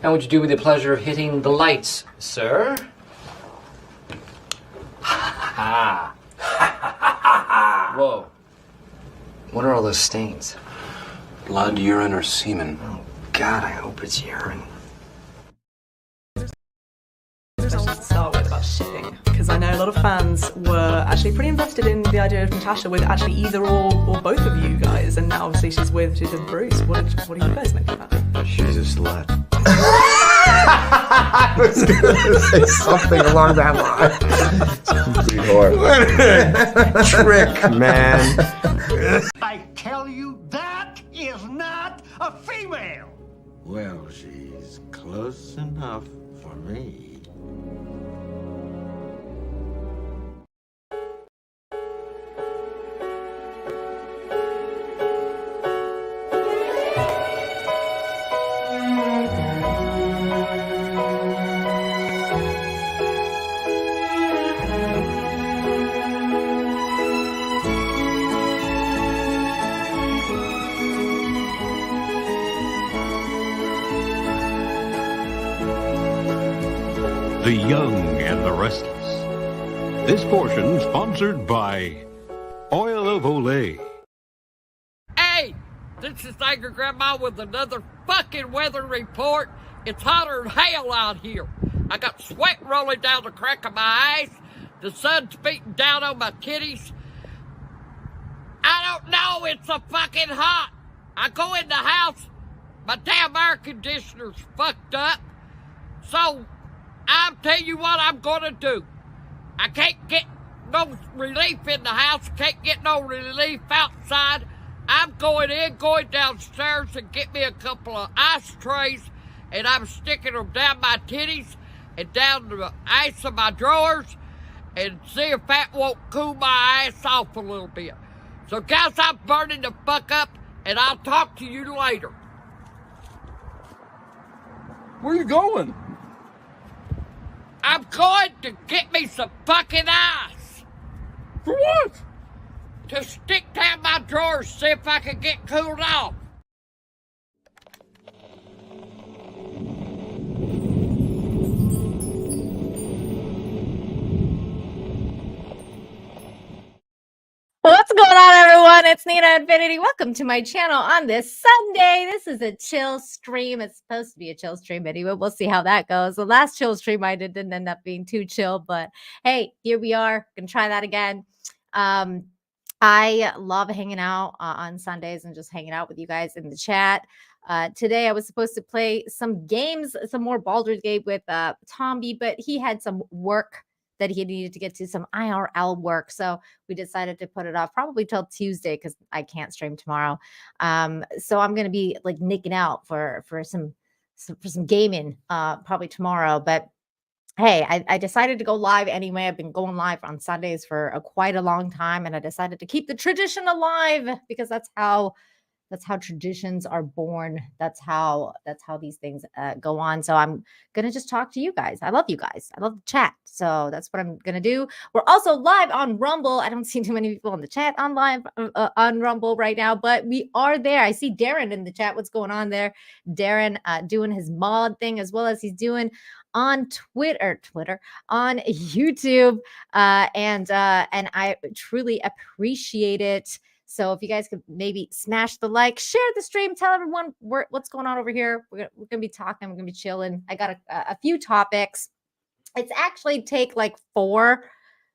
And would you do me the pleasure of hitting the lights, sir? Ha ha. Whoa. What are all those stains? Blood, urine, or semen. Oh, God, I hope it's urine. I'll start with about shipping, because I know a lot of fans were actually pretty invested in the idea of Natasha with actually either or both of you guys, and now obviously she's with Bruce. What do you guys make of that? She's a slut. I was gonna say something along that line. Complete whore. Trick, man. I tell you, that is not a female. Well, she's close enough for me. The Young and the Restless. This portion sponsored by Oil of Olay. Hey, this is Angry Grandma with another fucking weather report. It's hotter than hell out here. I got sweat rolling down the crack of my eyes. The sun's beating down on my titties. I don't know, it's so fucking hot. I go in the house, my damn air conditioner's fucked up. So, I'll tell you what I'm gonna do. I can't get no relief in the house, can't get no relief outside. I'm going downstairs and get me a couple of ice trays, and I'm sticking them down my titties and down the ice of my drawers, and see if that won't cool my ass off a little bit. So guys, I'm burning the fuck up, and I'll talk to you later. Where are you going? I'm going to get me some fucking ice. For what? To stick down my drawers, see if I can get cooled off. What's going on, everyone? It's Nina Infinity. Welcome to my channel on this Sunday. This is a chill stream. It's supposed to be a chill stream anyway. We'll see how that goes. The last chill stream I did didn't end up being too chill, but hey, here we are. Gonna try that again. I love hanging out on Sundays and just hanging out with you guys in the chat. Today I was supposed to play some games, some more Baldur's Gate with Tomby, but he had some work that he needed to get to, some IRL work. So we decided to put it off probably till Tuesday because I can't stream tomorrow. So I'm going to be like nicking out for some gaming probably tomorrow. But hey, I decided to go live anyway. I've been going live on Sundays for quite a long time, and I decided to keep the tradition alive because that's how traditions are born. That's how these things go on. So I'm gonna just talk to you guys. I love you guys. I love the chat. So that's what I'm gonna do. We're also live on Rumble. I don't see too many people in the chat on live on Rumble right now, but we are there. I see Darren in the chat. What's going on there? Darren doing his mod thing as well as he's doing on Twitter, on YouTube, and I truly appreciate it. So if you guys could maybe smash the like, share the stream, tell everyone what's going on over here. We're gonna be talking, we're gonna be chilling. I got a few topics. It's actually take like 4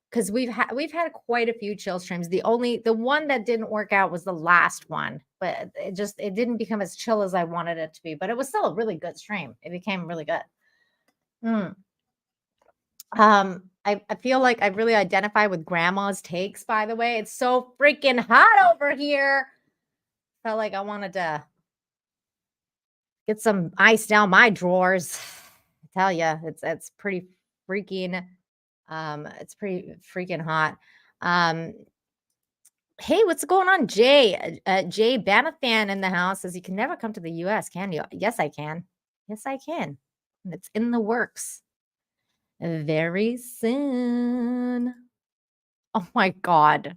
because we've had quite a few chill streams. The one that didn't work out was the last one, but it didn't become as chill as I wanted it to be. But it was still a really good stream. It became really good. I feel like I really identify with grandma's takes, by the way. It's so freaking hot over here. Felt like I wanted to get some ice down my drawers. I tell you, it's pretty freaking hot. Hey, what's going on, Jay? JayBam fan in the house says you can never come to the US, can you? Yes, I can. Yes, I can. And it's in the works. Very soon. Oh my God.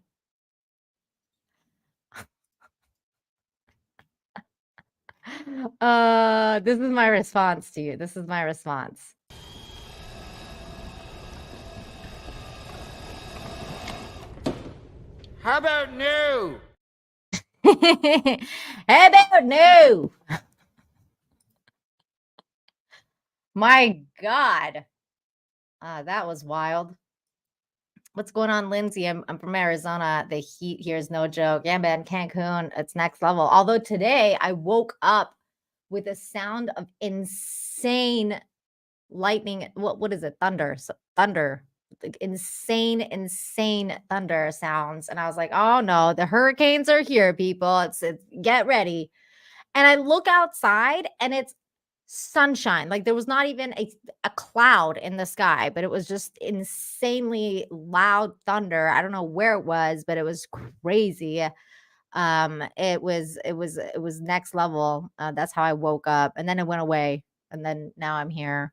This is my response to you. This is my response. How about no? How about no? My God. That was wild. What's going on, Lindsay? I'm from Arizona. The heat here is no joke. Yeah, man, Cancun, it's next level. Although today I woke up with a sound of insane lightning. What is it? Thunder. Thunder. Like insane thunder sounds. And I was like, oh no, the hurricanes are here, people. It's get ready. And I look outside and it's sunshine. Like there was not even a cloud in the sky, but it was just insanely loud thunder. I don't know where it was, but it was crazy. It was next level. That's how I woke up, and then it went away, and then now I'm here.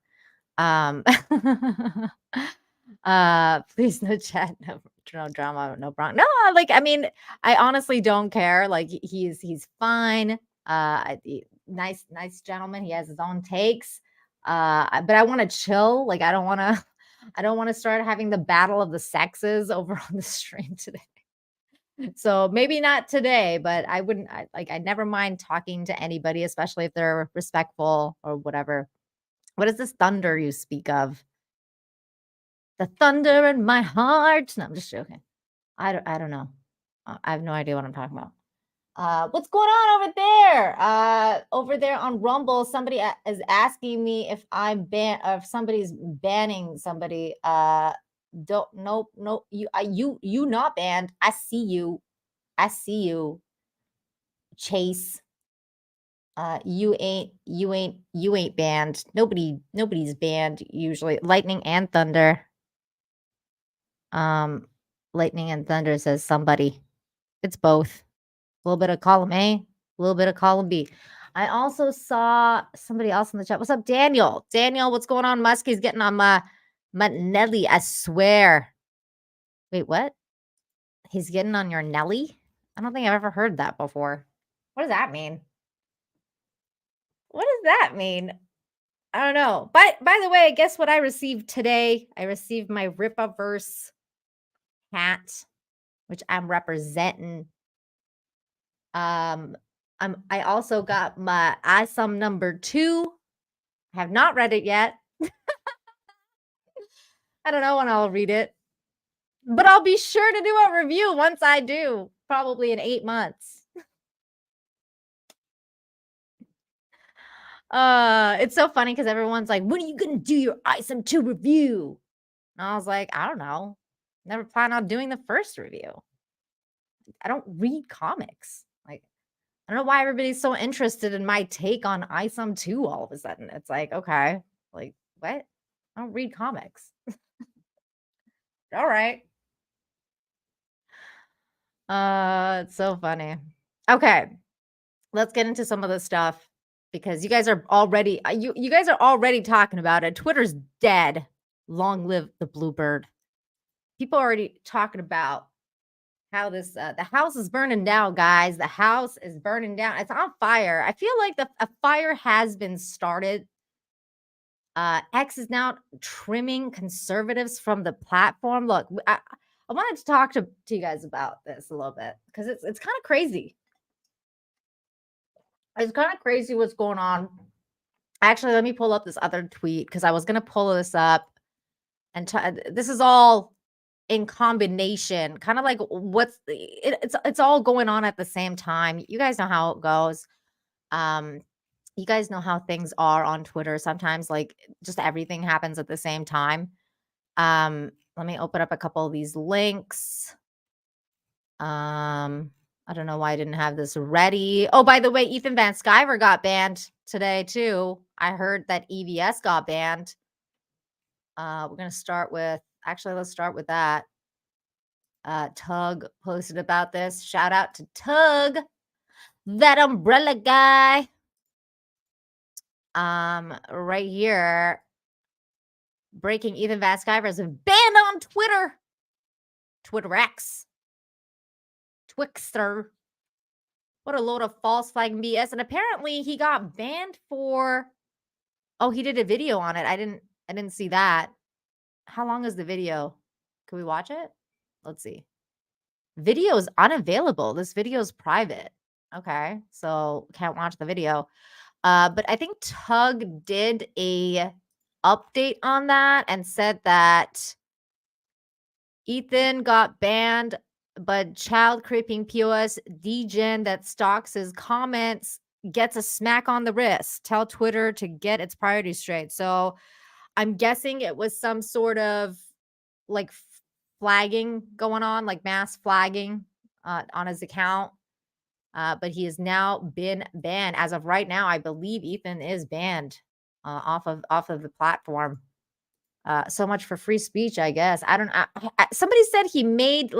Please no chat, no drama, no Bronx. No, like I mean, I honestly don't care. Like he's fine. Nice gentleman. He has his own takes. But I want to chill. Like I don't want to start having the battle of the sexes over on the stream today. So maybe not today, but I never mind talking to anybody, especially if they're respectful or whatever. What is this thunder you speak of? The thunder in my heart. No, I'm just joking. I don't know. I have no idea what I'm talking about. What's going on over there? Over there on Rumble, somebody is asking me if I'm banned or if somebody's banning somebody. Nope. You not banned. I see you. Chase. You ain't banned. Nobody's banned usually. Lightning and thunder. Lightning and thunder says somebody. It's both. A little bit of column A, a little bit of column B. I also saw somebody else in the chat. What's up, Daniel? Daniel, what's going on? Musk is getting on my Nelly, I swear. Wait, what? He's getting on your Nelly? I don't think I've ever heard that before. What does that mean? What does that mean? I don't know. But by the way, guess what I received today? I received my Ripaverse hat, which I'm representing. I also got my ISOM number 2. I have not read it yet. I don't know when I'll read it, but I'll be sure to do a review once I do, probably in 8 months. It's so funny because everyone's like, when are you going to do your ISOM 2 review? And I was like, I don't know. Never plan on doing the first review. I don't read comics. Like, I don't know why everybody's so interested in my take on ISOM 2 all of a sudden. It's like, okay, like, what? I don't read comics. All right. It's so funny. Okay, let's get into some of this stuff because you guys are already you guys are already talking about it. Twitter's dead. Long live the bluebird. People are already talking about how this the house is burning down, guys. The house is burning down. It's on fire. I feel like a fire has been started. X is now trimming conservatives from the platform. Look, I wanted to talk to you guys about this a little bit because it's kind of crazy. It's kind of crazy what's going on. Actually, let me pull up this other tweet because I was going to pull this up. And this is all in combination, kind of like it's all going on at the same time. You guys know how it goes. You guys know how things are on Twitter. Sometimes like just everything happens at the same time. Let me open up a couple of these links. I don't know why I didn't have this ready. Oh, by the way, Ethan Van Sciver got banned today too. I heard that EVS got banned. We're going to start with, actually, let's start with that. Tug posted about this. Shout out to Tug, that umbrella guy. Right here, breaking Ethan Van Sciver is banned on Twitter. Twitter X. Twixter. What a load of false flag and BS. And apparently he got banned for he did a video on it. I didn't see that. How long is the video? Can we watch it? Let's see. Video is unavailable. This video is private. Okay. So can't watch the video. But I think Tug did a update on that and said that Ethan got banned, but child creeping POS degen that stalks his comments gets a smack on the wrist. Tell Twitter to get its priorities straight. So I'm guessing it was some sort of like flagging going on, like mass flagging on his account. But he has now been banned. As of right now, I believe Ethan is banned off of the platform. So much for free speech, I guess. I don't know. Somebody said he made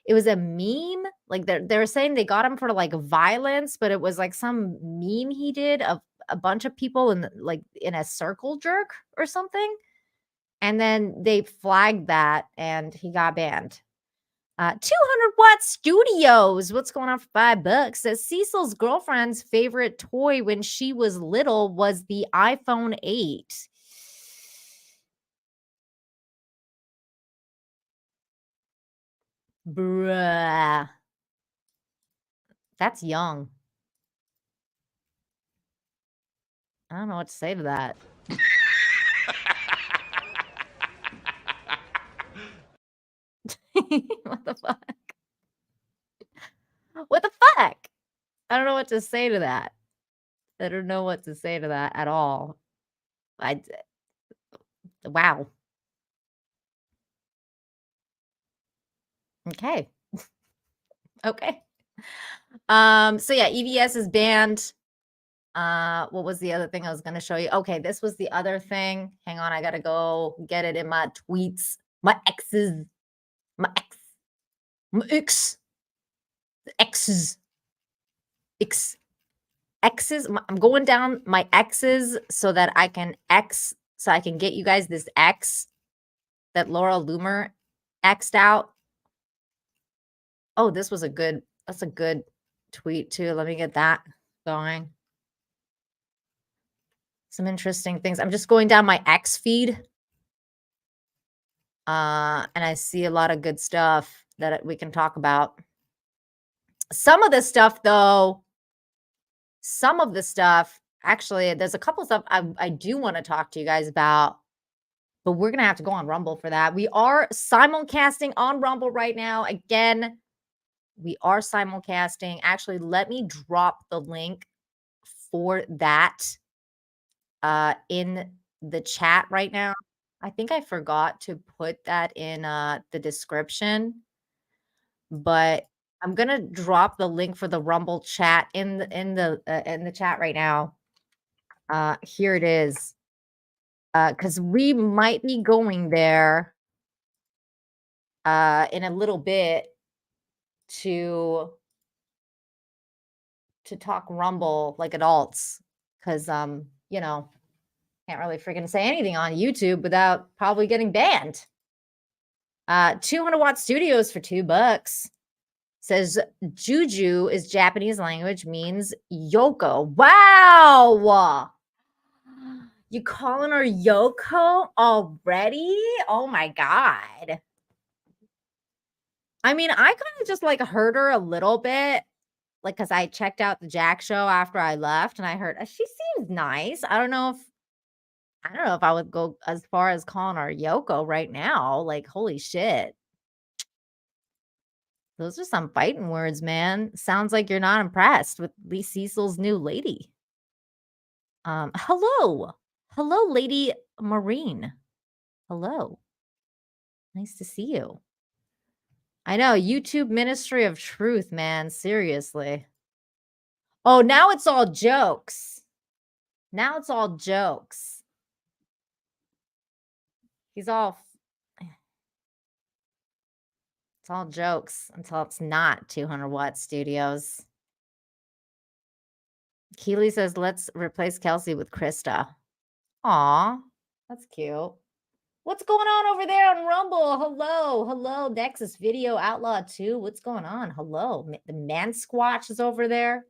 it was a meme. Like they're saying they got him for like violence, but it was like some meme he did of a bunch of people in a circle jerk or something. And then they flagged that and he got banned. 200 Watt Studios. What's going on for $5? Says Cecil's girlfriend's favorite toy when she was little was the iPhone 8. Bruh. That's young. I don't know what to say to that. What the fuck? What the fuck? I don't know what to say to that. I don't know what to say to that at all. Wow. Okay. Okay. So yeah, EVS is banned. What was the other thing I was going to show you? Okay, this was the other thing. Hang on, I got to go get it in my tweets. My exes. My X's. I'm going down my X's so that I can so I can get you guys this X that Laura Loomer X'd out. Oh, that's a good tweet too. Let me get that going. Some interesting things. I'm just going down my X feed. And I see a lot of good stuff that we can talk about. Some of the stuff, though, actually, there's a couple stuff I do want to talk to you guys about, but we're going to have to go on Rumble for that. We are simulcasting on Rumble right now. Again, we are simulcasting. Actually, let me drop the link for that in the chat right now. I think I forgot to put that in the description, but I'm gonna drop the link for the Rumble chat in the chat right now. Here it is, because we might be going there in a little bit to talk Rumble like adults, because can't really freaking say anything on YouTube without probably getting banned. 200 Watt Studios for $2. Says Juju is Japanese language, means Yoko. Wow. You calling her Yoko already? Oh my God. I mean, I kind of just heard her a little bit, because I checked out the Jack show after I left and I heard she seems nice. I don't know if I would go as far as calling her Yoko right now. Holy shit. Those are some fighting words, man. Sounds like you're not impressed with Lee Cecil's new lady. Hello, Lady Marine. Hello. Nice to see you. I know, YouTube Ministry of Truth, man. Seriously. Oh, now it's all jokes. It's all jokes until it's not 200 Watt Studios. Keely says, let's replace Kelsey with Krista. Aw, that's cute. What's going on over there on Rumble? Hello, hello, Nexus Video Outlaw 2. What's going on? Hello, the Man Squatch is over there.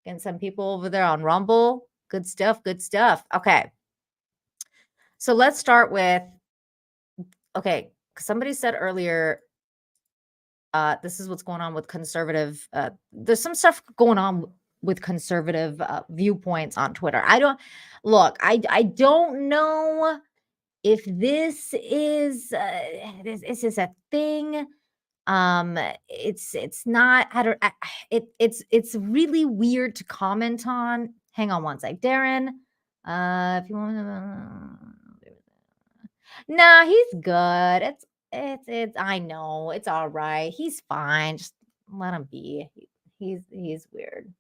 Getting some people over there on Rumble. Good stuff, good stuff. Okay. So let's start with, okay, somebody said earlier, this is what's going on with conservative, there's some stuff going on with conservative viewpoints on Twitter. I don't know if this is this is a thing. It's not. It's really weird to comment on. Hang on one sec, Darren. If you want to, nah, he's good. It's. I know it's all right. He's fine. Just let him be. He's weird.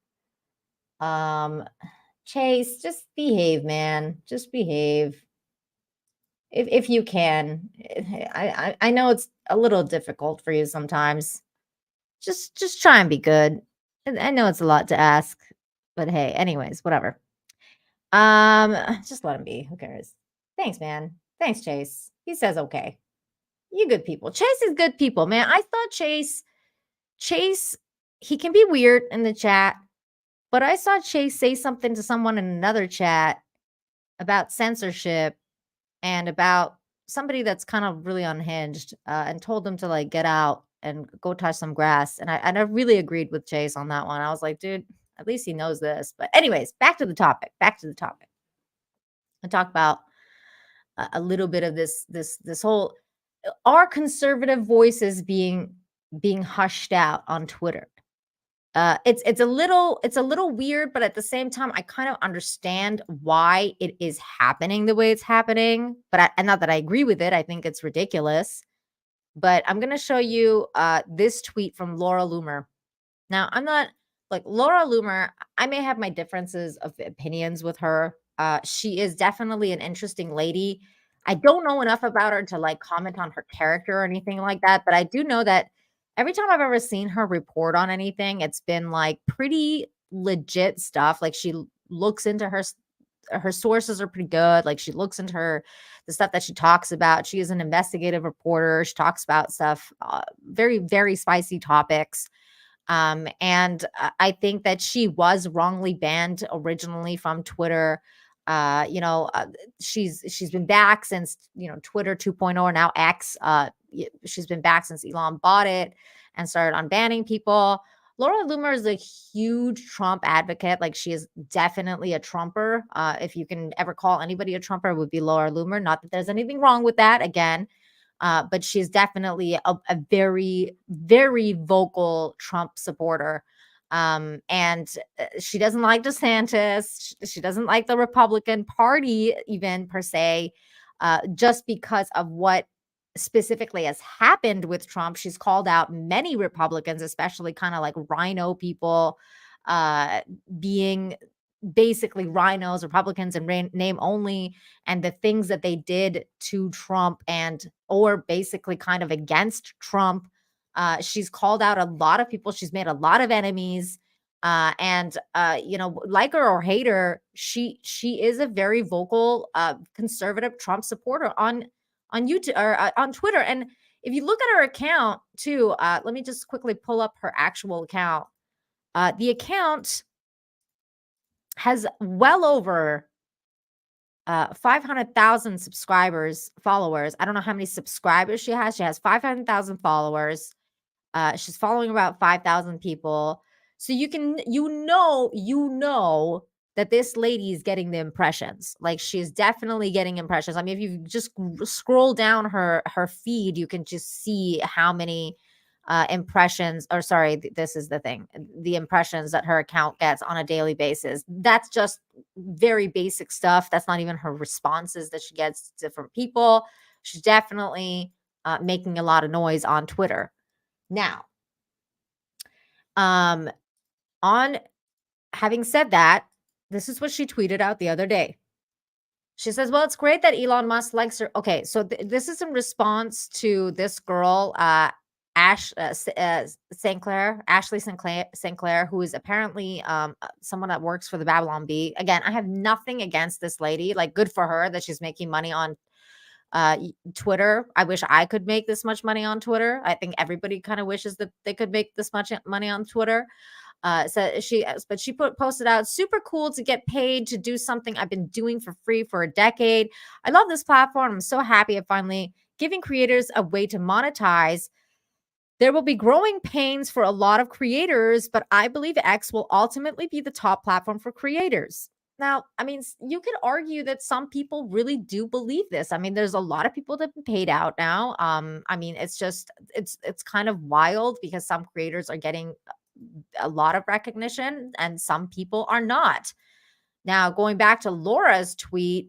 Chase, just behave, man. Just behave. If you can. I know it's a little difficult for you sometimes. Just try and be good. I know it's a lot to ask, but hey, anyways, whatever. Just let him be. Who cares? Thanks, man. Thanks, Chase. He says okay. You good people. Chase is good people, man. I thought Chase, he can be weird in the chat, but I saw Chase say something to someone in another chat about censorship and about somebody that's kind of really unhinged, and told them to like get out and go touch some grass. And I really agreed with Chase on that one. I was like, dude, at least he knows this. But anyways, back to the topic. I talk about a little bit of this whole, are conservative voices being hushed out on Twitter? It's a little weird, but at the same time, I kind of understand why it is happening the way it's happening. But and not that I agree with it. I think it's ridiculous. But I'm gonna show you this tweet from Laura Loomer. Now, I'm not like Laura Loomer. I may have my differences of opinions with her. She is definitely an interesting lady. I don't know enough about her to like comment on her character or anything like that, but I do know that every time I've ever seen her report on anything, it's been like pretty legit stuff. Like she looks into her sources are pretty good. Like she looks into the stuff that she talks about. She is an investigative reporter. She talks about stuff, very, very spicy topics. And I think that she was wrongly banned originally from Twitter. She's been back since, Twitter 2.0 or now X. She's been back since Elon bought it and started unbanning people. Laura Loomer is a huge Trump advocate. Like she is definitely a Trumper. If you can ever call anybody a Trumper, it would be Laura Loomer. Not that there's anything wrong with that, again. But she's definitely a very, very vocal Trump supporter. And she doesn't like DeSantis. She doesn't like the Republican Party even per se, just because of what specifically has happened with Trump. She's called out many Republicans, especially kind of like rhino people, being basically rhinos, Republicans in name only, and the things that they did to Trump or basically kind of against Trump. She's called out a lot of people. She's made a lot of enemies. Like her or hate her, she is a very vocal conservative Trump supporter on YouTube or on Twitter. And if you look at her account too, let me just quickly pull up her actual account. The account has well over 500,000 followers. I don't know how many subscribers she has. She has 500,000 followers. She's following about 5,000 people. So you know that this lady is getting the impressions. Like she's definitely getting impressions. I mean, if you just scroll down her feed, you can just see how many impressions, or sorry, this is the thing, the impressions that her account gets on a daily basis. That's just very basic stuff. That's not even her responses that she gets to different people. She's definitely making a lot of noise on Twitter. Now, on having said that, this is what she tweeted out the other day. She says, well, it's great that Elon Musk likes her. Okay, so this is in response to this girl, Ashley Sinclair, who is apparently someone that works for the Babylon Bee. Again, I have nothing against this lady. Like, good for her that she's making money on Twitter. I wish I could make this much money on Twitter. I think everybody kind of wishes that they could make this much money on Twitter. But she posted out, super cool to get paid to do something I've been doing for free for a decade. I love this platform. I'm so happy I'm finally giving creators a way to monetize. There will be growing pains for a lot of creators, but I believe X will ultimately be the top platform for creators. Now, I mean, you could argue that some people really do believe this. I mean, there's a lot of people that have been paid out now. I mean, it's kind of wild because some creators are getting a lot of recognition and some people are not. Now, going back to Laura's tweet.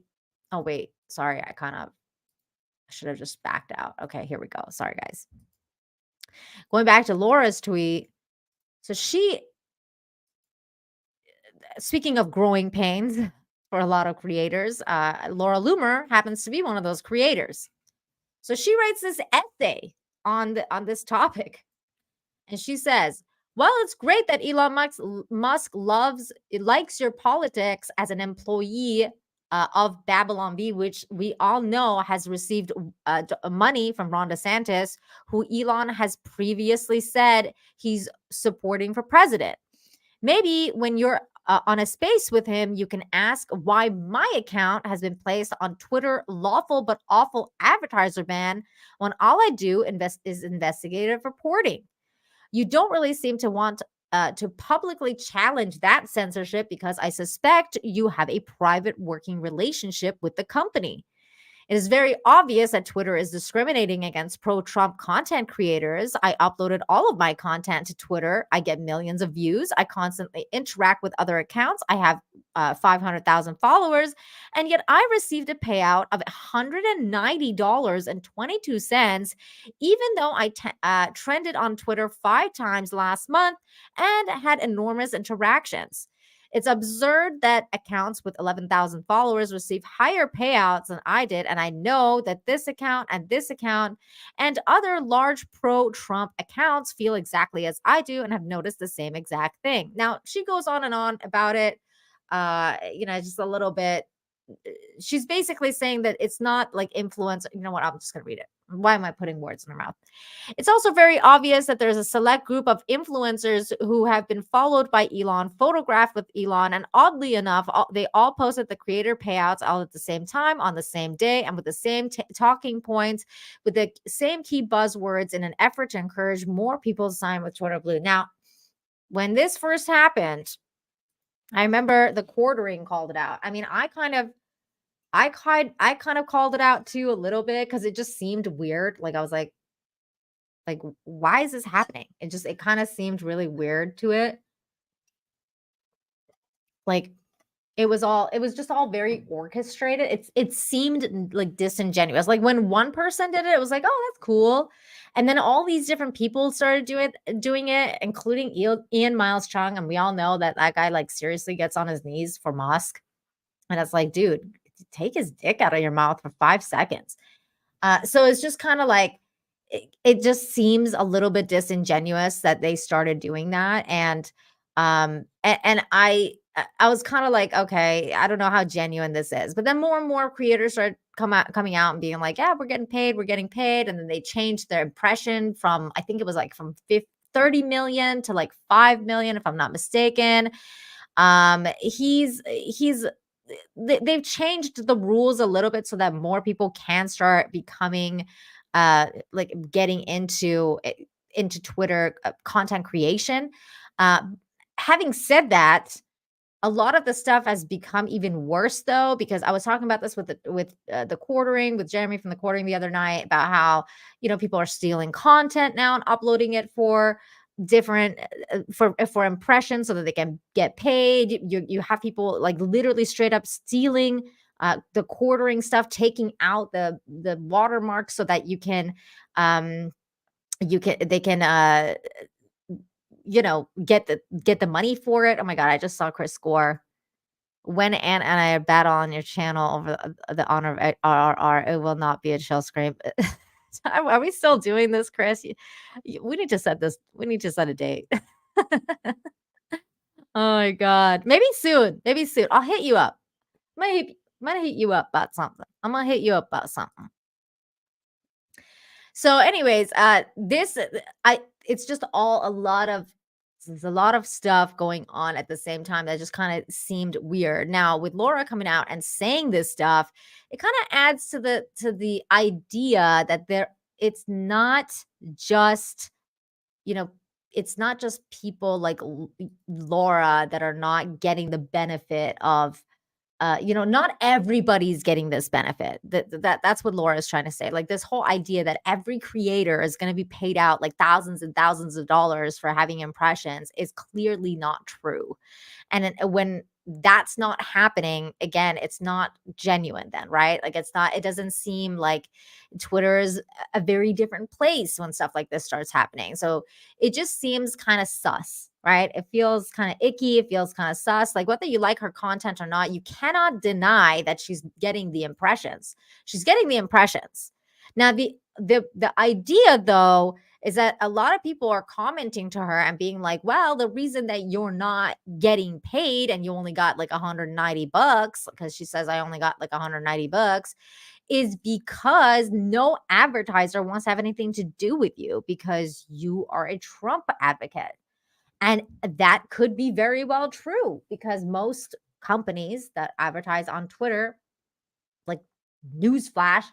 Oh, wait, sorry. I should have just backed out. Okay, here we go. Sorry, guys. Going back to Laura's tweet. So speaking of growing pains for a lot of creators, Laura Loomer happens to be one of those creators. So she writes this essay on this topic. And she says, well, it's great that Elon Musk likes your politics as an employee of Babylon Bee, which we all know has received money from Ron DeSantis, who Elon has previously said he's supporting for president. Maybe when you're on a space with him, you can ask why my account has been placed on Twitter lawful but awful advertiser ban when all I do is investigative reporting. You don't really seem to want to publicly challenge that censorship because I suspect you have a private working relationship with the company. It is very obvious that Twitter is discriminating against pro-Trump content creators. I uploaded all of my content to Twitter. I get millions of views. I constantly interact with other accounts. I have 500,000 followers, and yet I received a payout of $190.22, even though I trended on Twitter 5 times last month and had enormous interactions. It's absurd that accounts with 11,000 followers receive higher payouts than I did. And I know that this account and other large pro-Trump accounts feel exactly as I do and have noticed the same exact thing. Now, she goes on and on about it, just a little bit. She's basically saying that it's not like influence. You know what? I'm just going to read it. Why am I putting words in her mouth? It's also very obvious that there's a select group of influencers who have been followed by Elon, photographed with Elon, and oddly enough, they all posted the creator payouts all at the same time, on the same day, and with the same talking points, with the same key buzzwords in an effort to encourage more people to sign with Twitter Blue. Now, when this first happened, I remember the quartering called it out. I mean, I kind of called it out too a little bit because it just seemed weird. Like I was like, why is this happening? It kind of seemed really weird to it. Like it was just all very orchestrated. It seemed like disingenuous. Like when one person did it, it was like, oh, that's cool. And then all these different people started doing it, including Ian Miles Chung. And we all know that guy like seriously gets on his knees for Musk. And it's like, dude, take his dick out of your mouth for 5 seconds. So it's just kind of like, it just seems a little bit disingenuous that they started doing that. And I was kind of like, okay, I don't know how genuine this is. But then more and more creators started coming out and being like, yeah, we're getting paid. And then they changed their impression from, I think it was like from 30 million to like 5 million, if I'm not mistaken. They've changed the rules a little bit so that more people can start becoming like getting into Twitter content creation. Having said that, a lot of the stuff has become even worse though, because I was talking about this with the quartering, with Jeremy from the quartering the other night, about how, people are stealing content now and uploading it for different for impressions so that they can get paid. You have people like literally straight up stealing the quartering stuff, taking out the watermark so that they can get the money for it. Oh my God, I just saw Chris Score. When Ann and I battle on your channel over the honor of RRR, it will not be a chill scream. Are we still doing this, Chris? We need to set this. We need to set a date. Oh my God. Maybe soon. I'll hit you up. I'm gonna hit you up about something. So, anyways, it's just all a lot of there's a lot of stuff going on at the same time that just kind of seemed weird. Now, with Laura coming out and saying this stuff, it kind of adds to the idea that it's not just, it's not just people like Laura that are not getting the benefit of not everybody's getting this benefit. That's what Laura is trying to say. Like this whole idea that every creator is going to be paid out like thousands and thousands of dollars for having impressions is clearly not true. And when that's not happening, again, it's not genuine then, right? Like it doesn't seem like Twitter is a very different place when stuff like this starts happening. So it just seems kind of sus, right? It feels kind of icky. It feels kind of sus. Like whether you like her content or not, you cannot deny that she's getting the impressions. She's getting the impressions. Now, the idea though is that a lot of people are commenting to her and being like, well, the reason that you're not getting paid and you only got like $190, because she says I only got like $190, is because no advertiser wants to have anything to do with you because you are a Trump advocate. And that could be very well true because most companies that advertise on Twitter, like newsflash,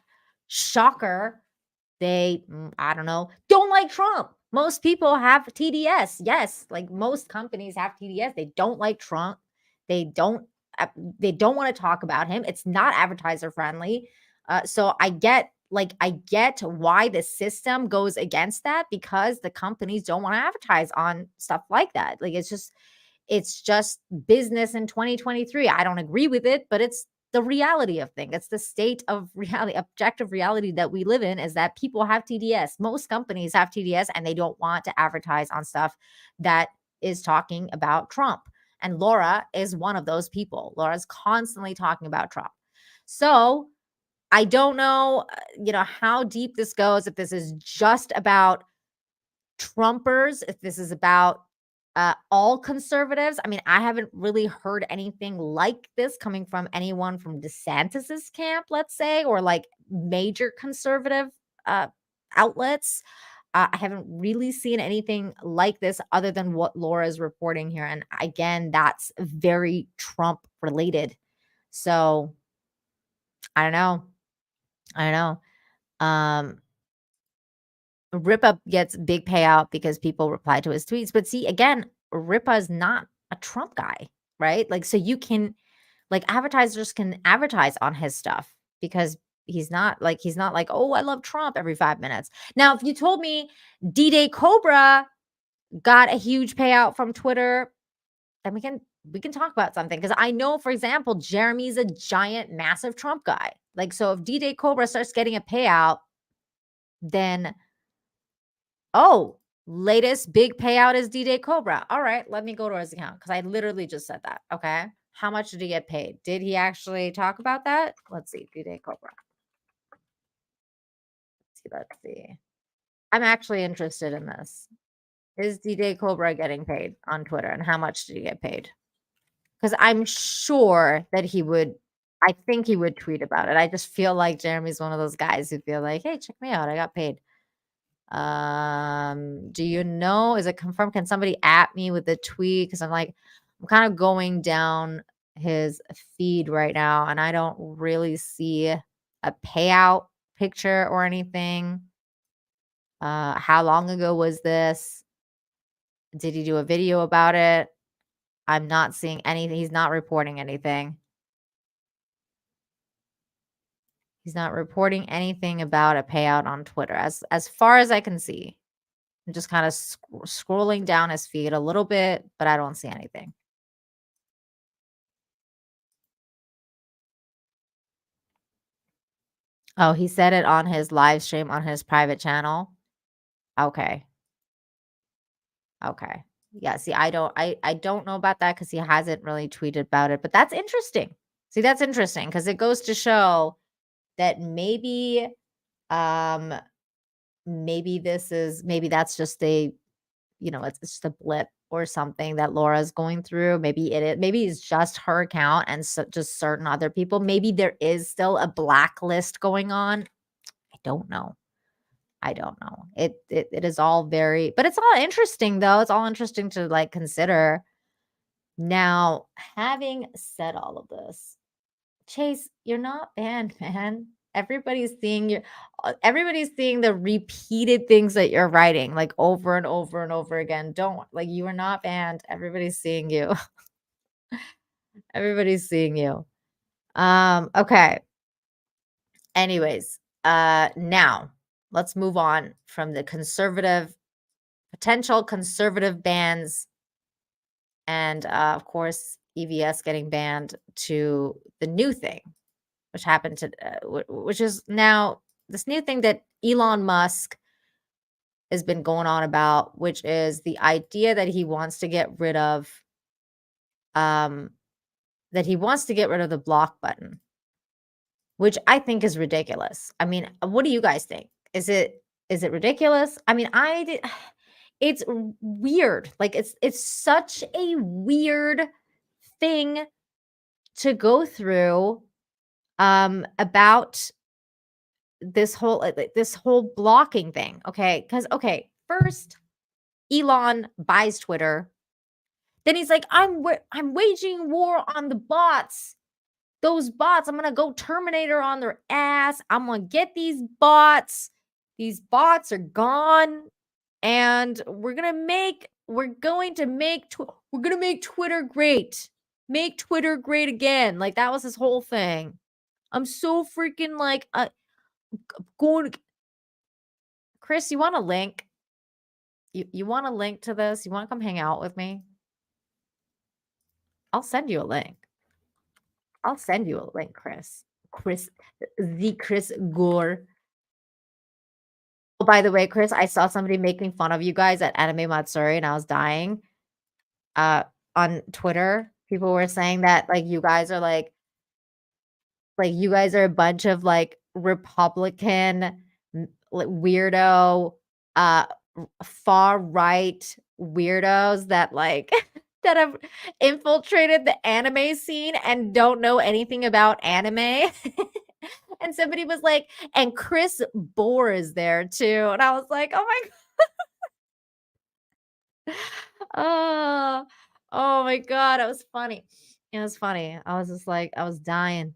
shocker, they, I don't know, don't like Trump. Most people have TDS. Yes, like most companies have TDS. They don't like Trump. They don't want to talk about him. It's not advertiser friendly. So I get why the system goes against that because the companies don't want to advertise on stuff like that. Like it's just business in 2023. I don't agree with it, but it's the reality of things. It's the state of reality, objective reality that we live in is that people have TDS. Most companies have TDS and they don't want to advertise on stuff that is talking about Trump. And Laura is one of those people. Laura's constantly talking about Trump. So I don't know, how deep this goes, if this is just about Trumpers, if this is about all conservatives. I mean, I haven't really heard anything like this coming from anyone from DeSantis's camp, let's say, or like major conservative outlets. I haven't really seen anything like this other than what Laura is reporting here. And again, that's very Trump related. So I don't know. Ripa gets big payout because people reply to his tweets. But see, again, Ripa is not a Trump guy, right? Like, so you can, like, advertisers can advertise on his stuff because he's not like, oh, I love Trump every 5 minutes. Now, if you told me D-Day Cobra got a huge payout from Twitter, then we can talk about something. Because I know, for example, Jeremy's a giant, massive Trump guy. Like, so if D-Day Cobra starts getting a payout, then latest big payout is D-Day Cobra. All right, let me go to his account because I literally just said that. Okay. How much did he get paid? Did he actually talk about that? Let's see. D-Day Cobra. Let's see. I'm actually interested in this. Is D-Day Cobra getting paid on Twitter? And how much did he get paid? Because I'm sure that I think he would tweet about it. I just feel like Jeremy's one of those guys who feel like, hey, check me out. I got paid. Do you know? Is it confirmed? Can somebody at me with the tweet? Because I'm kind of going down his feed right now, and I don't really see a payout picture or anything. How long ago was this? Did he do a video about it? I'm not seeing anything. He's not reporting anything. He's not reporting anything about a payout on Twitter as far as I can see. I'm just kind of scrolling down his feed a little bit, but I don't see anything. Oh, he said it on his live stream on his private channel. Okay. Yeah, see, I don't know about that because he hasn't really tweeted about it, but that's interesting. See, that's interesting because it goes to show that maybe that's just it's just a blip or something that Laura's going through. Maybe it's just her account and just certain other people. Maybe there is still a blacklist going on. I don't know. I don't know. It is all very, but it's all interesting though. It's all interesting to like consider. Now, having said all of this, Chase, you're not banned, man. Everybody's seeing the repeated things that you're writing like over and over and over again. Don't like you are not banned. Everybody's seeing you. Everybody's seeing you. Okay. Anyways, now let's move on from the potential conservative bans and of course EVS getting banned to the new thing, which happened to which is now this new thing that Elon Musk has been going on about, which is the idea that he wants to get rid of the block button, which I think is ridiculous. I mean, what do you guys think? Is it ridiculous? I mean, it's weird. Like it's such a weird thing to go through about this whole blocking thing. Okay, cuz first Elon buys Twitter. Then he's like, I'm waging war on the bots. Those bots, I'm going to go Terminator on their ass. I'm going to get these bots. These bots are gone. And we're going to make Twitter great. Make Twitter great again. Like that was his whole thing. I'm so freaking like going to Chris, you want a link? You want a link to this? You want to come hang out with me? I'll send you a link. I'll send you a link, Chris. Chris Gore. Oh, by the way, Chris, I saw somebody making fun of you guys at Anime Matsuri and I was dying. On Twitter, people were saying that like you guys are a bunch of like Republican weirdo far right weirdos that like that have infiltrated the anime scene and don't know anything about anime. And somebody was like, and Chris Bohr is there too. And I was like, oh my God. Oh my God. It was funny. It was funny. I was just like, I was dying.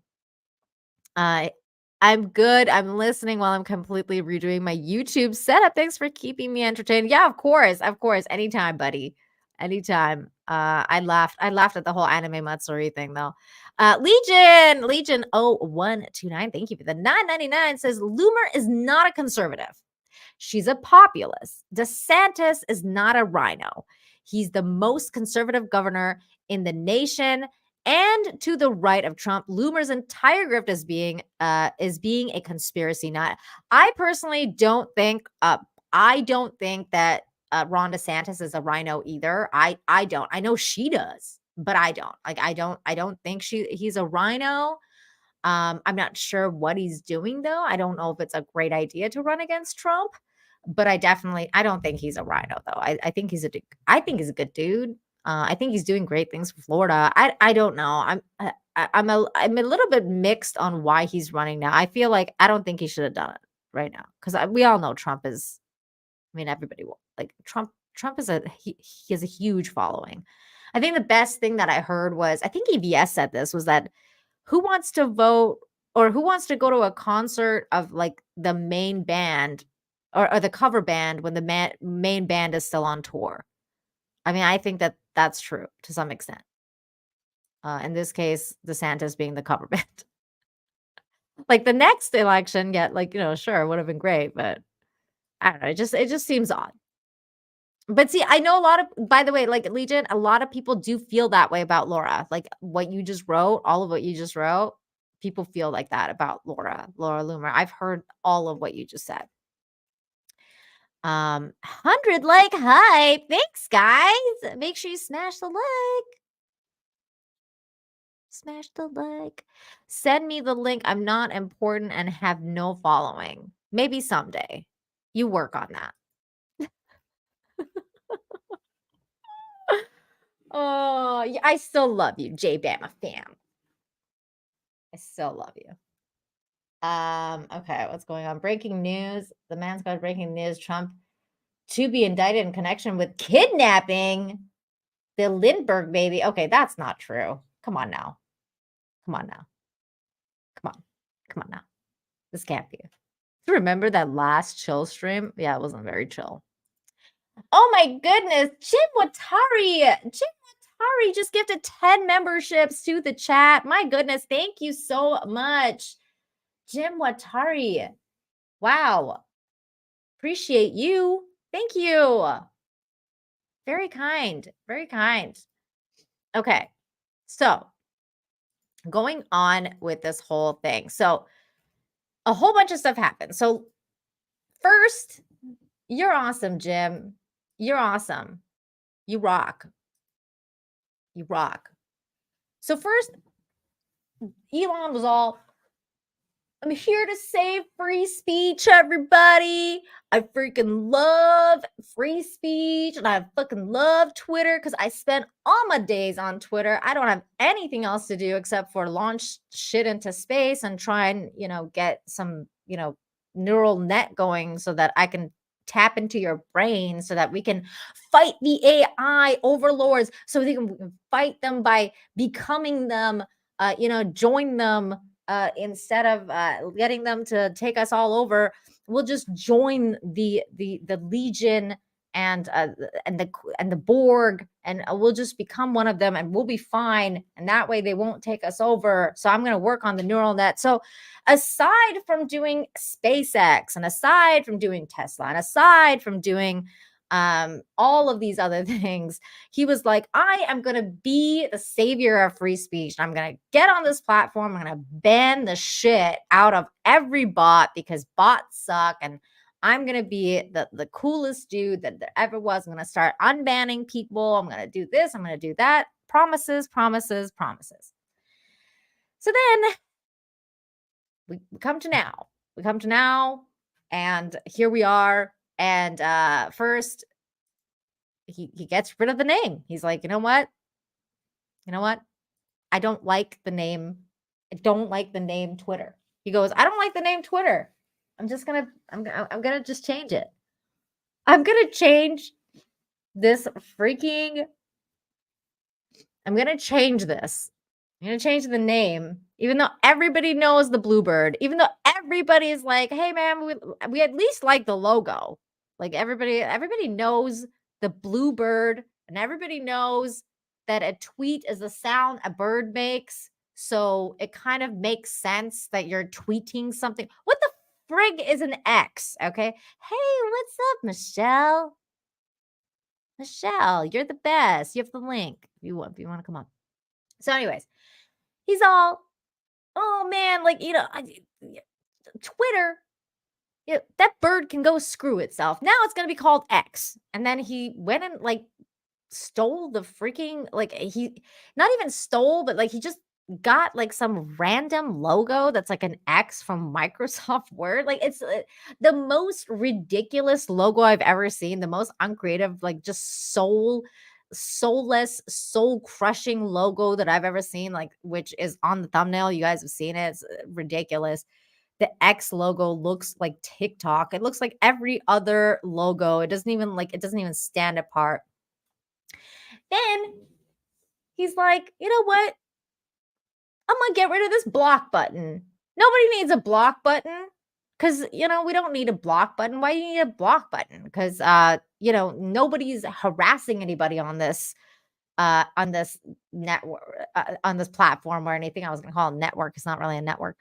I'm good. I'm listening while I'm completely redoing my YouTube setup. Thanks for keeping me entertained. Yeah, of course. Of course. Anytime, buddy. Anytime. I laughed at the whole Anime Matsuri thing though. Legion 0129. Thank you for the 9.99. Says Loomer is not a conservative. She's a populist. DeSantis is not a rhino. He's the most conservative governor in the nation. And to the right of Trump, Loomer's entire grift is being a conspiracy nut. I personally don't think that Ron DeSantis is a rhino either. I don't. I know she does, but I don't. Like I don't think he's a rhino. I'm not sure what he's doing though. I don't know if it's a great idea to run against Trump, but I don't think he's a rhino though. I think he's a good dude. I think he's doing great things for Florida. I don't know. I'm a little bit mixed on why he's running now. I feel like I don't think he should have done it right now because we all know Trump is. I mean, everybody will like Trump. Trump is he has a huge following. I think the best thing that I heard was I think EVS said this was that who wants to vote or who wants to go to a concert of like the main band or the cover band when the main band is still on tour. I mean, I think that that's true to some extent. In this case, DeSantis being the cover band. Like the next election, sure, would have been great, but I don't know. It just seems odd. But see, I know by the way, like Legion, a lot of people do feel that way about Laura. Like what you just wrote, all of what you just wrote, people feel like that about Laura Loomer. I've heard all of what you just said. 100 like hype. Thanks, guys. Make sure you smash the like. Smash the like. Send me the link. I'm not important and have no following. Maybe someday. You work on that. Oh, yeah, I still love you, JayBam fam. I still love you. Okay, what's going on? Breaking news. The man's got breaking news. Trump to be indicted in connection with kidnapping the Lindbergh baby. Okay, that's not true. Come on now. Come on now. Come on. Come on now. This can't be. Remember that last chill stream? Yeah, it wasn't very chill. Oh my goodness. Jim Watari. Jim Watari just gifted 10 memberships to the chat. My goodness. Thank you so much. Jim Watari. Wow. Appreciate you. Thank you. Very kind. Very kind. Okay. So, going on with this whole thing. So, a whole bunch of stuff happened. So, first, you're awesome, Jim. You're awesome. You rock. You rock. So, first, Elon was all, I'm here to save free speech, everybody. I freaking love free speech and I fucking love Twitter because I spend all my days on Twitter. I don't have anything else to do except for launch shit into space and try and, get some, neural net going so that I can tap into your brain so that we can fight the AI overlords so we can fight them by becoming them, join them. Instead of getting them to take us all over, we'll just join the Legion and the Borg, and we'll just become one of them, and we'll be fine. And that way, they won't take us over. So I'm going to work on the neural net. So aside from doing SpaceX, and aside from doing Tesla, and aside from doing all of these other things, he was like, I am going to be the savior of free speech. I'm going to get on this platform. I'm going to ban the shit out of every bot because bots suck. And I'm going to be the coolest dude that there ever was. I'm going to start unbanning people. I'm going to do this. I'm going to do that. Promises, promises, promises. So then we come to now. We come to now, and here we are. And first, he gets rid of the name. He's like, you know what? I don't like the name. I don't like the name Twitter. He goes, I don't like the name Twitter. I'm gonna just change it. I'm gonna change this freaking. I'm gonna change this. I'm gonna change the name, even though everybody knows the Bluebird. Even though everybody's like, hey man, we at least like the logo. Like everybody knows the Bluebird, and everybody knows that a tweet is the sound a bird makes. So it kind of makes sense that you're tweeting something. What the frig is an X? Okay. Hey, what's up, Michelle? Michelle, you're the best. You have the link if you want to come on. So, anyways, he's all, oh man, like Twitter. That bird can go screw itself. Now it's going to be called X. And then he went and stole the freaking, he not even stole, but he just got some random logo that's like an X from Microsoft Word. It's the most ridiculous logo I've ever seen. The most uncreative, just soulless, soul-crushing logo that I've ever seen, which is on the thumbnail. You guys have seen it. It's ridiculous. The X logo looks like TikTok. It looks like every other logo. It doesn't even stand apart. Then he's like, you know what? I'm going to get rid of this block button. Nobody needs a block button because, we don't need a block button. Why do you need a block button? Because, nobody's harassing anybody on this network, on this platform or anything. I was going to call it a network. It's not really a network.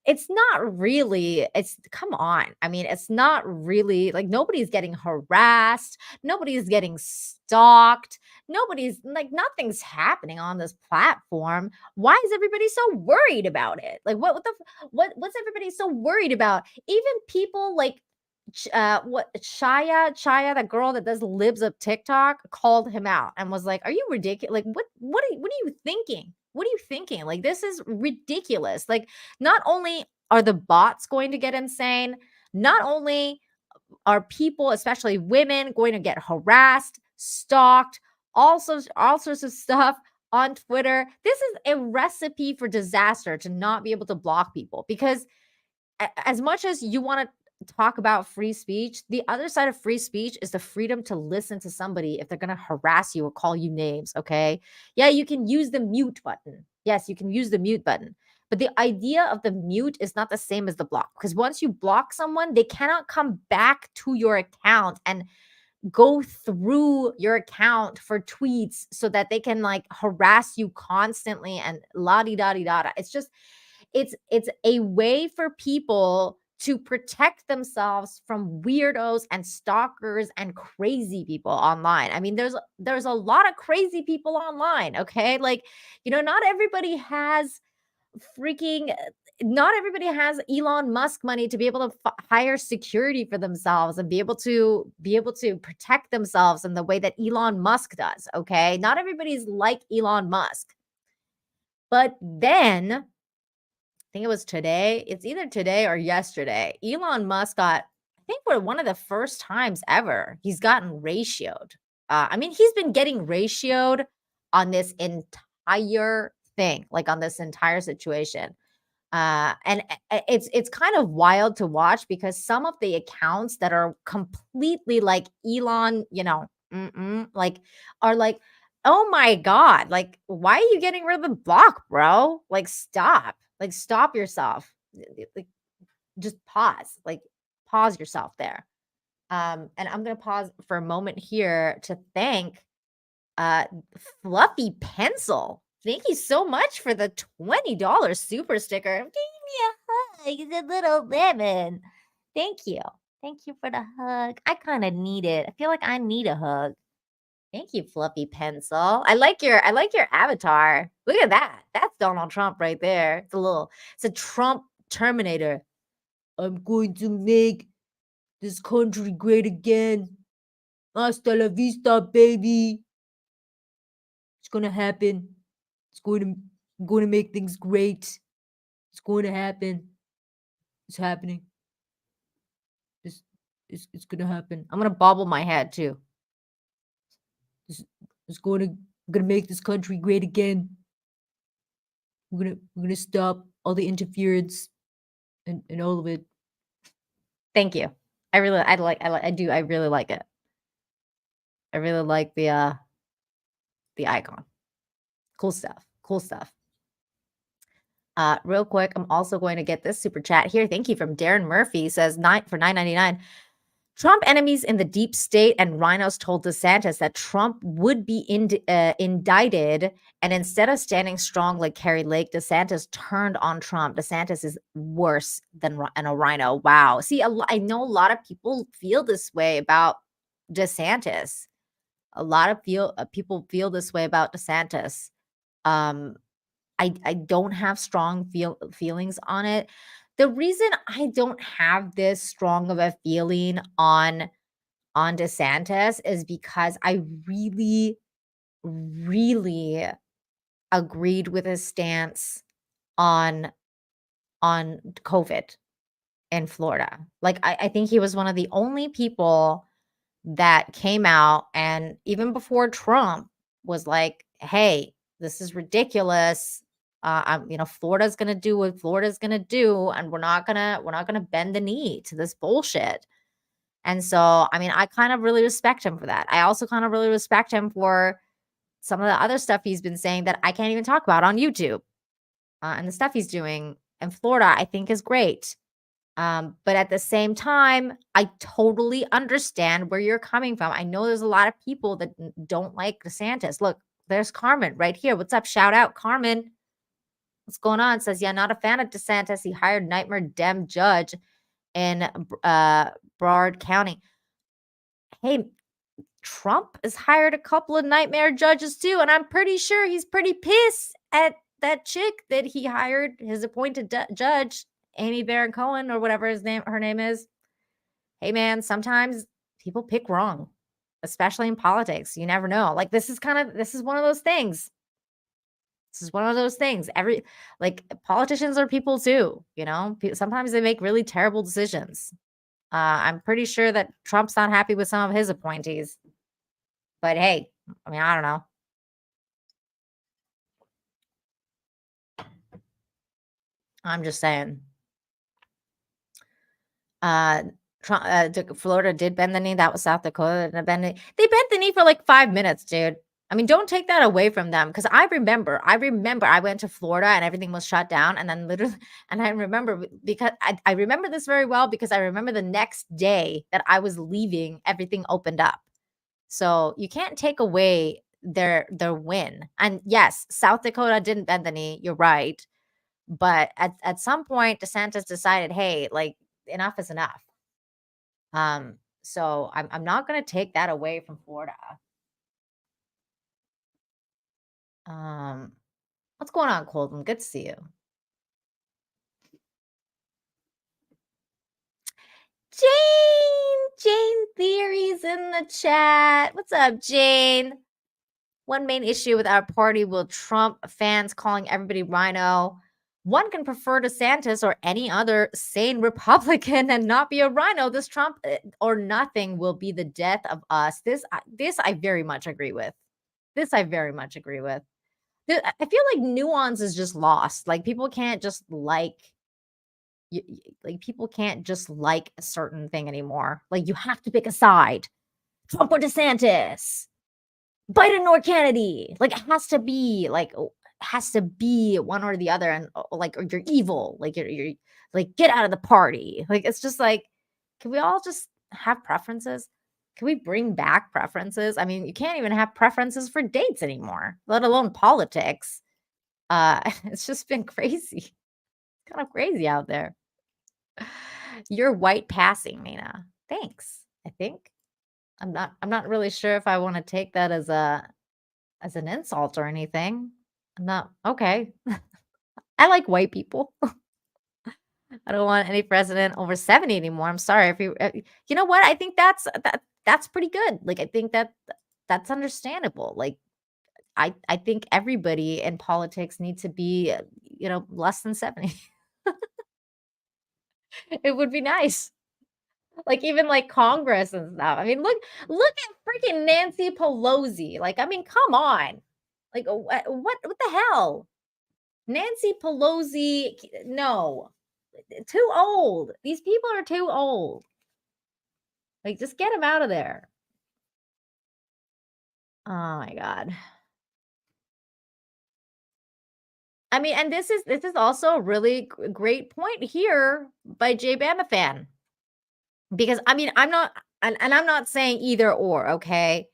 It's not really, come on. I mean, it's not really nobody's getting harassed. Nobody's getting stalked. Nothing's happening on this platform. Why is everybody so worried about it? What's everybody so worried about? Even people Chaya, that girl that does libs of TikTok, called him out and was like, are you ridiculous? What are you thinking? What are you thinking? This is ridiculous. Not only are the bots going to get insane, not only are people, especially women, going to get harassed, stalked, all sorts of stuff on Twitter. This is a recipe for disaster to not be able to block people because as much as you want to talk about free speech, the other side of free speech is the freedom to listen to somebody if they're going to harass you or call you names. Okay. Yeah, you can use the mute button. Yes, you can use the mute button. But the idea of the mute is not the same as the block, because once you block someone, they cannot come back to your account and go through your account for tweets so that they can like harass you constantly and la di da di da. It's just it's a way for people to protect themselves from weirdos and stalkers and crazy people online. I mean, there's a lot of crazy people online, okay? Like, not everybody has not everybody has Elon Musk money to be able to hire security for themselves and be able to protect themselves in the way that Elon Musk does, okay? Not everybody's like Elon Musk. But then I think it was today. It's either today or yesterday. Elon Musk got, I think for one of the first times ever, he's gotten ratioed. I mean, he's been getting ratioed on this entire thing, like on this entire situation. And it's kind of wild to watch, because some of the accounts that are completely like Elon, like are like, oh my God, like, why are you getting rid of the block, bro? Like, stop yourself. Like, just pause yourself there. And I'm going to pause for a moment here to thank Fluffy Pencil. Thank you so much for the $20 super sticker. Give me a hug, the little lemon. Thank you. Thank you for the hug. I kind of need it. I feel like I need a hug. Thank you, Fluffy Pencil. I like your avatar. Look at that. That's Donald Trump right there. It's a Trump Terminator. I'm going to make this country great again. Hasta la vista, baby. It's gonna happen. I'm going to make things great. It's going to happen. It's happening. It's going to happen. I'm going to bobble my head too. I'm going to make this country great again. We're going to stop all the interference and all of it. Thank you. I really like it. I really like the icon. Cool stuff. Real quick, I'm also going to get this super chat here. Thank you from Darren Murphy. Says for $9.99. Trump enemies in the deep state and rhinos told DeSantis that Trump would be indicted, and instead of standing strong like Carrie Lake, DeSantis turned on Trump. DeSantis is worse than a rhino. Wow. See, I know a lot of people feel this way about DeSantis. A lot of people feel this way about DeSantis. I don't have strong feelings on it. The reason I don't have this strong of a feeling on DeSantis is because I really, really agreed with his stance on COVID in Florida. Like, I think he was one of the only people that came out, and even before Trump, was like, hey, this is ridiculous. Florida's gonna do what Florida's gonna do, and we're not gonna bend the knee to this bullshit. And so, I mean, I kind of really respect him for that. I also kind of really respect him for some of the other stuff he's been saying that I can't even talk about on YouTube. And the stuff he's doing in Florida, I think, is great. But at the same time, I totally understand where you're coming from. I know there's a lot of people that don't like DeSantis. Look, there's Carmen right here. What's up? Shout out, Carmen. What's going on? Says, yeah, not a fan of DeSantis. He hired nightmare Dem judge in Broward County. Hey, Trump has hired a couple of nightmare judges too, and I'm pretty sure he's pretty pissed at that chick that he hired, his appointed judge, Amy Barron Cohen, or whatever her name is. Hey man, sometimes people pick wrong, especially in politics. You never know. Like, this is one of those things. This is one of those things. Politicians are people too, sometimes they make really terrible decisions. I'm pretty sure that Trump's not happy with some of his appointees, but hey, I mean, I don't know. I'm just saying. Florida did bend the knee. That was South Dakota. They bent the knee for like 5 minutes, dude. I mean, don't take that away from them, because I remember I went to Florida and everything was shut down, and then literally, and I remember, because I remember this very well, because I remember the next day that I was leaving, everything opened up. So you can't take away their win. And yes, South Dakota didn't bend the knee. You're right. But at some point, DeSantis decided, hey, like, enough is enough. So I'm not gonna take that away from Florida. What's going on, Colton? Good to see you. Jane Theory's in the chat. What's up, Jane? One main issue with our party will Trump fans calling everybody rhino. One can prefer DeSantis or any other sane Republican and not be a rhino. This Trump or nothing will be the death of us. This I very much agree with. I feel like nuance is just lost. Like, people can't just like people can't just like a certain thing anymore. Like, you have to pick a side. Trump or DeSantis, Biden or Kennedy. Like, it has to be one or the other, and like, or you're evil. Like, you're like, get out of the party. Like, it's just like, can we all just have preferences? Can we bring back preferences? I mean, you can't even have preferences for dates anymore, let alone politics. It's just been crazy. It's kind of crazy out there. You're white passing, Nina. Thanks. I think I'm not really sure if I want to take that as an insult or anything. I'm not okay. I like white people. I don't want any president over 70 anymore. I'm sorry if you you know what? I think that's pretty good. Like, I think that's understandable. Like, I think everybody in politics needs to be, less than 70. It would be nice. Like, even like Congress and stuff. I mean, look at freaking Nancy Pelosi. Like, I mean, come on. Like, what the hell? Nancy Pelosi, no. Too old. These people are too old. Like, just get them out of there. Oh my God. I mean, and this is also a really great point here by JayBam fan. Because I mean, I'm not saying either or, okay?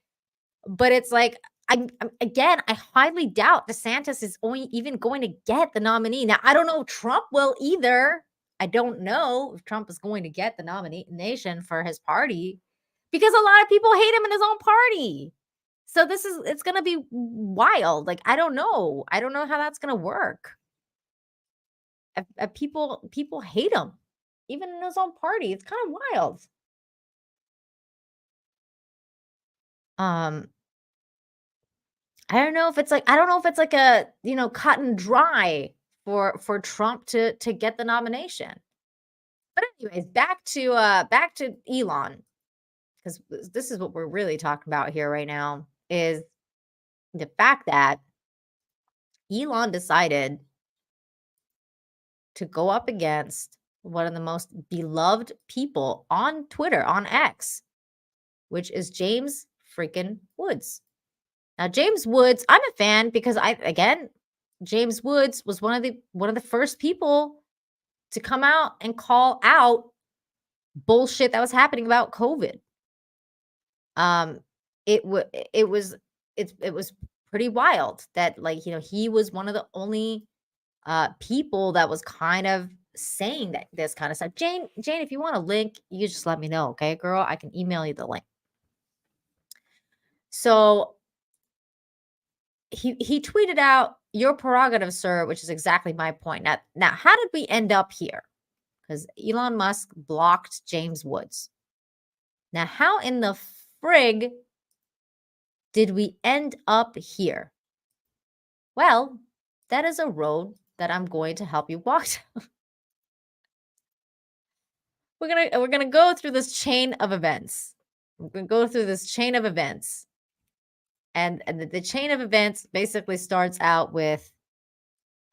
But it's like, again, I highly doubt DeSantis is even going to get the nominee. Now, I don't know if Trump will either. I don't know if Trump is going to get the nomination for his party, because a lot of people hate him in his own party. So it's going to be wild. Like, I don't know how that's going to work. People hate him, even in his own party. It's kind of wild. I don't know if it's like a, cut and dry for Trump to get the nomination. But anyways, back to Elon, because this is what we're really talking about here right now, is the fact that Elon decided to go up against one of the most beloved people on Twitter, on X, which is James freaking Woods. Now, James Woods, I'm a fan because James Woods was one of the first people to come out and call out bullshit that was happening about COVID. It was pretty wild that, like, he was one of the only people that was kind of saying that this kind of stuff. Jane, if you want a link, you just let me know, okay, girl? I can email you the link. So he tweeted out, "Your prerogative, sir," which is exactly my point. Now, how did we end up here? Because Elon Musk blocked James Woods. Now, how in the frig did we end up here? Well, that is a road that I'm going to help you walk down. We're gonna go through this chain of events. And the chain of events basically starts out with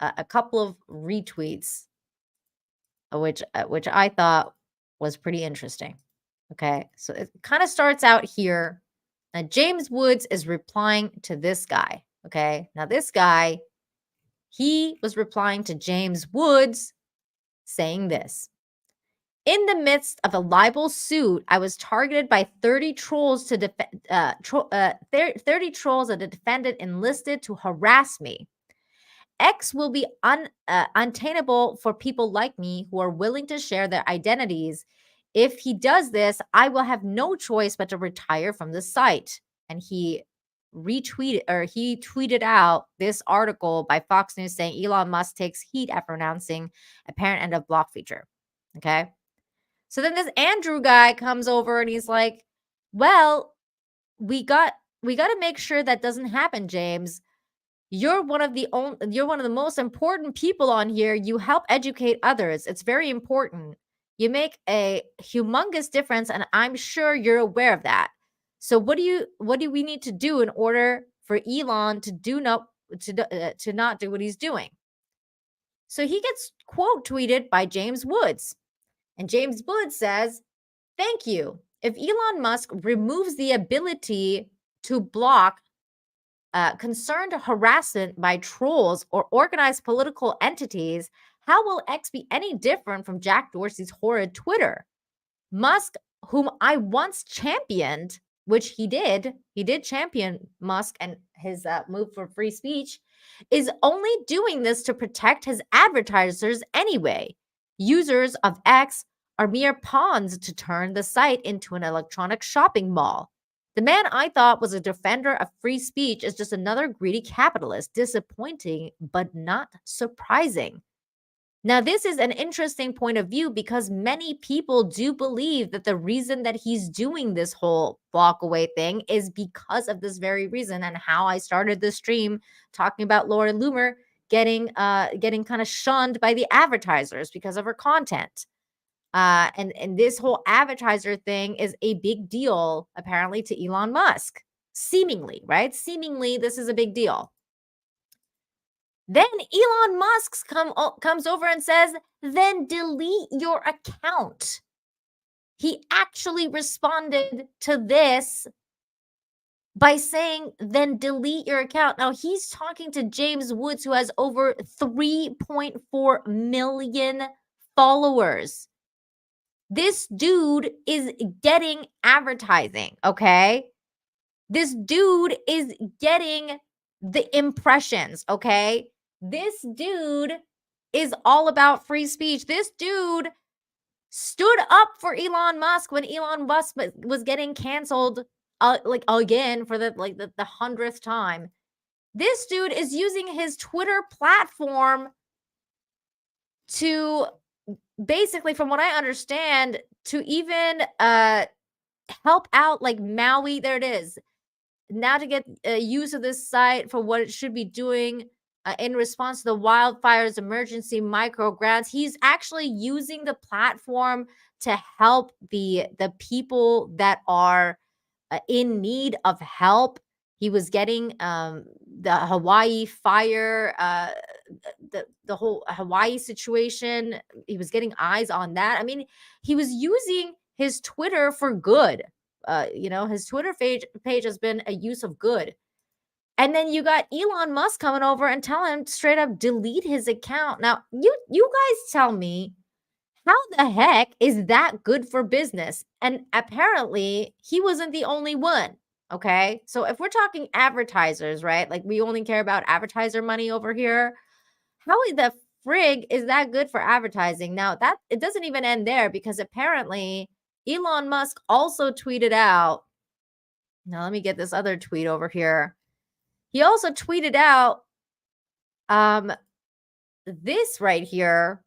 a couple of retweets, which I thought was pretty interesting. Okay, so it kind of starts out here. Now, James Woods is replying to this guy. Okay, now this guy, he was replying to James Woods saying this. In the midst of a libel suit, I was targeted by 30 trolls to 30 trolls that the defendant enlisted to harass me. X will be untenable for people like me who are willing to share their identities. If he does this, I will have no choice but to retire from the site. And he tweeted out this article by Fox News saying Elon Musk takes heat after announcing apparent end of block feature. Okay. So then this Andrew guy comes over and he's like, well, we got to make sure that doesn't happen, James. You're one of the most important people on here. You help educate others. It's very important. You make a humongous difference, and I'm sure you're aware of that. So what do we need to do in order for Elon to not do what he's doing? So he gets quote tweeted by James Woods. And James Woods says, thank you. If Elon Musk removes the ability to block concerned harassment by trolls or organized political entities, how will X be any different from Jack Dorsey's horrid Twitter? Musk, whom I once championed, which he did champion Musk and his move for free speech, is only doing this to protect his advertisers anyway. Users of X are mere pawns to turn the site into an electronic shopping mall. The man I thought was a defender of free speech is just another greedy capitalist. Disappointing, but not surprising. Now, this is an interesting point of view because many people do believe that the reason that he's doing this whole block away thing is because of this very reason, and how I started the stream talking about Laura Loomer getting kind of shunned by the advertisers because of her content. And this whole advertiser thing is a big deal, apparently, to Elon Musk. Seemingly, right? Seemingly, this is a big deal. Then Elon Musk comes over and says, then delete your account. He actually responded to this by saying, then delete your account. Now, he's talking to James Woods, who has over 3.4 million followers. This dude is getting advertising, okay? This dude is getting the impressions, okay? This dude is all about free speech. This dude stood up for Elon Musk when Elon Musk was getting canceled again for the 100th time. This dude is using his Twitter platform to basically, from what I understand, to even help out like Maui. There it is. Now to get use of this site for what it should be doing in response to the wildfires emergency micro grants. He's actually using the platform to help the people that are in need of help. He was getting the Hawaii fire, the whole Hawaii situation. He was getting eyes on that. I mean, he was using his Twitter for good. His Twitter page has been a use of good. And then you got Elon Musk coming over and telling him straight up delete his account. Now, you guys tell me, how the heck is that good for business? And apparently, he wasn't the only one. Okay, so if we're talking advertisers, right? Like we only care about advertiser money over here. How the frig is that good for advertising? Now that it doesn't even end there, because apparently Elon Musk also tweeted out. Now let me get this other tweet over here. He also tweeted out this right here,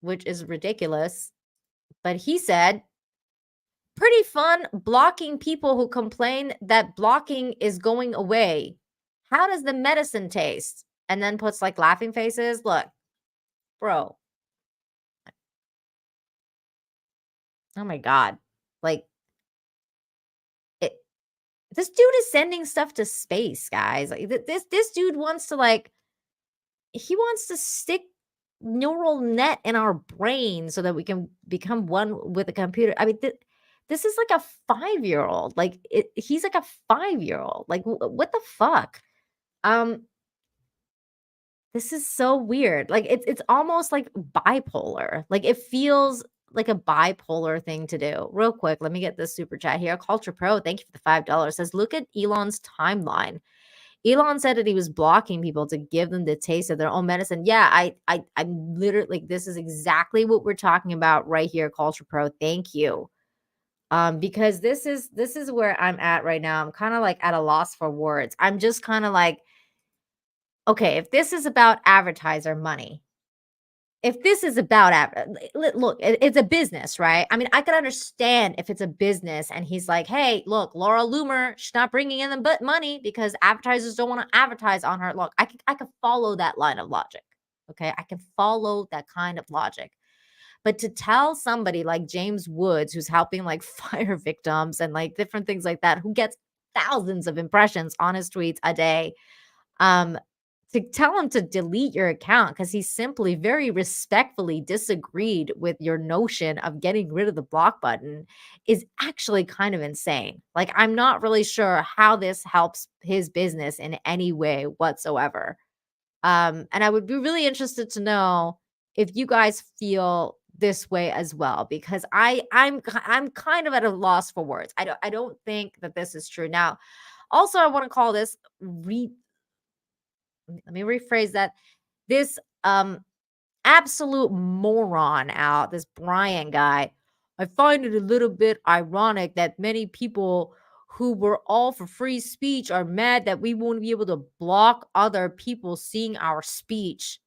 which is ridiculous. But he said, pretty fun blocking people who complain that blocking is going away. How does the medicine taste? And then puts like laughing faces. Look, bro. Oh my God. Like, this dude is sending stuff to space, guys. Like this dude wants to he wants to stick neural net in our brain so that we can become one with the computer. I mean, this is like a 5-year-old. Like he's like a 5-year-old. Like what the fuck? This is so weird. Like it's almost like bipolar. Like it feels like a bipolar thing to do. Real quick, let me get this super chat here. Culture Pro, thank you for the $5. Says, look at Elon's timeline. Elon said that he was blocking people to give them the taste of their own medicine. Yeah, I'm literally like, this is exactly what we're talking about right here, Culture Pro. Thank you. Because this is where I'm at right now. I'm kind of like at a loss for words. I'm just kind of like, okay, if this is about advertiser money, if this is about look, it's a business, right? I mean, I could understand if it's a business and he's like, hey, look, Laura Loomer, she's not bringing in the money because advertisers don't want to advertise on her. Look, I could follow that line of logic. Okay, I can follow that kind of logic. But to tell somebody like James Woods, who's helping like fire victims and like different things like that, who gets thousands of impressions on his tweets a day, to tell him to delete your account because he simply very respectfully disagreed with your notion of getting rid of the block button is actually kind of insane. Like, I'm not really sure how this helps his business in any way whatsoever. And I would be really interested to know if you guys feel this way as well, because I'm kind of at a loss for words. I don't think that this is true. Now, also, I want to call this let me rephrase that. This absolute moron out, this Brian guy, I find it a little bit ironic that many people who were all for free speech are mad that we won't be able to block other people seeing our speech.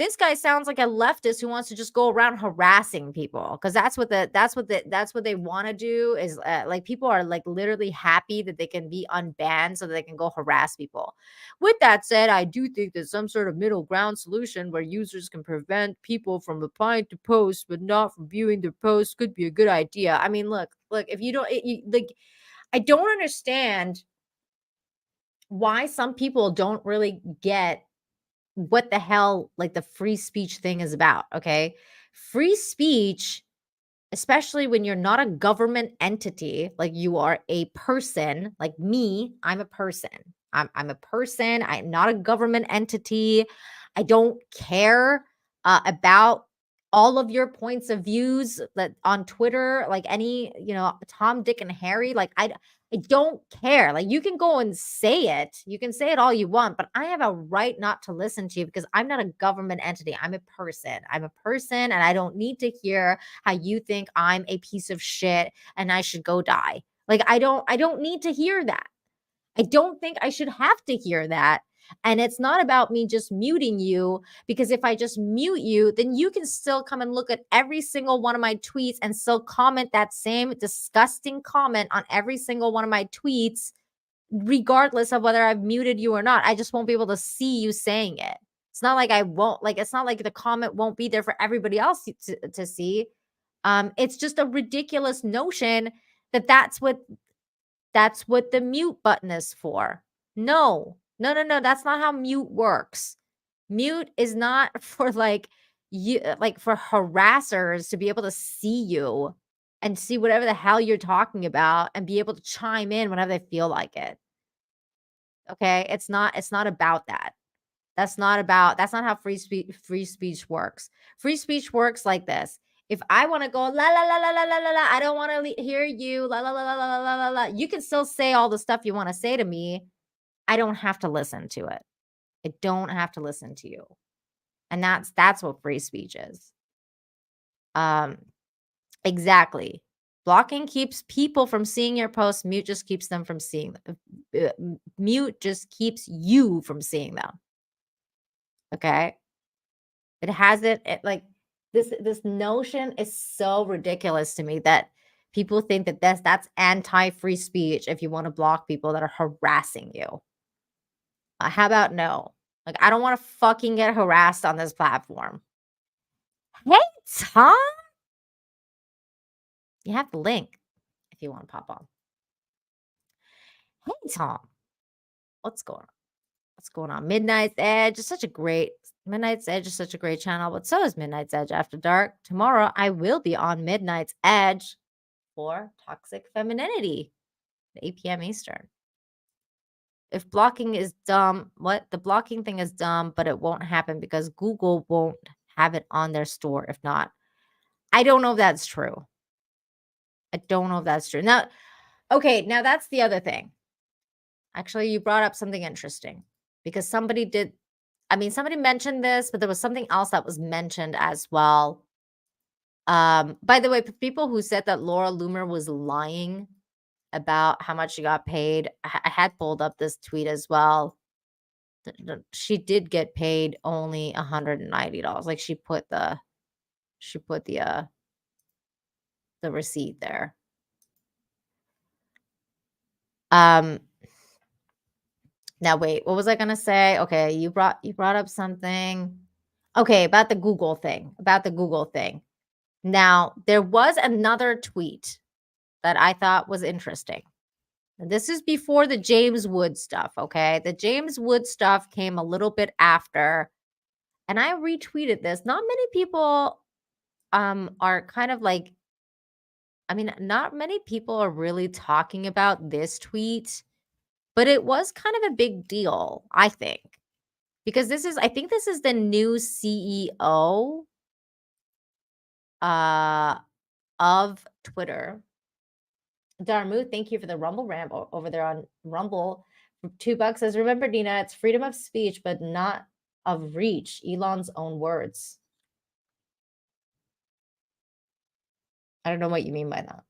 This guy sounds like a leftist who wants to just go around harassing people, because that's what they want to do is like, people are like literally happy that they can be unbanned so that they can go harass people. With that said, I do think that some sort of middle ground solution where users can prevent people from replying to posts but not from viewing their posts could be a good idea. I mean, look, if you don't like, I don't understand why some people don't really get what the hell like the free speech thing is about. Okay, free speech, especially when you're not a government entity, like you are a person like me. I'm a person. I'm a person. I'm not a government entity. I don't care about all of your points of views that on Twitter, like any, Tom, Dick, and Harry. Like I don't care. Like, you can go and say it. You can say it all you want, but I have a right not to listen to you because I'm not a government entity. I'm a person. I'm a person, and I don't need to hear how you think I'm a piece of shit and I should go die. Like, I don't need to hear that. I don't think I should have to hear that. And it's not about me just muting you, because if I just mute you, then you can still come and look at every single one of my tweets and still comment that same disgusting comment on every single one of my tweets, regardless of whether I've muted you or not. I just won't be able to see you saying it. It's not like I won't, like, it's not like the comment won't be there for everybody else to see. It's just a ridiculous notion that that's what the mute button is for. No, that's not how mute works. Mute is not for like for harassers to be able to see you and see whatever the hell you're talking about and be able to chime in whenever they feel like it. Okay? It's not about that. That's not how free speech works. Free speech works like this. If I want to go la la la la la la la, I don't want to hear you la la la la la la la la. You can still say all the stuff you want to say to me. I don't have to listen to it. I don't have to listen to you. And that's what free speech is. Exactly. Blocking keeps people from seeing your posts. Mute just keeps them from seeing them. Mute just keeps you from seeing them. Okay? It has it like this notion is so ridiculous to me that people think that that's anti-free speech if you want to block people that are harassing you. How about no? Like, I don't want to fucking get harassed on this platform. Hey, Tom. You have the link if you want to pop on. Hey, Tom. What's going on? Midnight's Edge is such a great Midnight's Edge is such a great channel, but so is Midnight's Edge After Dark. Tomorrow, I will be on Midnight's Edge for Toxic Femininity, at 8 p.m. Eastern. If blocking is dumb, the blocking thing is dumb, but it won't happen because Google won't have it on their store if not. I don't know if that's true. I don't know if that's true. Now, okay, now that's the other thing. Actually, you brought up something interesting because somebody mentioned this, but there was something else that was mentioned as well. By the way, for people who said that Laura Loomer was lying about how much she got paid, I had pulled up this tweet as well. She did get paid only $190. Like she put the receipt there. Now wait, what was I gonna say? Okay, you brought up something. Okay, about the Google thing. Now, there was another tweet that I thought was interesting. And this is before the James Wood stuff, okay? The James Wood stuff came a little bit after. And I retweeted this. Not many people are kind of like, not many people are really talking about this tweet, but it was kind of a big deal, I think. Because I think this is the new CEO of Twitter. Darmu, thank you for the Rumble ramble over there on Rumble. $2 says, remember, Dina, it's freedom of speech, but not of reach. Elon's own words. I don't know what you mean by that.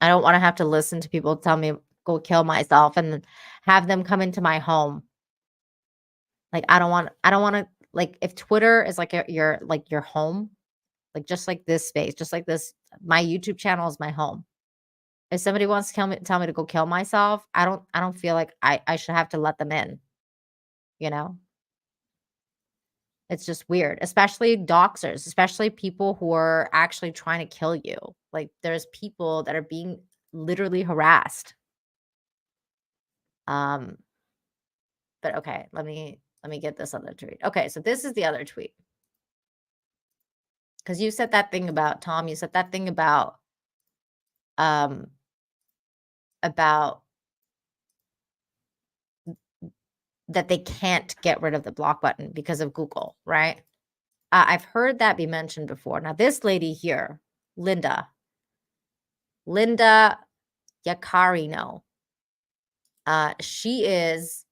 I don't want to have to listen to people tell me go kill myself and have them come into my home. Like, I don't want to, like, if Twitter is like your home, like just like this space, just like this, my YouTube channel is my home. If somebody wants to tell me to go kill myself, I don't feel like I should have to let them in. You know? It's just weird, especially doxers, especially people who are actually trying to kill you. Like there's people that are being literally harassed. But okay, let me get this other tweet. Okay, so this is the other tweet. Because you said that thing about Tom, you said that thing about that they can't get rid of the block button because of Google, right? I've heard that be mentioned before. Now, this lady here, Linda Yacarino, she is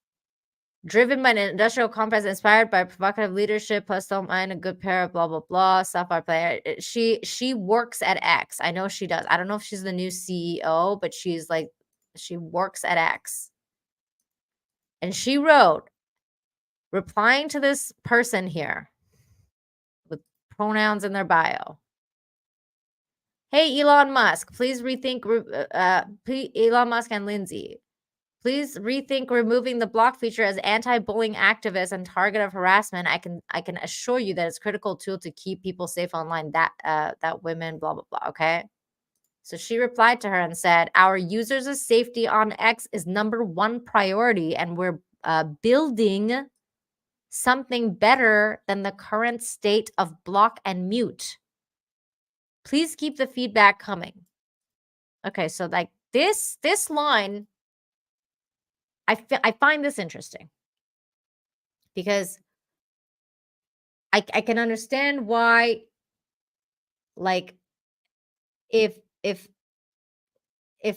driven by an industrial complex, inspired by provocative leadership, plus don't mind a good pair of blah, blah, blah, software player. She works at X. I know she does. I don't know if she's the new CEO, but she works at X. And she wrote, replying to this person here with pronouns in their bio. Hey, Elon Musk, please rethink, Elon Musk and Lindsay, please rethink removing the block feature as anti-bullying activists and target of harassment. I can assure you that it's a critical tool to keep people safe online, that women, blah, blah, blah, okay? So she replied to her and said, our users' safety on X is #1 priority, and we're building something better than the current state of block and mute. Please keep the feedback coming. Okay, so like this line, I find this interesting because I can understand why, like, if I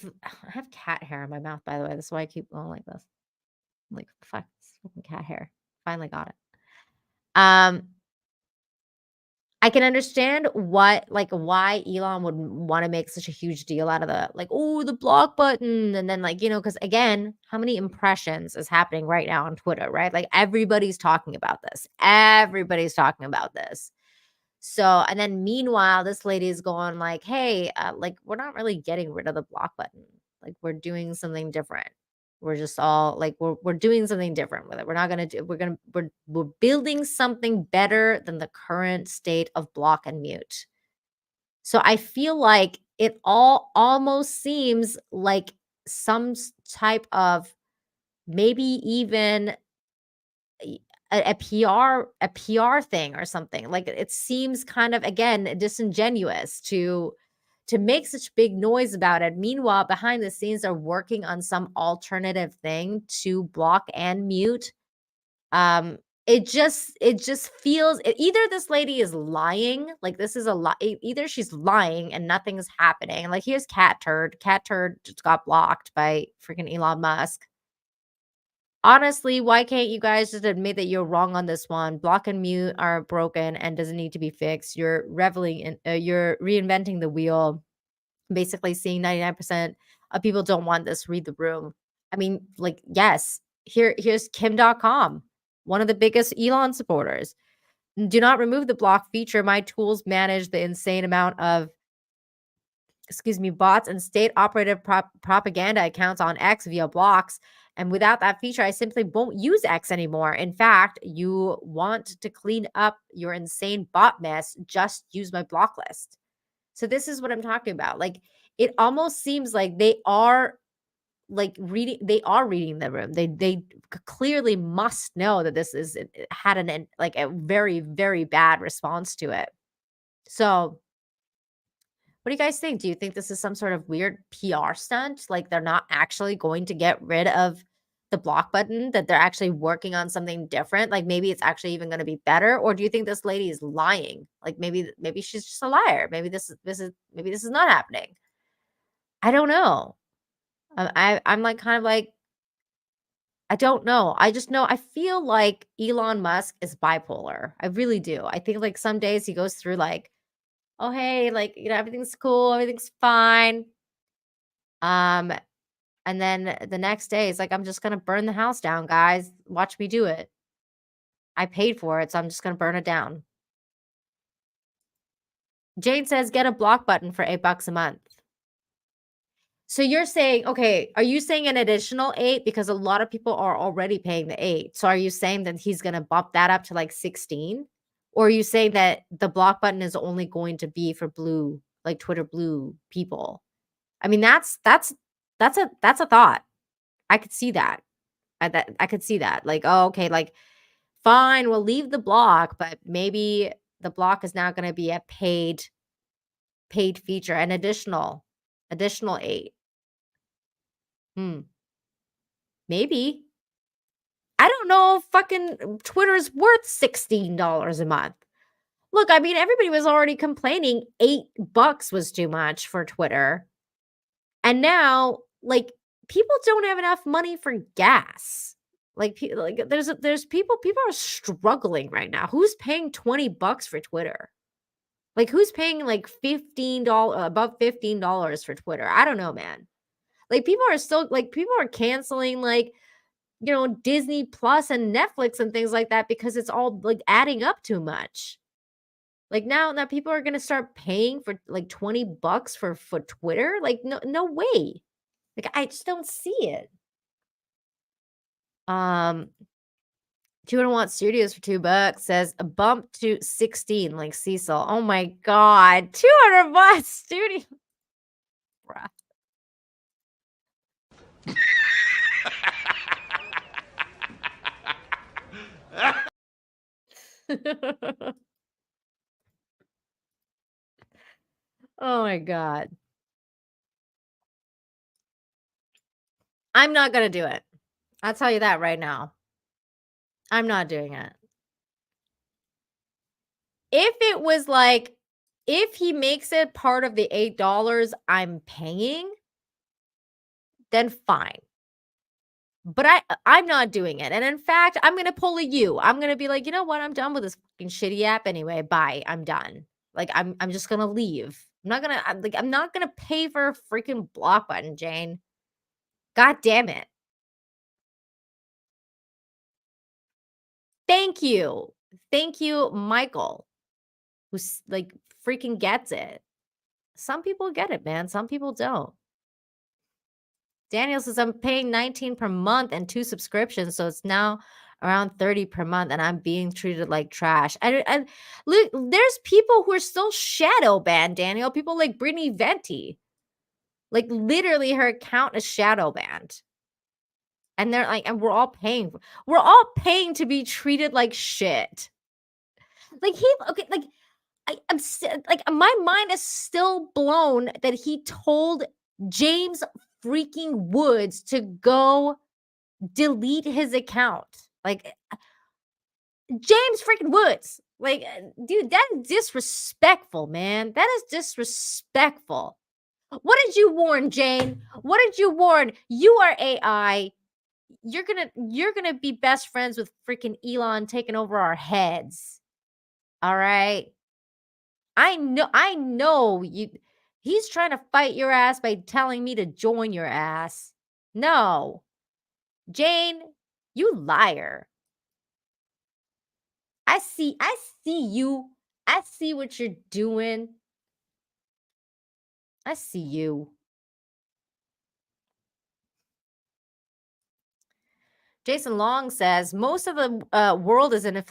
have cat hair in my mouth, by the way, that's why I keep going like this. I'm like, fuck, it's fucking cat hair. Finally got it. I can understand why Elon would want to make such a huge deal out of the block button. And then because again, how many impressions is happening right now on Twitter, right? Like everybody's talking about this. So, and then meanwhile, this lady is going like, hey, we're not really getting rid of the block button. Like we're doing something different. We're just all like, we're doing something different with it. We're not going to do, we're building something better than the current state of block and mute. So I feel like it all almost seems like some type of maybe even a PR thing or something. Like it seems kind of, again, disingenuous to make such big noise about it. Meanwhile, behind the scenes, they're working on some alternative thing to block and mute. It just feels either this lady is lying, like this is a lie. Either she's lying and nothing's happening. Like here's Cat Turd. Cat Turd just got blocked by freaking Elon Musk. Honestly, why can't you guys just admit that you're wrong on this one? Block and mute are broken and doesn't need to be fixed. You're reveling in, you're reinventing the wheel. Basically, seeing 99% of people don't want this. Read the room. I mean, like, yes. Here's Kim.com, one of the biggest Elon supporters. Do not remove the block feature. My tools manage the insane amount of, bots and state-operated propaganda accounts on X via blocks. And without that feature, I simply won't use X anymore. In fact, you want to clean up your insane bot mess, just use my block list. So this is what I'm talking about. Like, it almost seems like they are reading the room. They clearly must know that this had a very, very bad response to it. So what do you guys think? Do you think this is some sort of weird PR stunt? Like they're not actually going to get rid of the block button, that they're actually working on something different? Like maybe it's actually even going to be better? Or do you think this lady is lying? Like maybe she's just a liar. Maybe this is not happening. I don't know. I'm like kind of like, I don't know. I just know I feel like Elon Musk is bipolar. I really do. I think like some days he goes through like, oh, hey, like, everything's cool, everything's fine. And then the next day, it's like, I'm just going to burn the house down, guys. Watch me do it. I paid for it, so I'm just going to burn it down. Jane says, get a block button for $8 a month. So you're saying, okay, are you saying an additional 8? Because a lot of people are already paying the 8. So are you saying that he's going to bump that up to like 16? Or are you saying that the block button is only going to be for blue, like Twitter blue people? I mean, that's a thought. I could see that. I could see that. Like, oh, okay, like, fine, we'll leave the block, but maybe the block is now going to be a paid feature, an additional 8. Maybe. I don't know if fucking Twitter's worth $16 a month. Look, I mean, everybody was already complaining $8 was too much for Twitter. And now, like, people don't have enough money for gas. Like there's people are struggling right now. Who's paying $20 for Twitter? Like, who's paying like $15, above $15 for Twitter? I don't know, man. Like, people are canceling, like, Disney Plus and Netflix and things like that because it's all like adding up too much. Like now people are gonna start paying for like $20 for Twitter. Like, no way. Like, I just don't see it. $201 Studios for $2 says a bump to 16, like Cecil. Oh my god, $200 studio. Bruh. Oh my god. I'm not gonna do it. I'll tell you that right now. I'm not doing it. If it was like, if he makes it part of the $8 I'm paying, then fine. But I'm not doing it. And in fact, I'm going to pull a U. I'm going to be like, you know what? I'm done with this fucking shitty app anyway. Bye. I'm done. Like, I'm just going to leave. I'm not going to pay for a freaking block button, Jane. God damn it. Thank you. Thank you, Michael, who's like freaking gets it. Some people get it, man. Some people don't. Daniel says, I'm paying $19 per month and 2 subscriptions, so it's now around $30 per month, and I'm being treated like trash. And look, there's people who are still shadow banned, Daniel. People like Brittany Venti. Like, literally, her account is shadow banned. And they're like, and we're all paying to be treated like shit. Like my mind is still blown that he told James freaking Woods to go delete his account. Like, James freaking Woods. Like, dude, that is disrespectful, man. That is disrespectful. What did you warn, Jane? What did you warn? You are AI. You're gonna be best friends with freaking Elon taking over our heads. All right. I know you. He's trying to fight your ass by telling me to join your ass. No. Jane, you liar. I see you. I see what you're doing. I see you. Jason Long says most of the world is in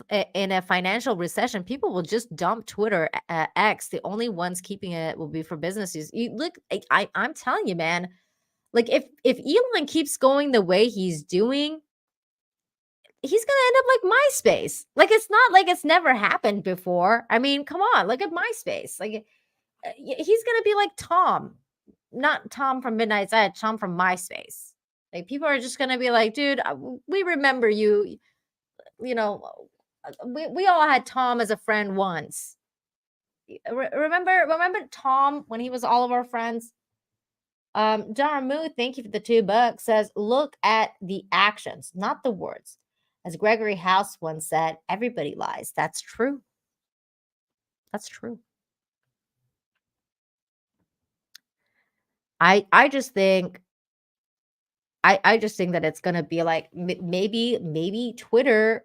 a financial recession. People will just dump Twitter X. The only ones keeping it will be for businesses. You look, I'm telling you, man. Like if Elon keeps going the way he's doing, he's gonna end up like MySpace. Like it's not like it's never happened before. I mean, come on, look at MySpace. Like he's gonna be like Tom, not Tom from Midnight's Edge, Tom from MySpace. Like people are just gonna be like, dude, we remember you. You know, we all had Tom as a friend once. Remember Tom when he was all of our friends. Jaramu, thank you for the $2. Says, look at the actions, not the words. As Gregory House once said, everybody lies. That's true. That's true. I just think that it's gonna be like maybe Twitter.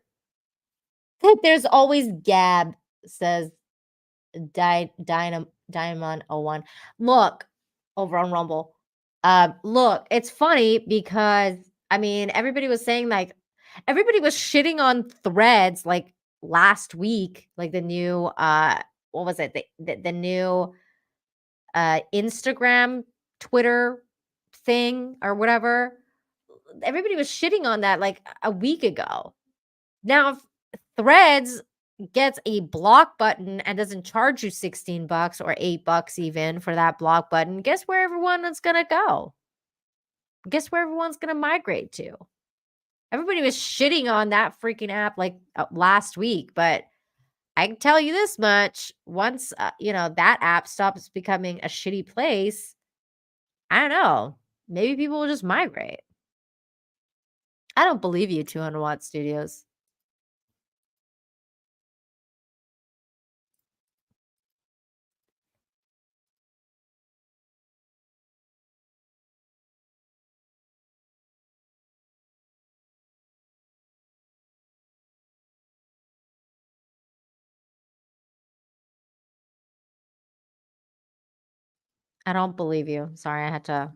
There's always Gab, says Diamond01. Look over on Rumble. Look, it's funny because I mean everybody was saying like everybody was shitting on Threads like last week, like the new what was it? The new Instagram Twitter thing or whatever. Everybody was shitting on that like a week ago. Now, if Threads gets a block button and doesn't charge you $16 or $8 even for that block button, guess where everyone is going to go? Guess where everyone's going to migrate to? Everybody was shitting on that freaking app like last week, but I can tell you this much. Once, that app stops becoming a shitty place, I don't know. Maybe people will just migrate. I don't believe you, 200 Watt Studios. I don't believe you. Sorry, I had to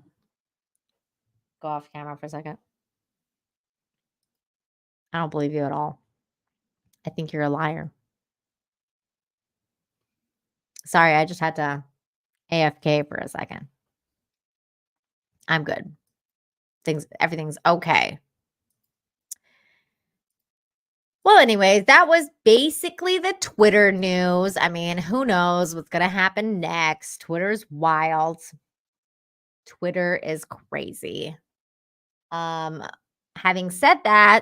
go off camera for a second. I don't believe you at all. I think you're a liar. Sorry, I just had to AFK for a second. I'm good. Everything's okay. Well, anyways, that was basically the Twitter news. I mean, who knows what's going to happen next? Twitter's wild. Twitter is crazy. Having said that,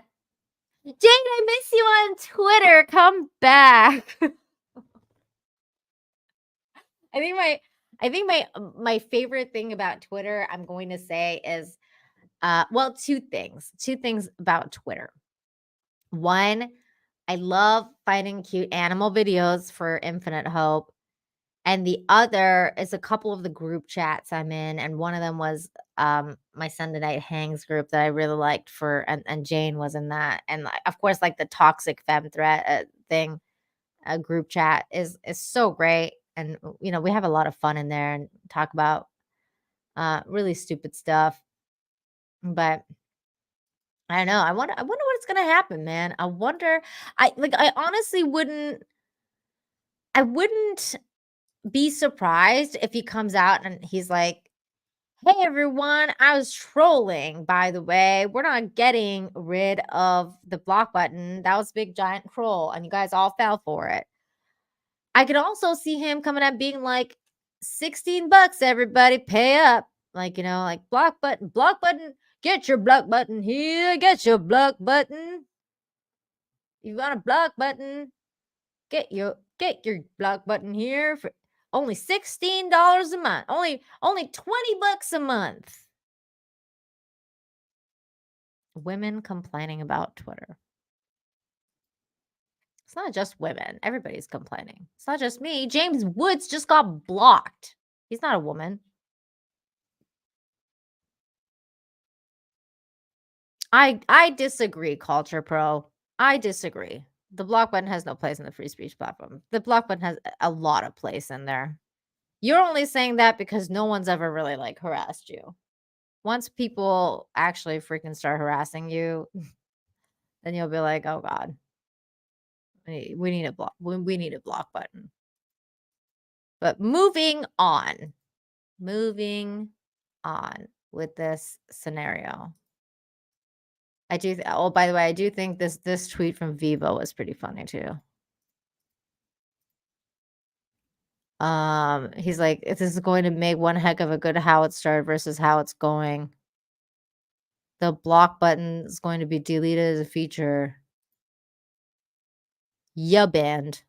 Jane, I miss you on Twitter. Come back. I think my favorite thing about Twitter, I'm going to say is two things. Two things about Twitter. One, I love finding cute animal videos for Infinite Hope. And the other is a couple of the group chats I'm in. And one of them was my Sunday Night Hangs group that I really liked and Jane was in that. And of course, like the toxic femme threat thing, group chat is so great. And, we have a lot of fun in there and talk about really stupid stuff. But I don't know. I wonder what's gonna happen, man. I wonder. I honestly wouldn't be surprised if he comes out and he's like, Hey everyone, I was trolling, by the way. We're not getting rid of the block button. That was a big giant troll, and you guys all fell for it. I could also see him coming up being like, $16, everybody, pay up. Like, like block button, get your block button here, get your block button. You want a block button? Get your block button here for only $16 a month. Only $20 a month. Women complaining about Twitter. It's not just women. Everybody's complaining. It's not just me. James Woods just got blocked. He's not a woman. I disagree, Culture Pro. I disagree. The block button has no place in the free speech platform. The block button has a lot of place in there. You're only saying that because no one's ever really like harassed you. Once people actually freaking start harassing you, then you'll be like, oh God, we need a block. We need a block button. But moving on with this scenario. I do. Oh, by the way, I do think this tweet from Vivo was pretty funny too. He's like, if this is going to make one heck of a good how it started versus how it's going. The block button is going to be deleted as a feature. Ya banned.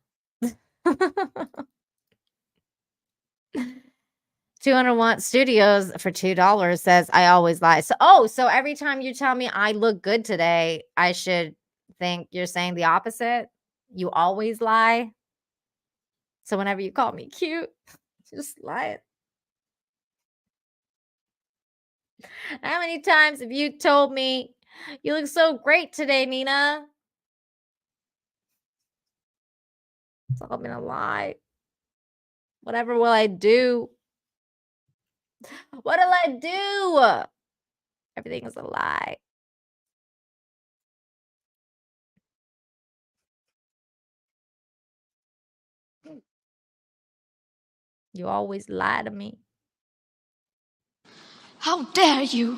201 Studios for $2 says, I always lie. So every time you tell me I look good today, I should think you're saying the opposite? You always lie? So whenever you call me cute, just lie it. How many times have you told me, you look so great today, Nina? It's all been a lie. Whatever will I do? What'll I do? Everything is a lie. You always lie to me. How dare you?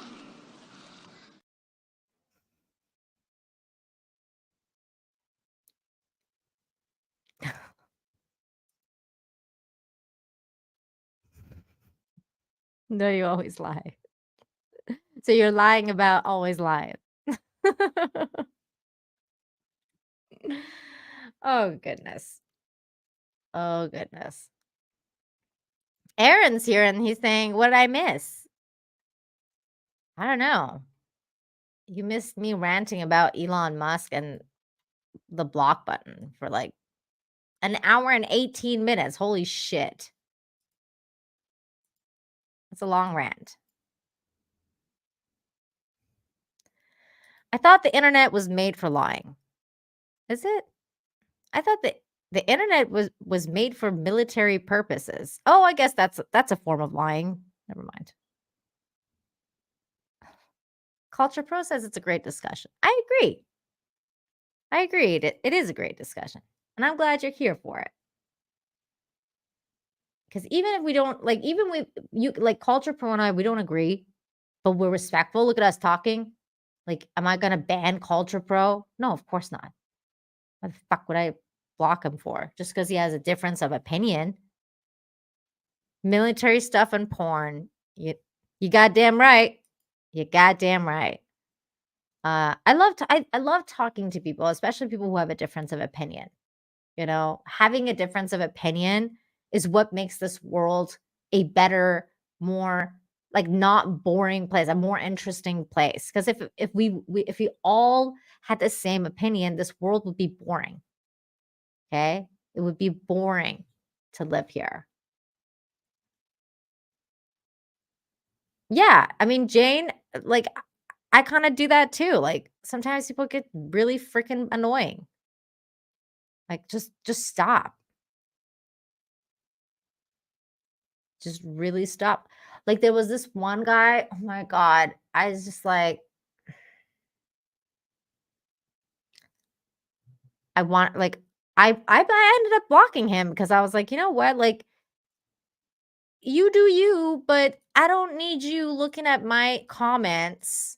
No, you always lie. So you're lying about always lying. Oh, goodness. Oh, goodness. Aaron's here and he's saying, what did I miss? I don't know. You missed me ranting about Elon Musk and the block button for like an hour and 18 minutes. Holy shit. It's a long rant. I thought the internet was made for lying. Is it? I thought that the internet was made for military purposes. Oh, I guess that's a form of lying. Never mind. Culture Pro says it's a great discussion. I agree. I agreed. It is a great discussion. And I'm glad you're here for it. Because even if we don't, like, even with you, like Culture Pro and I, we don't agree, but we're respectful. Look at us talking. Like, am I going to ban Culture Pro? No, of course not. What the fuck would I block him for? Just because he has a difference of opinion. Military stuff and porn. You goddamn right. You goddamn right. I love talking to people, especially people who have a difference of opinion. You know, having a difference of opinion is what makes this world a better, more like not boring place, a more interesting place. Because if we all had the same opinion, this world would be boring. Okay, it would be boring to live here. Yeah, I mean, Jane, like I kind of do that too. Like sometimes people get really freaking annoying. Like just stop. Just really stop. Like there was this one guy, oh my God, I was just like, I ended up blocking him because I was like, you know what? Like you do you, but I don't need you looking at my comments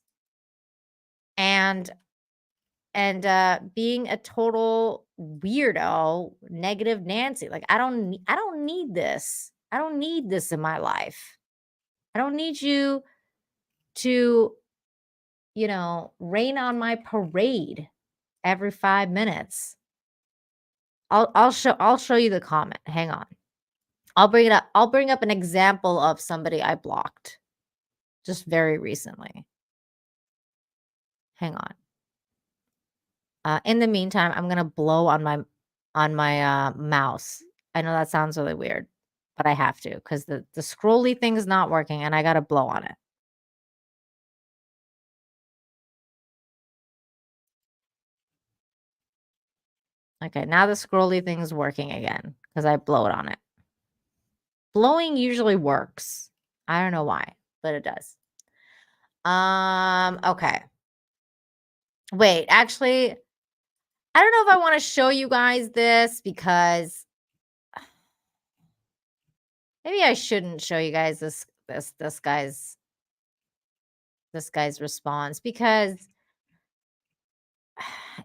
and being a total weirdo, negative Nancy. Like I don't need this. I don't need this in my life. I don't need you to, rain on my parade every 5 minutes. I'll show you the comment. Hang on. I'll bring it up. I'll bring up an example of somebody I blocked just very recently. Hang on. In the meantime, I'm gonna blow on my mouse. I know that sounds really weird, but I have to because the scrolly thing is not working, and I gotta blow on it. Okay, now the scrolly thing is working again because I blowed on it. Blowing usually works. I don't know why, but it does. Okay. Wait, actually, I don't know if I want to show you guys this because maybe I shouldn't show you guys this guy's response because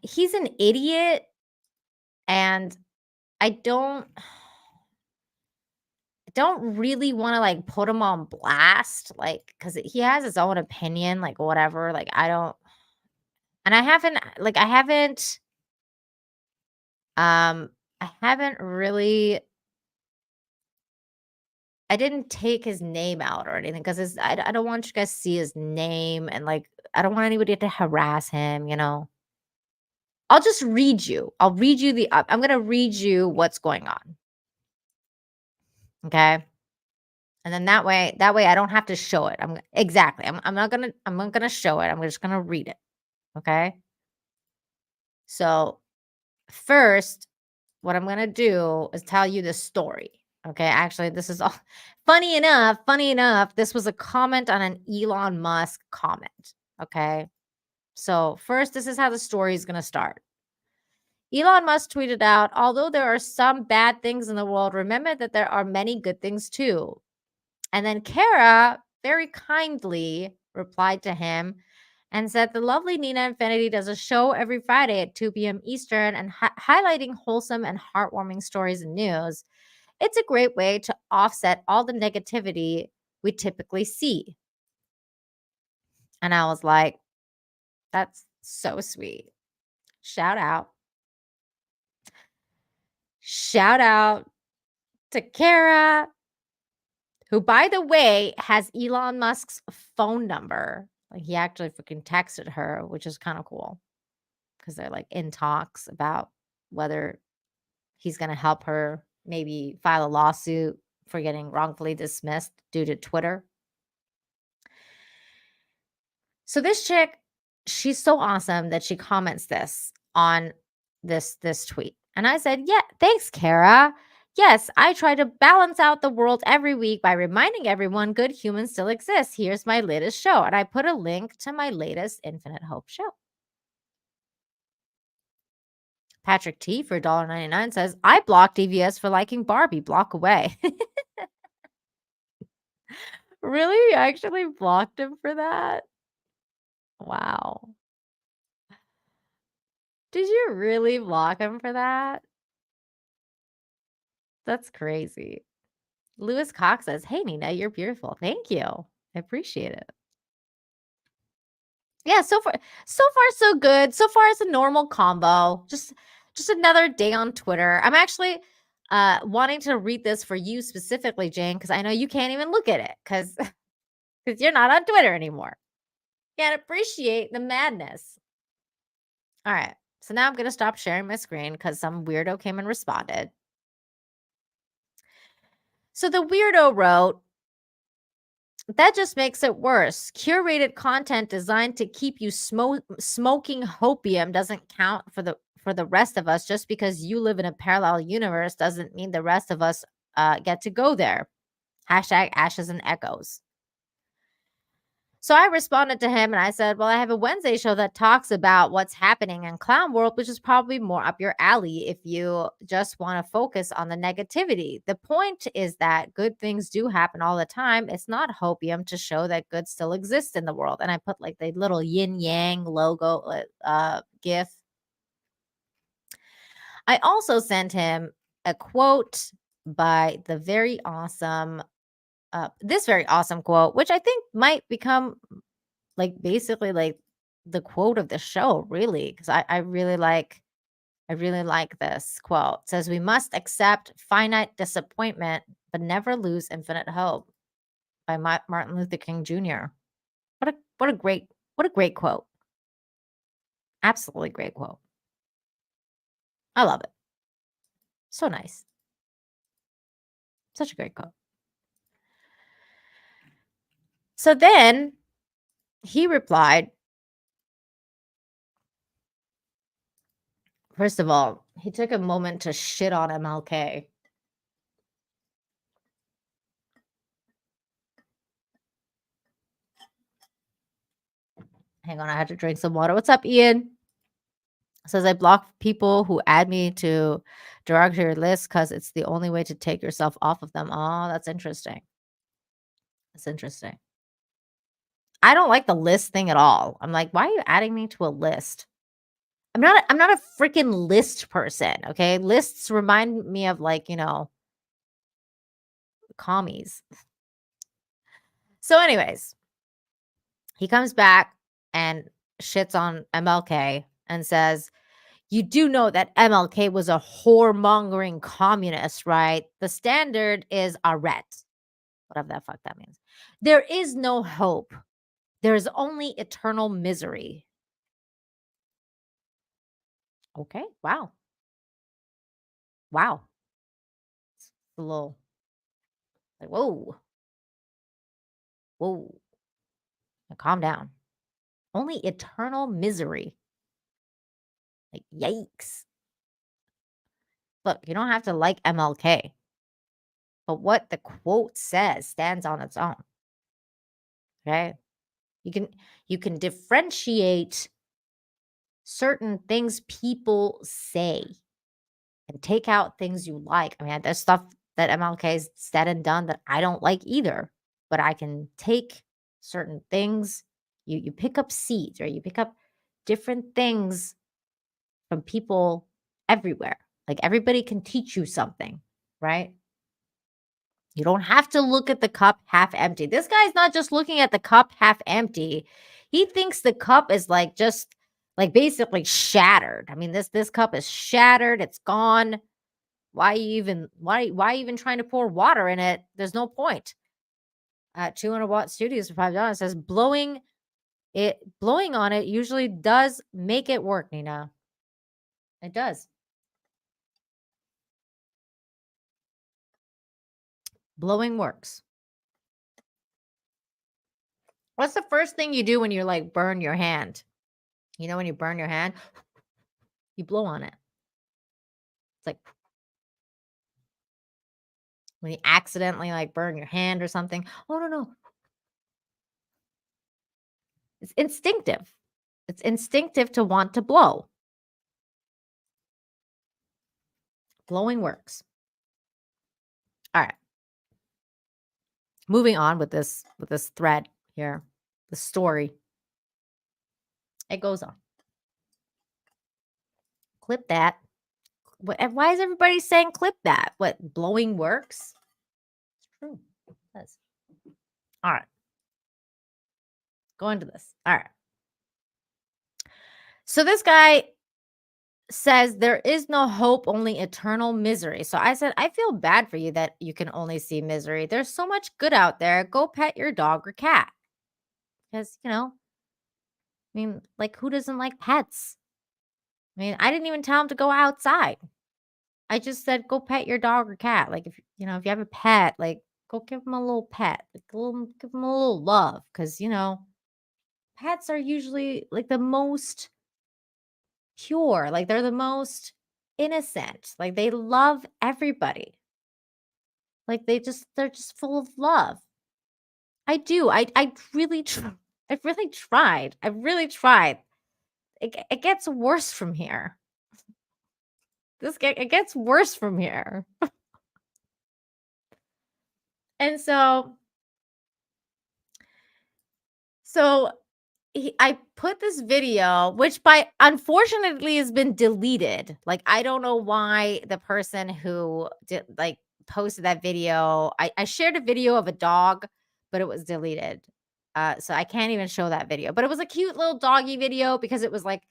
he's an idiot and I don't really want to like put him on blast, like, because he has his own opinion, like whatever. Like I haven't really, I didn't take his name out or anything because I don't want you guys to see his name and like I don't want anybody to harass him, I'll just read you. I'll read you I'm going to read you what's going on. Okay? And then that way I don't have to show it. I'm not going to show it. I'm just going to read it. Okay? So, first, what I'm going to do is tell you the story. Okay? Actually, this is all funny enough, this was a comment on an Elon Musk comment. Okay? So, first, this is how the story is going to start. Elon Musk tweeted out, although there are some bad things in the world, remember that there are many good things too. And then Kara very kindly replied to him and said, the lovely Nina Infinity does a show every Friday at 2 p.m. Eastern and highlighting wholesome and heartwarming stories and news. It's a great way to offset all the negativity we typically see. And I was like, that's so sweet. Shout out. Shout out to Kara, who, by the way, has Elon Musk's phone number. Like he actually freaking texted her, which is kind of cool because they're like in talks about whether he's going to help her maybe file a lawsuit for getting wrongfully dismissed due to Twitter. So this chick, she's so awesome that she comments this on this tweet. And I said, yeah, thanks, Kara. Yes, I try to balance out the world every week by reminding everyone good humans still exist. Here's my latest show. And I put a link to my latest Infinite Hope show. Patrick T for $1.99 says, I blocked EVS for liking Barbie. Block away. Really? You actually blocked him for that? Wow. Did you really block him for that? That's crazy. Lewis Cox says, hey, Nina, you're beautiful. Thank you. I appreciate it. Yeah, so far so good. So far it's a normal combo. Just another day on Twitter. I'm actually wanting to read this for you specifically, Jane, because I know you can't even look at it because you're not on Twitter anymore. Can't appreciate the madness. All right. So now I'm going to stop sharing my screen because some weirdo came and responded. So the weirdo wrote, that just makes it worse. Curated content designed to keep you smoking hopium doesn't count for the rest of us. Just because you live in a parallel universe doesn't mean the rest of us get to go there. # ashes and echoes. So I responded to him and I said, well, I have a Wednesday show that talks about what's happening in clown world, which is probably more up your alley if you just want to focus on the negativity. The point is that good things do happen all the time. It's not hopium to show that good still exists in the world. And I put like the little yin yang logo gif. I also sent him a quote by the very awesome this very awesome quote, which I think might become like basically like the quote of the show, really, because I really like this quote. It says, we must accept finite disappointment, but never lose infinite hope, by Martin Luther King Jr. What a great quote. Absolutely great quote. I love it. So nice. Such a great quote. So then he replied, first of all, he took a moment to shit on MLK. Hang on, I had to drink some water. What's up, Ian? Says, I block people who add me to derogatory lists because it's the only way to take yourself off of them. Oh, that's interesting. That's interesting. I don't like the list thing at all. I'm like, why are you adding me to a list? I'm not a freaking list person, okay? Lists remind me of like, commies. So anyways, he comes back and shits on MLK and says, you do know that MLK was a whoremongering communist, right? The standard is arret. Whatever the fuck that means. There is no hope. There is only eternal misery. Okay. Wow. It's a little like, whoa. Now, calm down. Only eternal misery. Like, yikes. Look, you don't have to like MLK. But what the quote says stands on its own. Okay? You can differentiate certain things people say and take out things you like. I mean, there's stuff that MLK's said and done that I don't like either, but I can take certain things. You pick up seeds, or you pick up different things from people everywhere. Like, everybody can teach you something, right? You don't have to look at the cup half empty. This guy's not just looking at the cup half empty. He thinks the cup is like just like basically shattered. I mean, this cup is shattered. It's gone. Why even trying to pour water in it? There's no point. 200-watt studios for $5 says blowing on it usually does make it work, Nina. It does. Blowing works. What's the first thing you do when you like burn your hand? You know, when you burn your hand, you blow on it. It's like when you accidentally like burn your hand or something. Oh, no. It's instinctive. It's instinctive to want to blow. Blowing works. All right. Moving on with this thread here, the story. It goes on. Clip that. Why is everybody saying clip that? What, blowing works? It's true. It does. All right. Go into this. All right. So this guy says there is no hope, only eternal misery. So I said, I feel bad for you that you can only see misery. There's so much good out there. Go pet your dog or cat. Because, I mean, like, who doesn't like pets? I mean, I didn't even tell him to go outside. I just said, go pet your dog or cat. Like, if you have a pet, like, go give him a little pet. Like, give him a little love. Because, pets are usually like the most pure, like they're the most innocent, like they love everybody, like they're just full of love. I really I've really tried. I've really tried. It gets worse from here. It gets worse from here. And so I put this video, which unfortunately has been deleted. Like, I don't know why the person who posted that video. I shared a video of a dog, but it was deleted. So I can't even show that video. But it was a cute little doggy video because it was like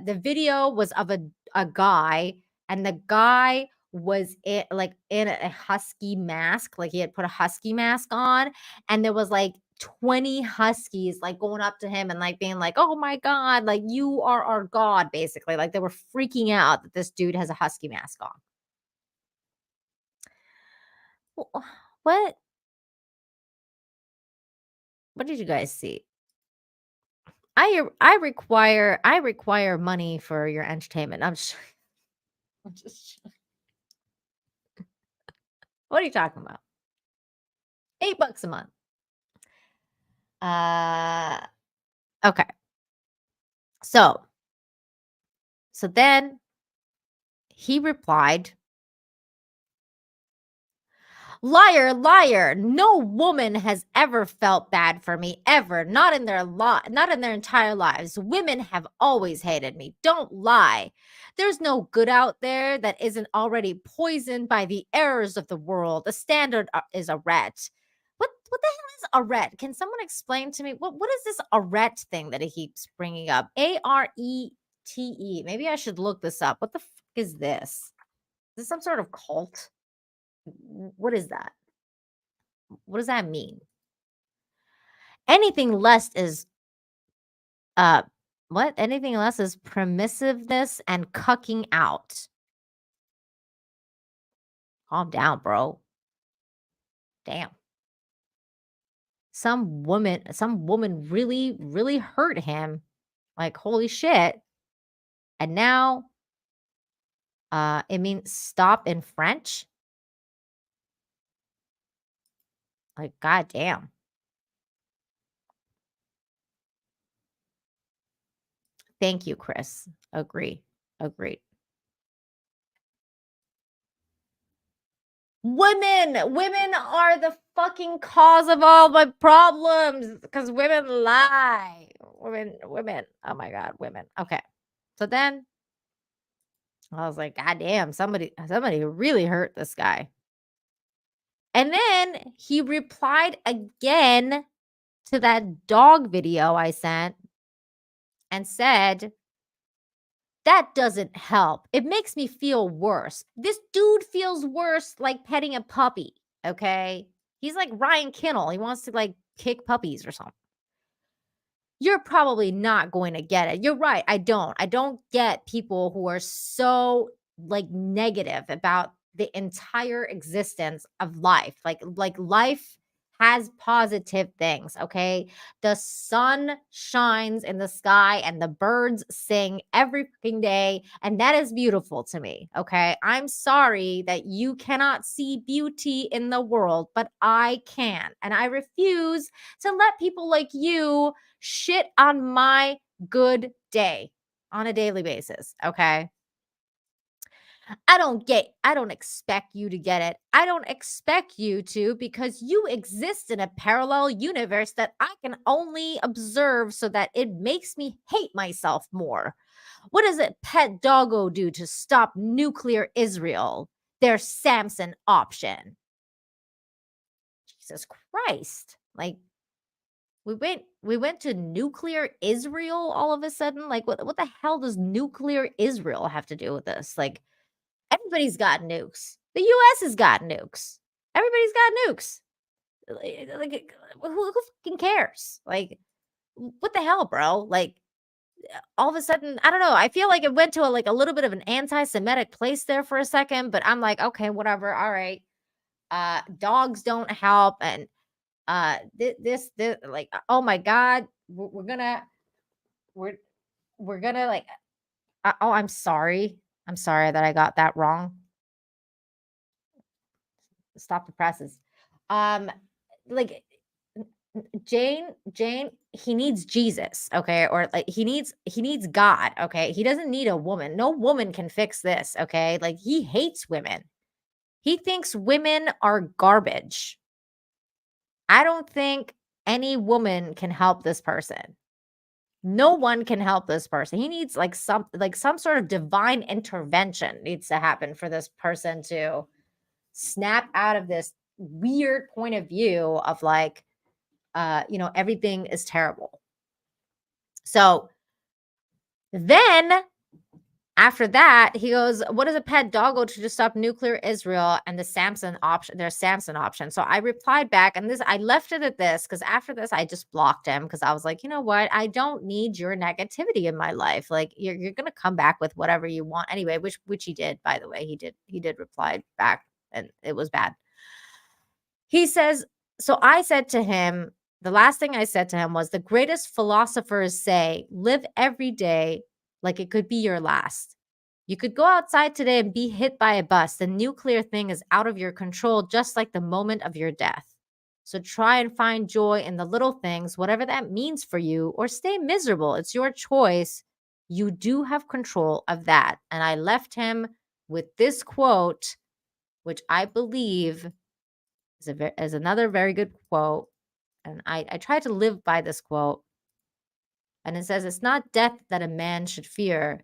the video was of a guy, and the guy was in a husky mask, like he had put a husky mask on, and there was like 20 huskies like going up to him and like being like, "Oh my god, like you are our god," basically. Like they were freaking out that this dude has a husky mask on. What did you guys see? I require money for your entertainment. I'm just What are you talking about? $8 a month. Okay. So then he replied, "Liar, liar. No woman has ever felt bad for me, ever. Not in their entire lives. Women have always hated me. Don't lie. There's no good out there that isn't already poisoned by the errors of the world. The standard is arete." What the hell is arete? Can someone explain to me what is this arete thing that he keeps bringing up? Arete. Maybe I should look this up. What the fuck is this? Is this some sort of cult? What is that? What does that mean? Anything less is what? Anything less is permissiveness and cucking out. Calm down, bro. Damn. Some woman really, really hurt him. Like, holy shit. And now it means stop in French. Like, goddamn. Thank you, Chris. Agreed. Women are the fucking cause of all my problems because women lie. Women. Oh my God, women. Okay. So then I was like, God damn, somebody really hurt this guy. And then he replied again to that dog video I sent and said, "That doesn't help. It makes me feel worse. This dude feels worse like petting a puppy, okay? He's like Ryan Kinnell. He wants to like kick puppies or something. You're probably not going to get it. You're right. I don't get people who are so like negative about the entire existence of life. Like life has positive things, okay? The sun shines in the sky and the birds sing every freaking day, and that is beautiful to me, okay? I'm sorry that you cannot see beauty in the world, but I can. And I refuse to let people like you shit on my good day on a daily basis, okay? I don't expect you to get it. I don't expect you to, because you exist in a parallel universe that I can only observe so that it makes me hate myself more. What does a pet doggo do to stop nuclear Israel? Their Samson option. Jesus Christ. Like, we went to nuclear Israel all of a sudden. Like, what the hell does nuclear Israel have to do with this? Like, everybody's got nukes. The U.S. has got nukes. Everybody's got nukes. Like, who fucking cares? Like, what the hell, bro? Like, all of a sudden, I don't know. I feel like it went to a little bit of an anti-Semitic place there for a second, but I'm like, okay, whatever. All right. Dogs don't help, and this like, oh my God, we're gonna like, oh, I'm sorry that I got that wrong. Stop the presses. Like, Jane, he needs Jesus, okay? Or like he needs God, okay? He doesn't need a woman. No woman can fix this, okay? Like he hates women. He thinks women are garbage. I don't think any woman can help this person. No one can help this person. He needs like some sort of divine intervention needs to happen for this person to snap out of this weird point of view of like everything is terrible. So then after that, he goes, what is a pet doggo to stop nuclear Israel and the Samson option, their Samson option? So I replied back, and I left it at this because after this, I just blocked him because I was like, you know what? I don't need your negativity in my life. Like you're gonna come back with whatever you want anyway, which he did, by the way. He did reply back, and it was bad. He says, so I said to him, the last thing I said to him was, the greatest philosophers say, live every day like it could be your last. You could go outside today and be hit by a bus. The nuclear thing is out of your control, just like the moment of your death. So try and find joy in the little things, whatever that means for you, or stay miserable. It's your choice. You do have control of that. And I left him with this quote, which I believe is another very good quote. And I try to live by this quote. And it says, it's not death that a man should fear,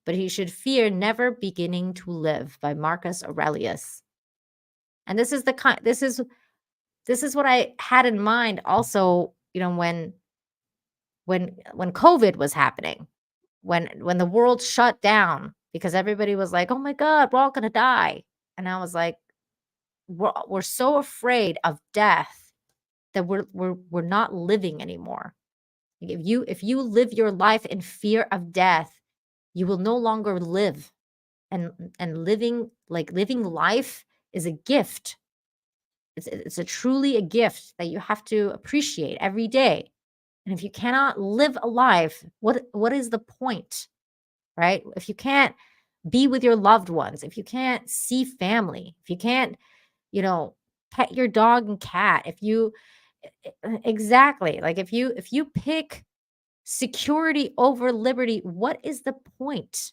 but he should fear never beginning to live, by Marcus Aurelius. And this is what I had in mind also, when COVID was happening, when the world shut down, because everybody was like, oh my God, we're all going to die. And I was like, we're so afraid of death that we're not living anymore. If you live your life in fear of death, you will no longer live. And living life is a gift. It's truly a gift that you have to appreciate every day. And if you cannot live a life, what is the point, right? If you can't be with your loved ones, if you can't see family, if you can't, pet your dog and cat, exactly, like if you pick security over liberty, what is the point?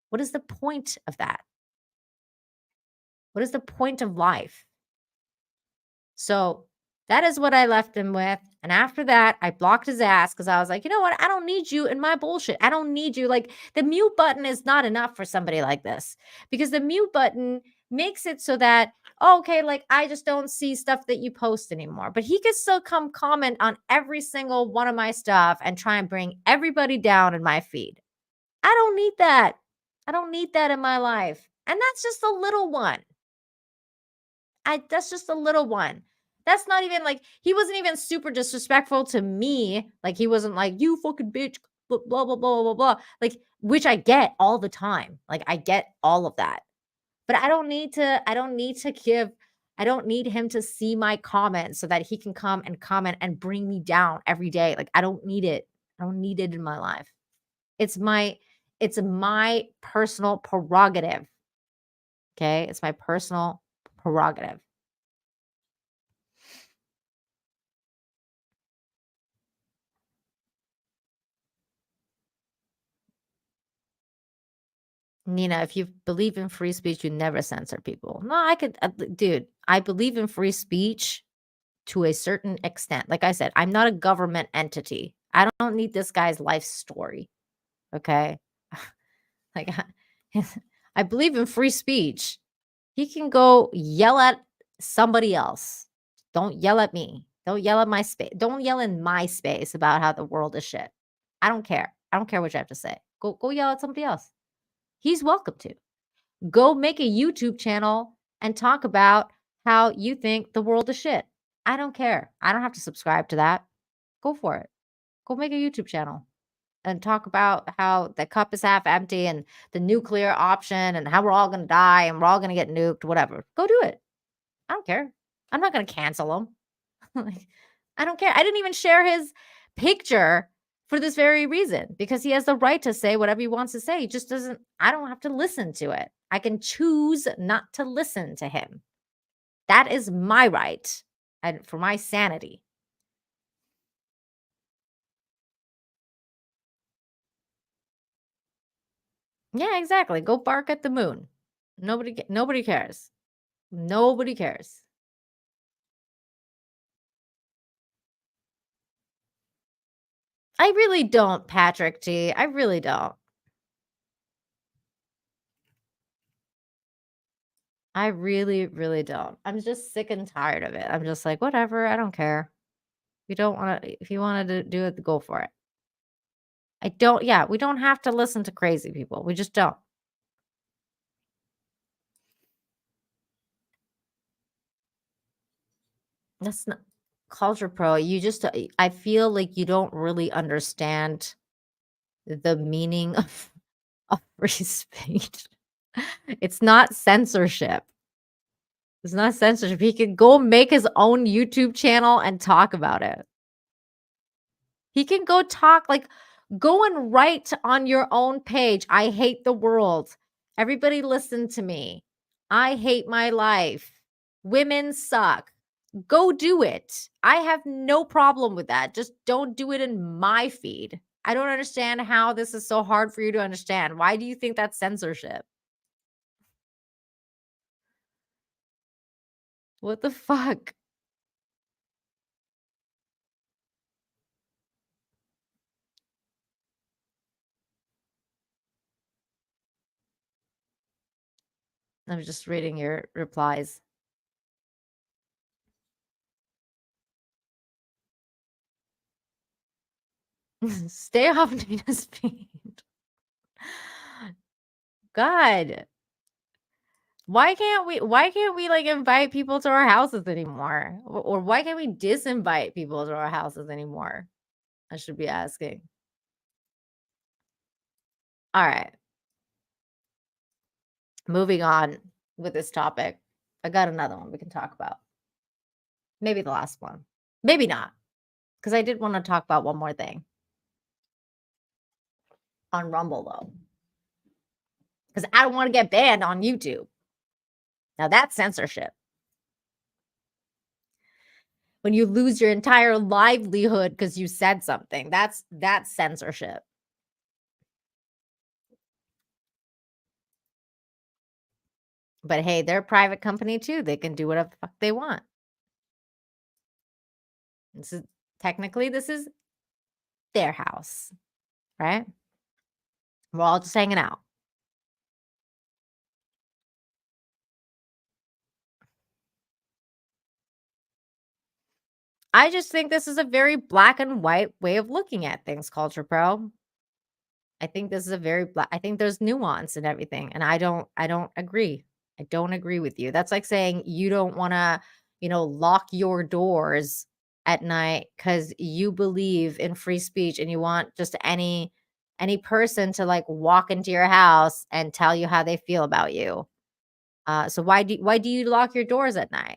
What is the point of that? What is the point of life? So that is what I left him with. And after that, I blocked his ass because I was like, you know what? I don't need you in my bullshit. I don't need you. Like the mute button is not enough for somebody like this, because the mute button makes it so that, okay, like I just don't see stuff that you post anymore. But he can still come comment on every single one of my stuff and try and bring everybody down in my feed. I don't need that. I don't need that in my life. And that's just a little one. That's just a little one. That's not even like, he wasn't even super disrespectful to me. Like he wasn't like, you fucking bitch, blah, blah, blah, blah, blah, blah. Like, which I get all the time. Like I get all of that. But I don't need him to see my comments so that he can come and comment and bring me down every day. Like I don't need it. I don't need it in my life. It's my personal prerogative. Okay? It's my personal prerogative. Nina, if you believe in free speech, you never censor people. No, dude, I believe in free speech to a certain extent. Like I said, I'm not a government entity. I don't need this guy's life story. Okay? Like, I believe in free speech. He can go yell at somebody else. Don't yell at me. Don't yell at my space. Don't yell in my space about how the world is shit. I don't care. I don't care what you have to say. Go yell at somebody else. He's welcome to. Go make a YouTube channel and talk about how you think the world is shit. I don't care. I don't have to subscribe to that. Go for it. Go make a YouTube channel and talk about how the cup is half empty and the nuclear option and how we're all going to die and we're all going to get nuked, whatever. Go do it. I don't care. I'm not going to cancel him. I don't care. I didn't even share his picture for this very reason, because he has the right to say whatever he wants to say. He just doesn't, I don't have to listen to it. I can choose not to listen to him. That is my right and for my sanity. Yeah, exactly. Go bark at the moon. Nobody cares. Nobody cares. I really don't, Patrick G. I really don't. I really, really don't. I'm just sick and tired of it. I'm just like, whatever, I don't care. If you wanted to do it, go for it. We don't have to listen to crazy people. We just don't. That's not Culture Pro. I feel like you don't really understand the meaning of free speech. It's not censorship. It's not censorship. He can go make his own YouTube channel and talk about it. He can go and write on your own page, I hate the world. Everybody listen to me. I hate my life. Women suck. Go do it. I have no problem with that. Just don't do it in my feed. I don't understand how this is so hard for you to understand. Why do you think that's censorship? What the fuck? I'm just reading your replies. Stay off Nina's feed. God. Why can't we like invite people to our houses anymore? Or why can't we disinvite people to our houses anymore? I should be asking. All right. Moving on with this topic. I got another one we can talk about. Maybe the last one. Maybe not. Because I did want to talk about one more thing. On Rumble, though. Because I don't want to get banned on YouTube. Now that's censorship. When you lose your entire livelihood because you said something, that's censorship. But hey, they're a private company too. They can do whatever the fuck they want. This is their house, right? We're all just hanging out. I just think this is a very black and white way of looking at things, Culture Pro. I think this is I think there's nuance in everything, and I don't agree. I don't agree with you. That's like saying you don't want to, lock your doors at night because you believe in free speech and you want just any person to like walk into your house and tell you how they feel about you. So why do you lock your doors at night?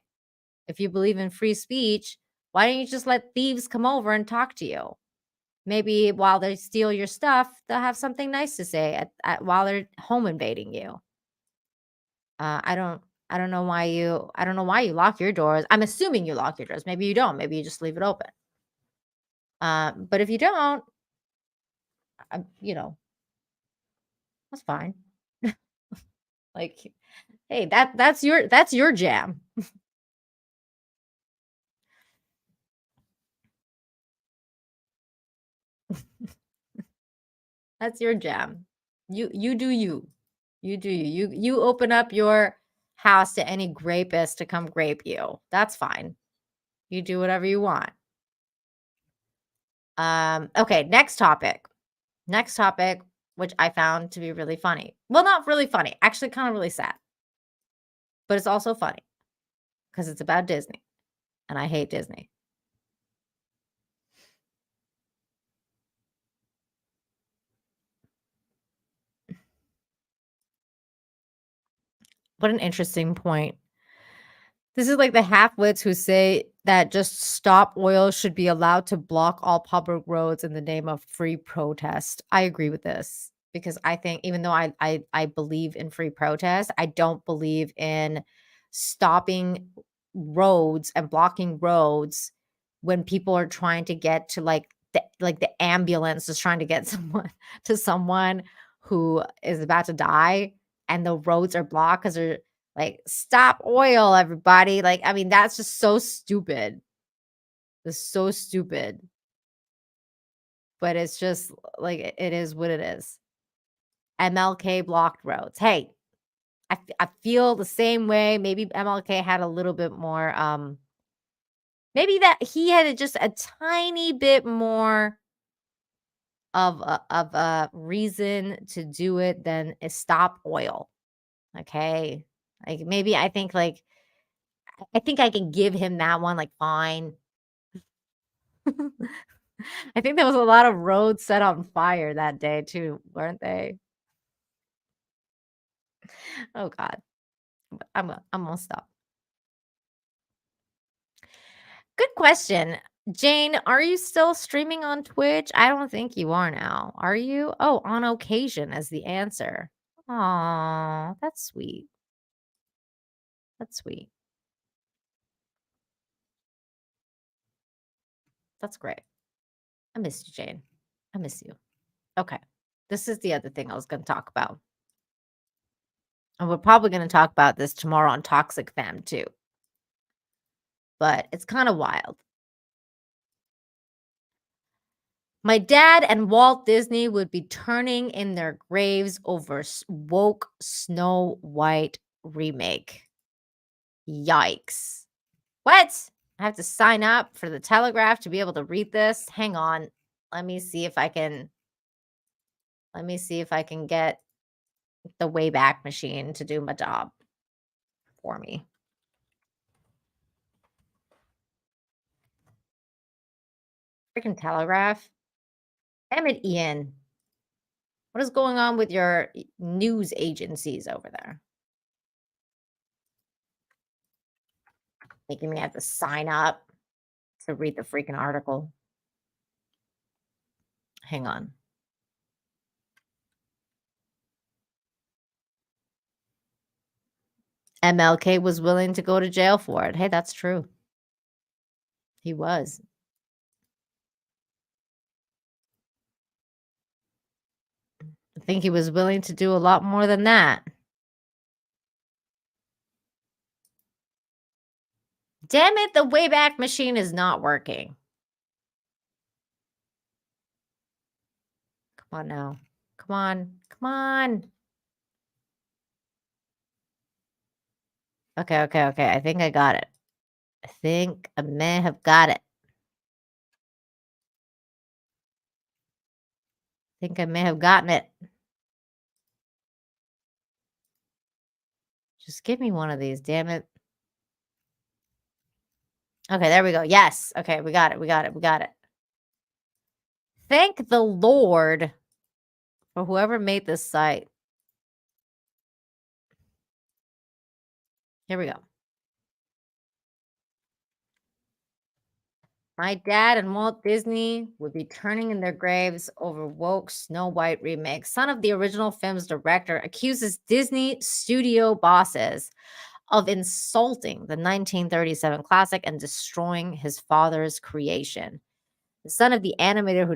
If you believe in free speech, why don't you just let thieves come over and talk to you? Maybe while they steal your stuff, they'll have something nice to say while they're home invading you. I don't know why you lock your doors. I'm assuming you lock your doors. Maybe you don't. Maybe you just leave it open. But if you don't, that's fine. Like, hey, that's your jam. That's your jam. You do you. You do you. You open up your house to any grapist to come grape you. That's fine. You do whatever you want. Okay, next topic. Next topic, which I found to be really funny. Well, not really funny. Actually, kind of really sad. But it's also funny because it's about Disney. And I hate Disney. What an interesting point. This is like the half-wits who say that just Stop Oil should be allowed to block all public roads in the name of free protest. I agree with this because I think even though I believe in free protest, I don't believe in stopping roads and blocking roads when people are trying to get to the ambulance is trying to get someone who is about to die and the roads are blocked because they're like, stop oil, everybody. Like, I mean, that's just so stupid. It's so stupid. But it's just like, it is what it is. MLK blocked roads. Hey, I feel the same way. Maybe MLK had a little bit more, maybe that he had just a tiny bit more of a reason to do it than a stop oil. Okay. Like maybe I think I can give him that one, like, fine. I think there was a lot of roads set on fire that day too, weren't they? Oh God. I'm gonna stop. Good question. Jane, are you still streaming on Twitch? I don't think you are now. Are you? Oh, on occasion as the answer. Aw, that's sweet. That's sweet. That's great. I miss you, Jane. I miss you. Okay. This is the other thing I was going to talk about. And we're probably going to talk about this tomorrow on Toxic Fam too. But it's kind of wild. My dad and Walt Disney would be turning in their graves over woke Snow White remake. Yikes. What? I have to sign up for the Telegraph to be able to read this. Hang on. Let me see if I can get the Wayback Machine to do my job for me. Freaking Telegraph. Damn it, Ian. What is going on with your news agencies over there? Making me have to sign up to read the freaking article. Hang on. MLK was willing to go to jail for it. Hey, that's true. He was. I think he was willing to do a lot more than that. Damn it, the Wayback Machine is not working. Come on now. Come on. Come on. Okay. I think I got it. I think I may have got it. I think I may have gotten it. Just give me one of these, damn it. Okay, there we go. Yes. Okay, we got it. Thank the Lord for whoever made this site. Here we go. My dad and Walt Disney would be turning in their graves over woke Snow White remake. Son of the original film's director accuses Disney studio bosses of insulting the 1937 classic and destroying his father's creation. The son of the animator who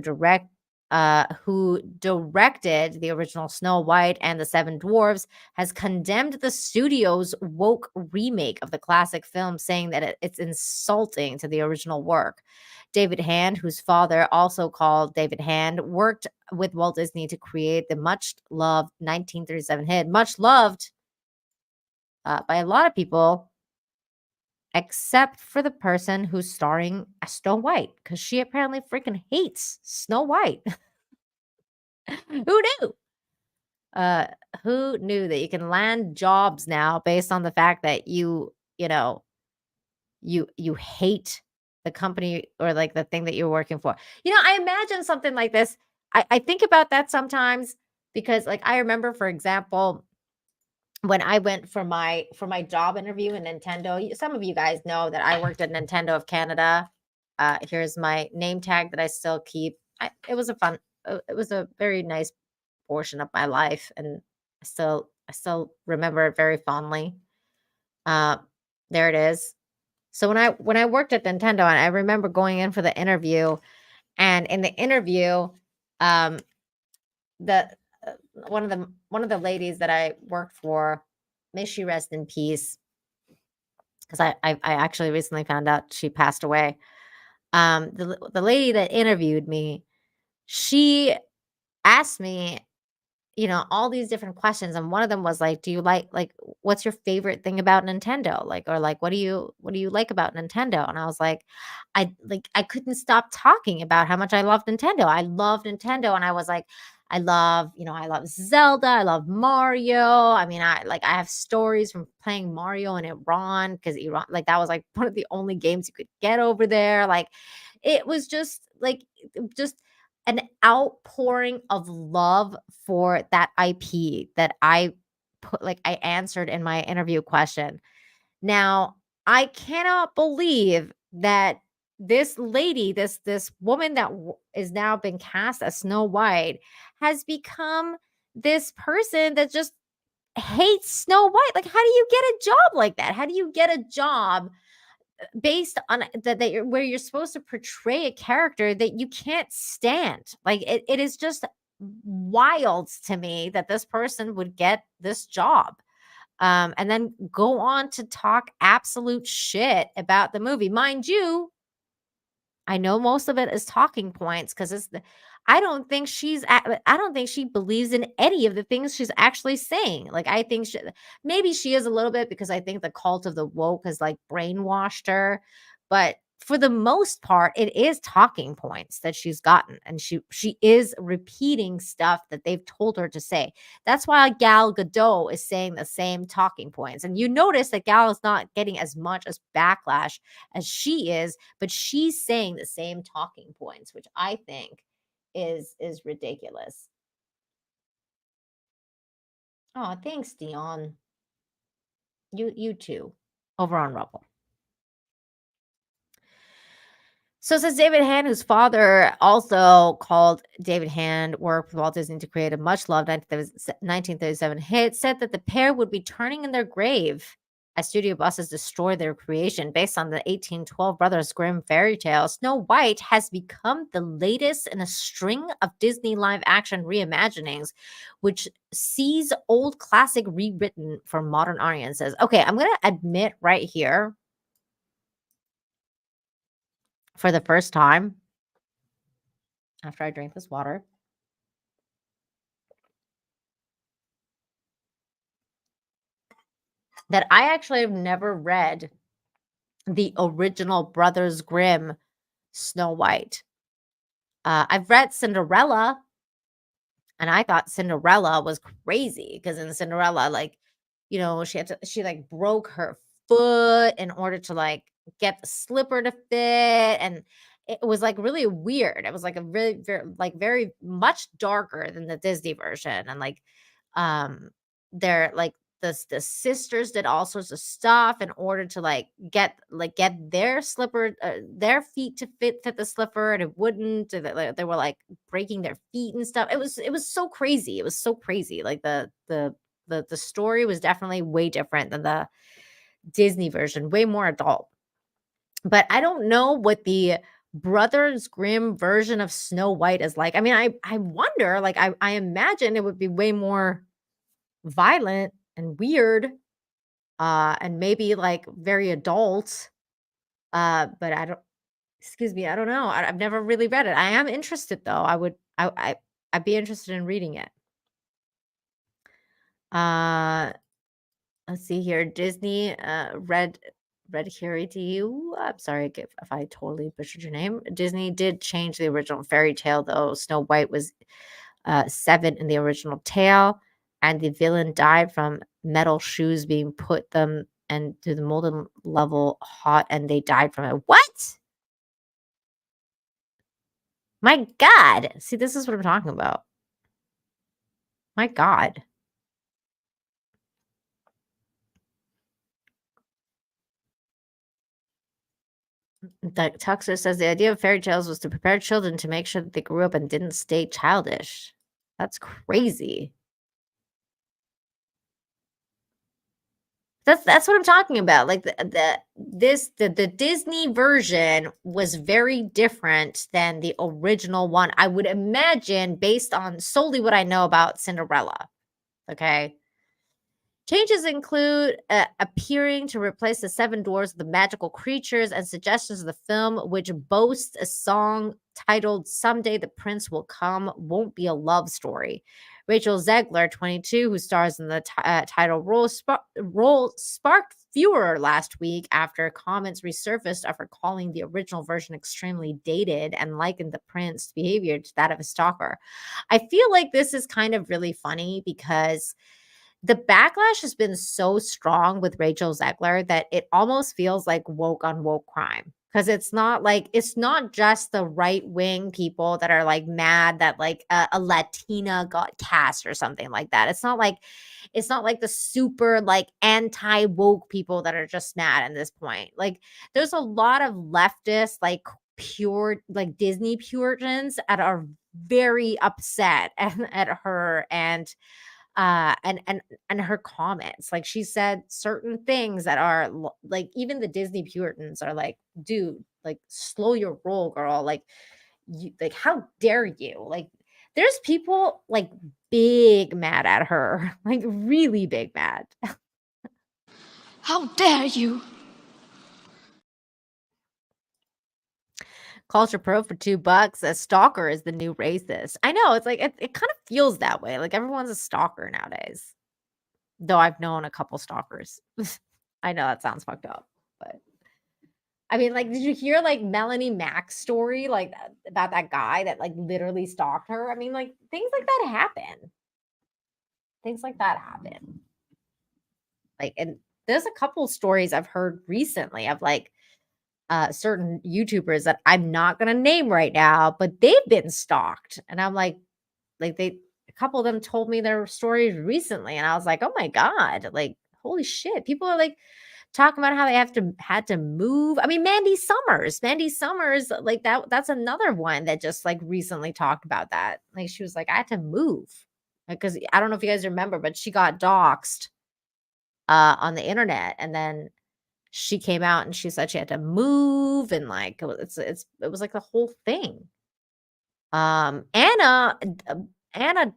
directed the original Snow White and the Seven Dwarfs has condemned the studio's woke remake of the classic film, saying that it's insulting to the original work. David Hand, whose father, also called David Hand, worked with Walt Disney to create the much-loved 1937 hit, much-loved by a lot of people, except for the person who's starring as Snow White, because she apparently freaking hates Snow White. Who knew? Who knew that you can land jobs now based on the fact that you hate the company or like the thing that you're working for? I imagine something like this. I think about that sometimes because, like, I remember, for example, when I went for my job interview in Nintendo. Some of you guys know that I worked at Nintendo of Canada. Here's my name tag that I still keep. It was a very nice portion of my life, and I still remember it very fondly. There it is. So when I worked at Nintendo, and I remember going in for the interview, and in the interview, one of the ladies that I worked for, may she rest in peace, because I actually recently found out she passed away. The lady that interviewed me, she asked me, all these different questions, and one of them was like, "Do you like what's your favorite thing about Nintendo? Like, or like, what do you like about Nintendo?" And I was like, I couldn't stop talking about how much I love Nintendo. I love Nintendo, and I was like, I love Zelda, I love Mario. I mean, I have stories from playing Mario in Iran, because Iran, like, that was like one of the only games you could get over there. Like, it was just an outpouring of love for that IP that I I answered in my interview question. Now, I cannot believe that this lady, this woman that is now been cast as Snow White, has become this person that just hates Snow White. Like, how do you get a job like that? How do you get a job based on that where you're supposed to portray a character that you can't stand? Like, it is just wild to me that this person would get this job, and then go on to talk absolute shit about the movie. Mind you, I know most of it is talking points, because I don't think I don't think she believes in any of the things she's actually saying. Like, I think maybe she is a little bit, because I think the cult of the woke has like brainwashed her, but for the most part, it is talking points that she's gotten, and she is repeating stuff that they've told her to say. That's why Gal Gadot is saying the same talking points, and you notice that Gal is not getting as much as backlash as she is, but she's saying the same talking points, which I think is ridiculous. Oh, thanks, Dion. You too, over on Rumble. So it says David Hand, whose father also called David Hand, worked with Walt Disney to create a much-loved 1937 hit, said that the pair would be turning in their grave as studio bosses destroy their creation. Based on the 1812 Brothers Grimm fairy tale, Snow White has become the latest in a string of Disney live-action reimaginings, which sees old classic rewritten for modern audiences. Okay, I'm going to admit right here, for the first time, after I drink this water, that I actually have never read the original Brothers Grimm Snow White. I've read Cinderella, and I thought Cinderella was crazy, because in Cinderella, like, she like broke her foot in order to like get the slipper to fit, and it was like really weird. It was like a really very much darker than the Disney version, and like, they're like, the sisters did all sorts of stuff in order to get their slipper, their feet to fit the slipper, and it wouldn't. And they were like breaking their feet and stuff. It was so crazy. It was so crazy. Like, the story was definitely way different than the Disney version, way more adult. But I don't know what the Brothers Grimm version of Snow White is like. I mean, I wonder, like, I imagine it would be way more violent and weird, and maybe like very adult. But I don't, excuse me, I don't know. I've never really read it. I am interested though. I'd be interested in reading it. Let's see here. Disney, Red Harry to you. I'm sorry if I totally butchered your name. Disney did change the original fairy tale though. Snow White was 7 in the original tale, and the villain died from metal shoes being put them and to the molten level hot, and they died from it. What? My God. See, this is what I'm talking about. My God. Tuxer says the idea of fairy tales was to prepare children to make sure that they grew up and didn't stay childish. That's crazy. That's what I'm talking about. Like the Disney version was very different than the original one. I would imagine, based on solely what I know about Cinderella. Okay. Changes include appearing to replace the seven dwarfs with the magical creatures, and suggestions of the film, which boasts a song titled "Someday the Prince Will Come," won't be a love story. Rachel Zegler, 22, who stars in the title role, sparked furor last week after comments resurfaced of her calling the original version extremely dated and likened the prince's behavior to that of a stalker. I feel like this is kind of really funny because the backlash has been so strong with Rachel Zegler that it almost feels like woke on woke crime. Because it's not just the right wing people that are like mad that like a Latina got cast or something like that. It's not like the super like anti woke people that are just mad at this point. Like there's a lot of leftist like pure like Disney Puritans that are very upset at her and her comments. Like she said certain things that are like even the Disney Puritans are like, dude, like slow your roll, girl. Like you like how dare you? Like there's people like big mad at her, like really big mad. How dare you? Culture Pro for $2. A stalker is the new racist. I know it's like it kind of feels that way. Like everyone's a stalker nowadays. Though I've known a couple stalkers. I know that sounds fucked up, but I mean, like, did you hear like Melanie Mack's story, like about that guy that like literally stalked her? I mean, like things like that happen. Things like that happen. Like, and there's a couple stories I've heard recently of like certain YouTubers that I'm not gonna name right now, but they've been stalked, and I'm like a couple of them told me their stories recently, and I was like, oh my god, like holy shit, people are like talking about how they had to move. I mean, Mandy Summers, like that's another one that just like recently talked about that. Like she was like, I had to move because I don't know if you guys remember, but she got doxxed on the internet, and then she came out and she said she had to move, and like it was like the whole thing. Anna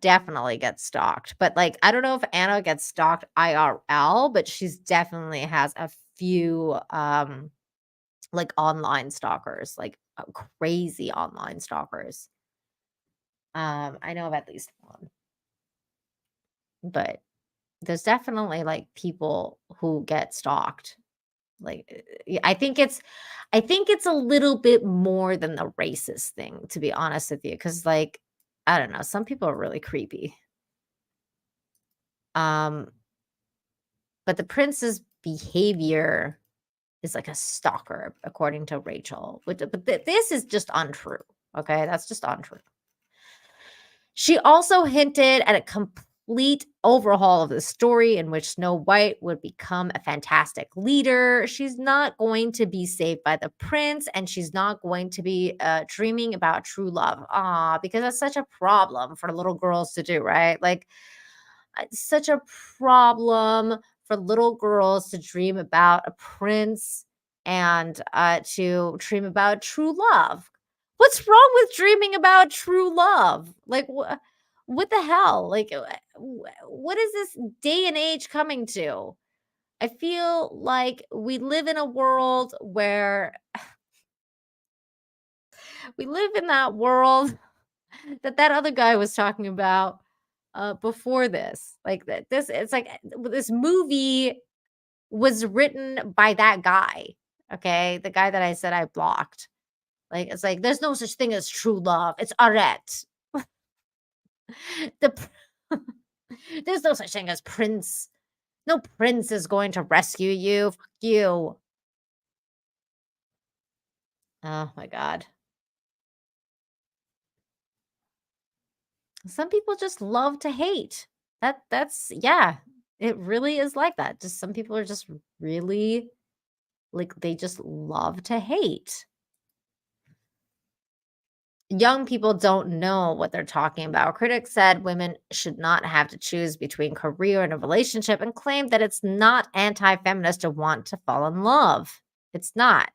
definitely gets stalked, but like I don't know if Anna gets stalked IRL, but she's definitely has a few like online stalkers, like crazy online stalkers. I know of at least one. But there's definitely like people who get stalked. Like I think it's a little bit more than the racist thing, to be honest with you, because like I don't know, some people are really creepy. But the prince's behavior is like a stalker, according to Rachel. But this is just untrue. Okay, that's just untrue. She also hinted at a complete overhaul of the story in which Snow White would become a fantastic leader. She's not going to be saved by the prince, and she's not going to be dreaming about true love. Because that's such a problem for little girls to do, right? Like, it's such a problem for little girls to dream about a prince and to dream about true love. What's wrong with dreaming about true love? Like, what the hell? Like, what is this day and age coming to? I feel like we live in a world where we live in that world that other guy was talking about before this. Like that, it's like this movie was written by that guy. Okay, the guy that I said I blocked. Like it's like there's no such thing as true love. It's arret. There's no such thing as prince. No prince is going to rescue you. Fuck you. Oh my god. Some people just love to hate. That's yeah. It really is like that. Just some people are just really like they just love to hate. young people don't know what they're talking about. Critics said women should not have to choose between career and a relationship and claimed that it's not anti-feminist to want to fall in love. It's not.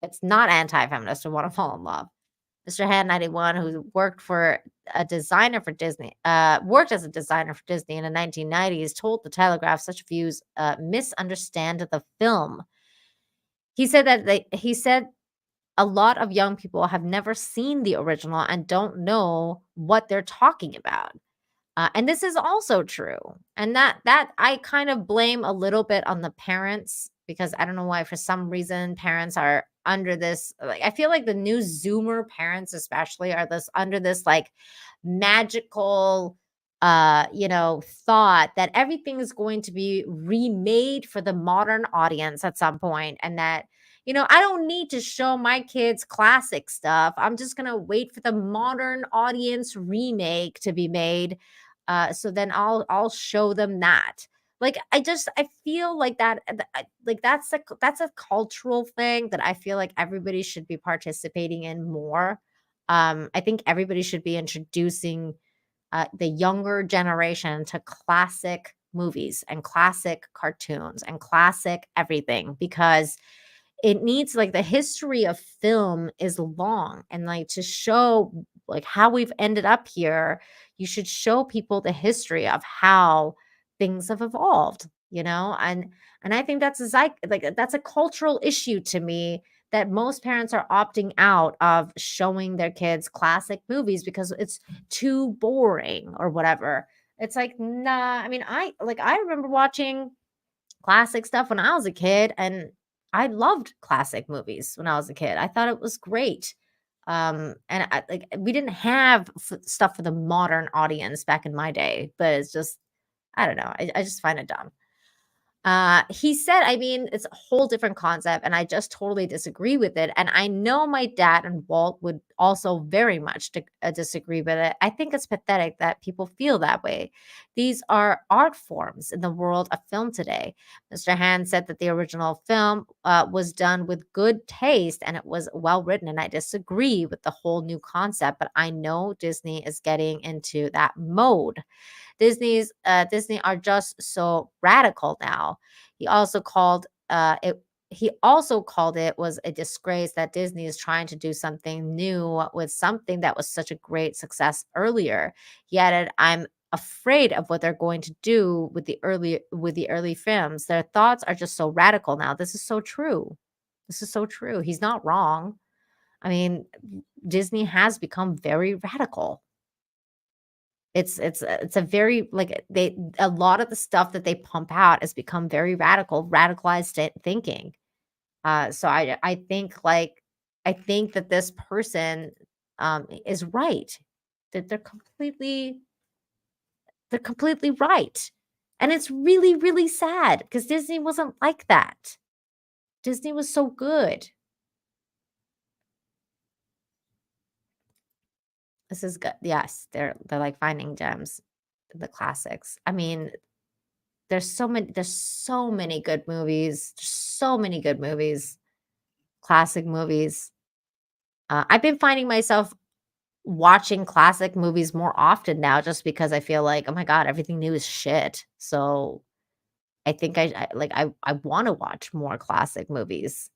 It's not anti-feminist to want to fall in love. Mr. Han 91, who worked for a designer for Disney, worked as a designer for Disney in the 1990s, told the Telegraph such views misunderstand the film. He said that he said a lot of young people have never seen the original and don't know what they're talking about. And this is also true. And that I kind of blame a little bit on the parents, because I don't know why for some reason parents are under this, like, I feel like the new Zoomer parents especially are this under this like magical thought that everything is going to be remade for the modern audience at some point, and that I don't need to show my kids classic stuff. I'm just going to wait for the modern audience remake to be made. So then I'll show them that. Like I feel like like that's a cultural thing that I feel like everybody should be participating in more. I think everybody should be introducing the younger generation to classic movies and classic cartoons and classic everything, because it needs, like, the history of film is long, and like to show like how we've ended up here, you should show people the history of how things have evolved, and I think that's that's a cultural issue to me, that most parents are opting out of showing their kids classic movies because it's too boring or whatever. It's like, nah, I mean, I remember watching classic stuff when I was a kid, and I loved classic movies when I was a kid. I thought it was great. And we didn't have stuff for the modern audience back in my day, but it's just, I don't know. I just find it dumb. He said, I mean, it's a whole different concept, and I just totally disagree with it. And I know my dad and Walt would also very much disagree with it. I think it's pathetic that people feel that way. These are art forms in the world of film today. Mr. Han said that the original film was done with good taste and it was well written. And I disagree with the whole new concept, but I know Disney is getting into that mode. Disney are just so radical now. He also called it was a disgrace that Disney is trying to do something new with something that was such a great success earlier. He added, I'm afraid of what they're going to do with the early films. Their thoughts are just so radical now. This is so true. This is so true. He's not wrong. I mean, Disney has become very radical. It's a very, like, a lot of the stuff that they pump out has become very radicalized thinking. So I think that this person is right. That they're completely right. And it's really, really sad because Disney wasn't like that. Disney was so good. This is good. Yes, they're like finding gems, the classics. I mean, there's so many good movies. There's so many good movies, classic movies. I've been finding myself watching classic movies more often now just because I feel like, oh my God, everything new is shit. So I think I want to watch more classic movies.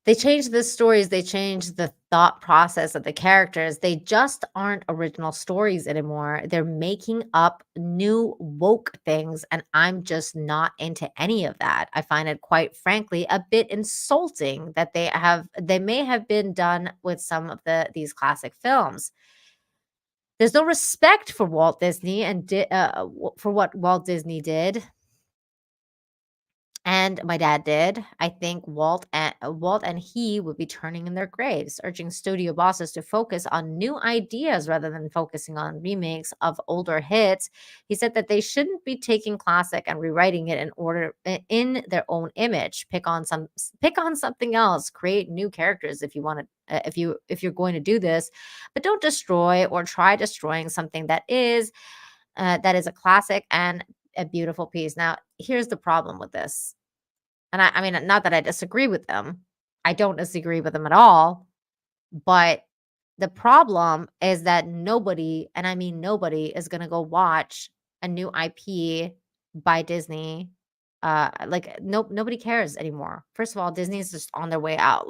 They changed the stories, they changed the thought process of the characters. They just aren't original stories anymore. They're making up new woke things, and I'm just not into any of that. I find it, quite frankly, a bit insulting that they may have been done with some of these classic films. There's no respect for Walt Disney and for what Walt Disney did. And my dad did. I think Walt and he would be turning in their graves, urging studio bosses to focus on new ideas rather than focusing on remakes of older hits. He said that they shouldn't be taking classic and rewriting it in their own image. Pick on something else. Create new characters if you want to. If you're going to do this, but don't destroy or try destroying something that is That is a classic and a beautiful piece. Now, here's the problem with this. And I mean, not that I disagree with them. I don't disagree with them at all. But the problem is that nobody, and I mean nobody, is going to go watch a new IP by Disney. Nobody cares anymore. First of all, Disney is just on their way out.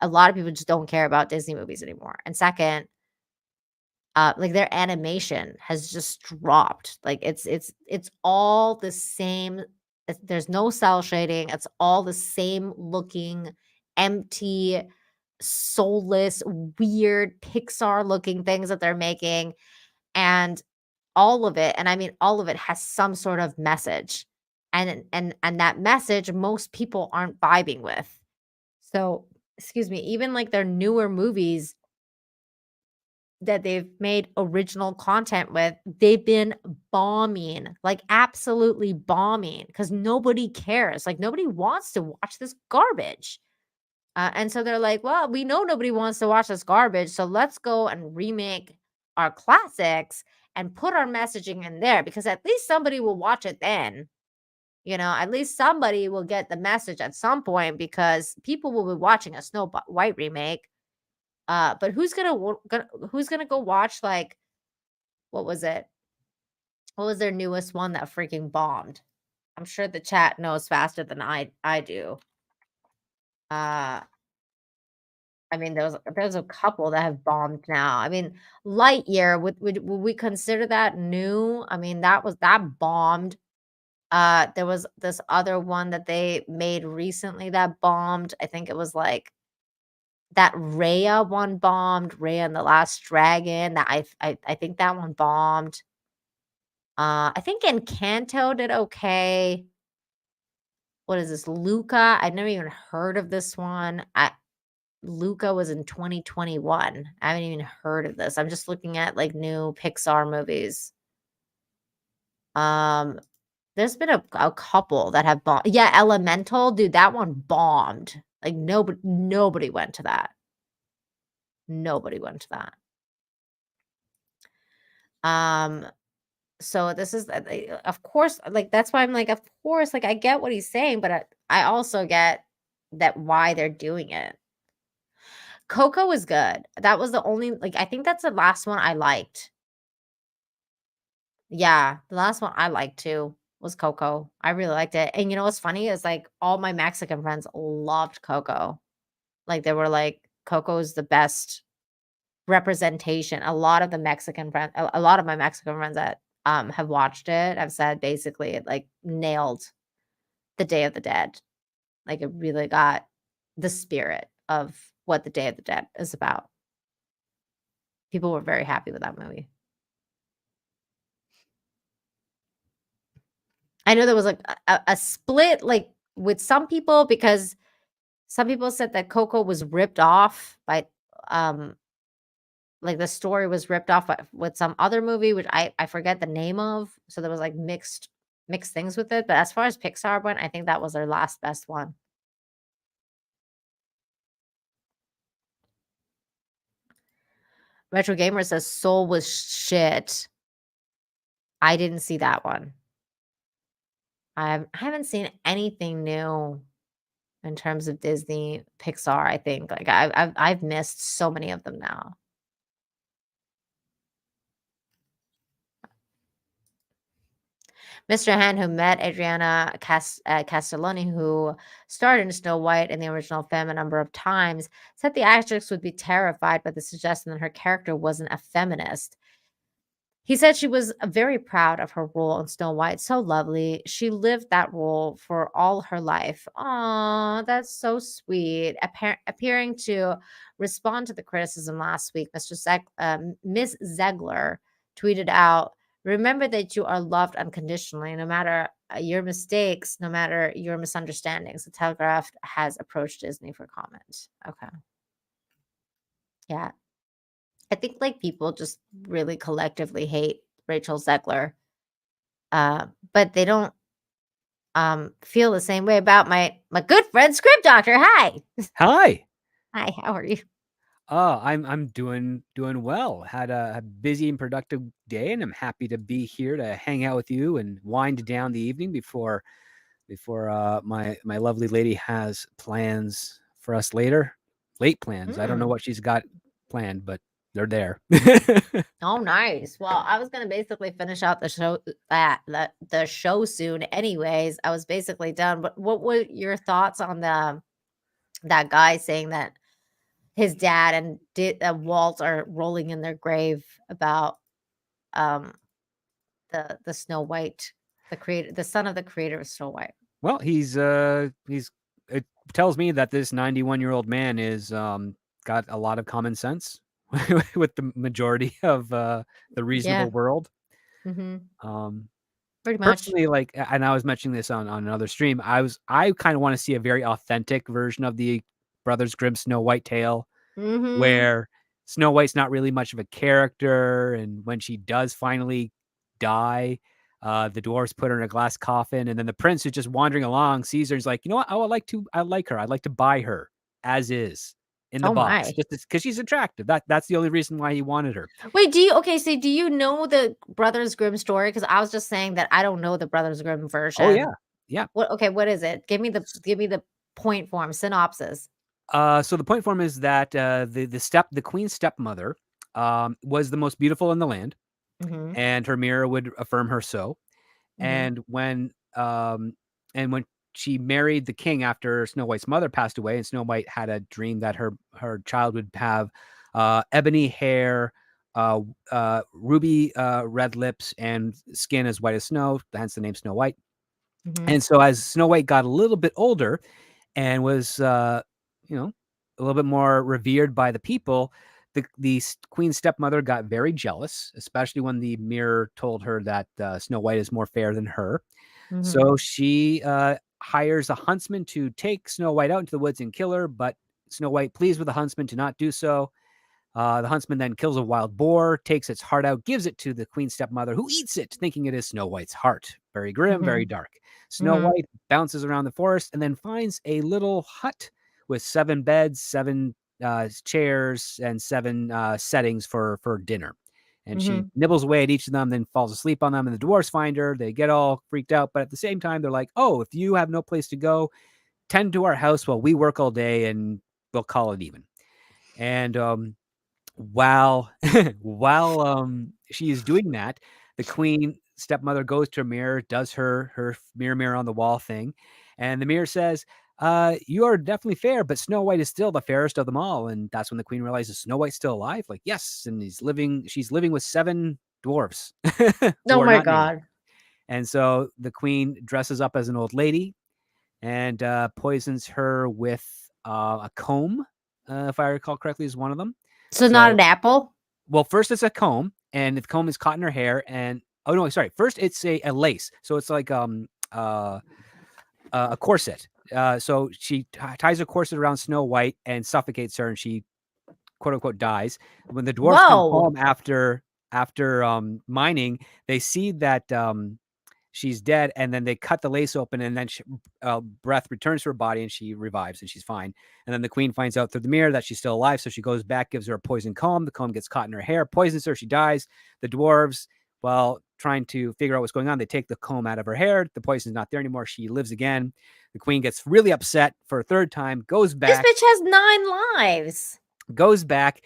A lot of people just don't care about Disney movies anymore. And second, their animation has just dropped. Like it's all the same. There's no cell shading. It's all the same looking, empty, soulless, weird Pixar looking things that they're making. And all of it, and I mean all of it, has some sort of message. And that message most people aren't vibing with. So, excuse me, even like their newer movies that they've made original content with, they've been bombing, like absolutely bombing, because nobody cares. Like nobody wants to watch this garbage. And so they're like, well, we know nobody wants to watch this garbage, so let's go and remake our classics and put our messaging in there, because at least somebody will watch it then. At least somebody will get the message at some point, because people will be watching a Snow White remake. But who's gonna go watch, like, what was it? What was their newest one that freaking bombed? I'm sure the chat knows faster than I do. I mean, there's a couple that have bombed now. I mean, Lightyear, would we consider that new? I mean, that bombed. There was this other one that they made recently that bombed. I think it was like that Raya one bombed, Raya and the Last Dragon. That I think that one bombed. I think Encanto did okay. What is this? Luca? I've never even heard of this one. Luca was in 2021. I haven't even heard of this. I'm just looking at like new Pixar movies. There's been a couple that have bombed. Yeah, Elemental, dude, that one bombed. Like nobody went to that. Nobody went to that. So this is, of course, like that's why I'm like, of course, like I get what he's saying, but I also get that why they're doing it. Coco was good. That was the only, like, I think that's the last one I liked. Yeah, the last one I liked too was Coco. I really liked it. And you know what's funny is like all my Mexican friends loved Coco. Like they were like, Coco is the best representation. A lot of my Mexican friends that have watched it have said basically it like nailed the Day of the Dead. Like it really got the spirit of what the Day of the Dead is about. People were very happy with that movie. I know there was like a split like with some people, because some people said that Coco was ripped off by like the story was ripped off with some other movie, which I forget the name of. So there was like mixed things with it. But as far as Pixar went, I think that was their last best one. Retro Gamer says Soul was shit. I didn't see that one. I haven't seen anything new in terms of Disney Pixar. I think like I've missed so many of them now. Mr. Han, who met Adriana Castelloni, who starred in Snow White in the original film a number of times, said the actress would be terrified by the suggestion that her character wasn't a feminist. He said she was very proud of her role in Snow White. So lovely. She lived that role for all her life. Aw, that's so sweet. Appearing to respond to the criticism last week, Miss Zegler tweeted out, "Remember that you are loved unconditionally, no matter your mistakes, no matter your misunderstandings." The Telegraph has approached Disney for comment. Okay. Yeah. I think like people just really collectively hate Rachel Zegler. But they don't feel the same way about my good friend Script Doctor. Hi. Hi. Hi, how are you? Oh, I'm doing well. Had a busy and productive day, and I'm happy to be here to hang out with you and wind down the evening before my lovely lady has plans for us later. Late plans. I don't know what she's got planned, but they're there. Oh, nice. Well, I was gonna basically finish out the show the show soon. Anyways, I was basically done. But what were your thoughts on that guy saying that his dad and Walt are rolling in their grave about um the Snow White, the son of the creator of Snow White. Well, he's it tells me that this 91-year-old man is got a lot of common sense with the majority of the Yeah. reasonable world. Mm-hmm. Pretty much. Personally, like, and I was mentioning this on another stream, I kind of want to see a very authentic version of the Brothers Grimm Snow White tale, Mm-hmm. where Snow White's not really much of a character, and when she does finally die, the dwarves put her in a glass coffin, and then the prince who's just wandering along sees her. He's like, you know what? I like her. I'd like to buy her as is in the Oh box, my. just because she's attractive. That's the only reason why he wanted her. Wait, so do you know the Brothers Grimm story? Because I was just saying that I don't know the Brothers Grimm version. Oh yeah. What is it? Give me the point form synopsis. So the point form is that the queen's stepmother was the most beautiful in the land, Mm-hmm. and her mirror would affirm her so. Mm-hmm. And when she married the king after Snow White's mother passed away, and Snow White had a dream that her child would have ebony hair, ruby red lips, and skin as white as snow, hence the name Snow White. Mm-hmm. And so as Snow White got a little bit older and was a little bit more revered by the people, the queen's stepmother got very jealous, especially when the mirror told her that Snow White is more fair than her. Mm-hmm. So she hires a huntsman to take Snow White out into the woods and kill her, but Snow White pleads with the huntsman to not do so. The huntsman then kills a wild boar, takes its heart out, gives it to the queen's stepmother, who eats it, thinking it is Snow White's heart. Very grim, very dark. Snow White bounces around the forest and then finds a little hut with 7 beds, 7 chairs, and 7 settings for dinner. And she nibbles away at each of them, then falls asleep on them. And the dwarves find her. They get all freaked out. But at the same time, they're like, oh, if you have no place to go, tend to our house while we work all day and we'll call it even. And while she is doing that, the queen stepmother goes to a mirror, does her mirror on the wall thing. And the mirror says, you are definitely fair, but Snow White is still the fairest of them all. And that's when the queen realizes Snow White's still alive. Like, yes. And she's living with 7 dwarves. Oh my God. And so the queen dresses up as an old lady and poisons her with a comb, if I recall correctly, is one of them. So not an apple? Well, first it's a comb, and the comb is caught in her hair. And oh no, sorry. First it's a lace. So it's like a corset. So she ties a corset around Snow White and suffocates her, and she quote unquote dies. When the dwarves come home after mining, they see that she's dead, and then they cut the lace open, and then breath returns to her body, and she revives, and she's fine. And then the queen finds out through the mirror that she's still alive, so she goes back, gives her a poison comb. The comb gets caught in her hair, poisons her, she dies. The dwarves, while trying to figure out what's going on, they take the comb out of her hair. The poison's not there anymore. She lives again. The queen gets really upset for a third time, goes back. This bitch has 9 lives. Goes back,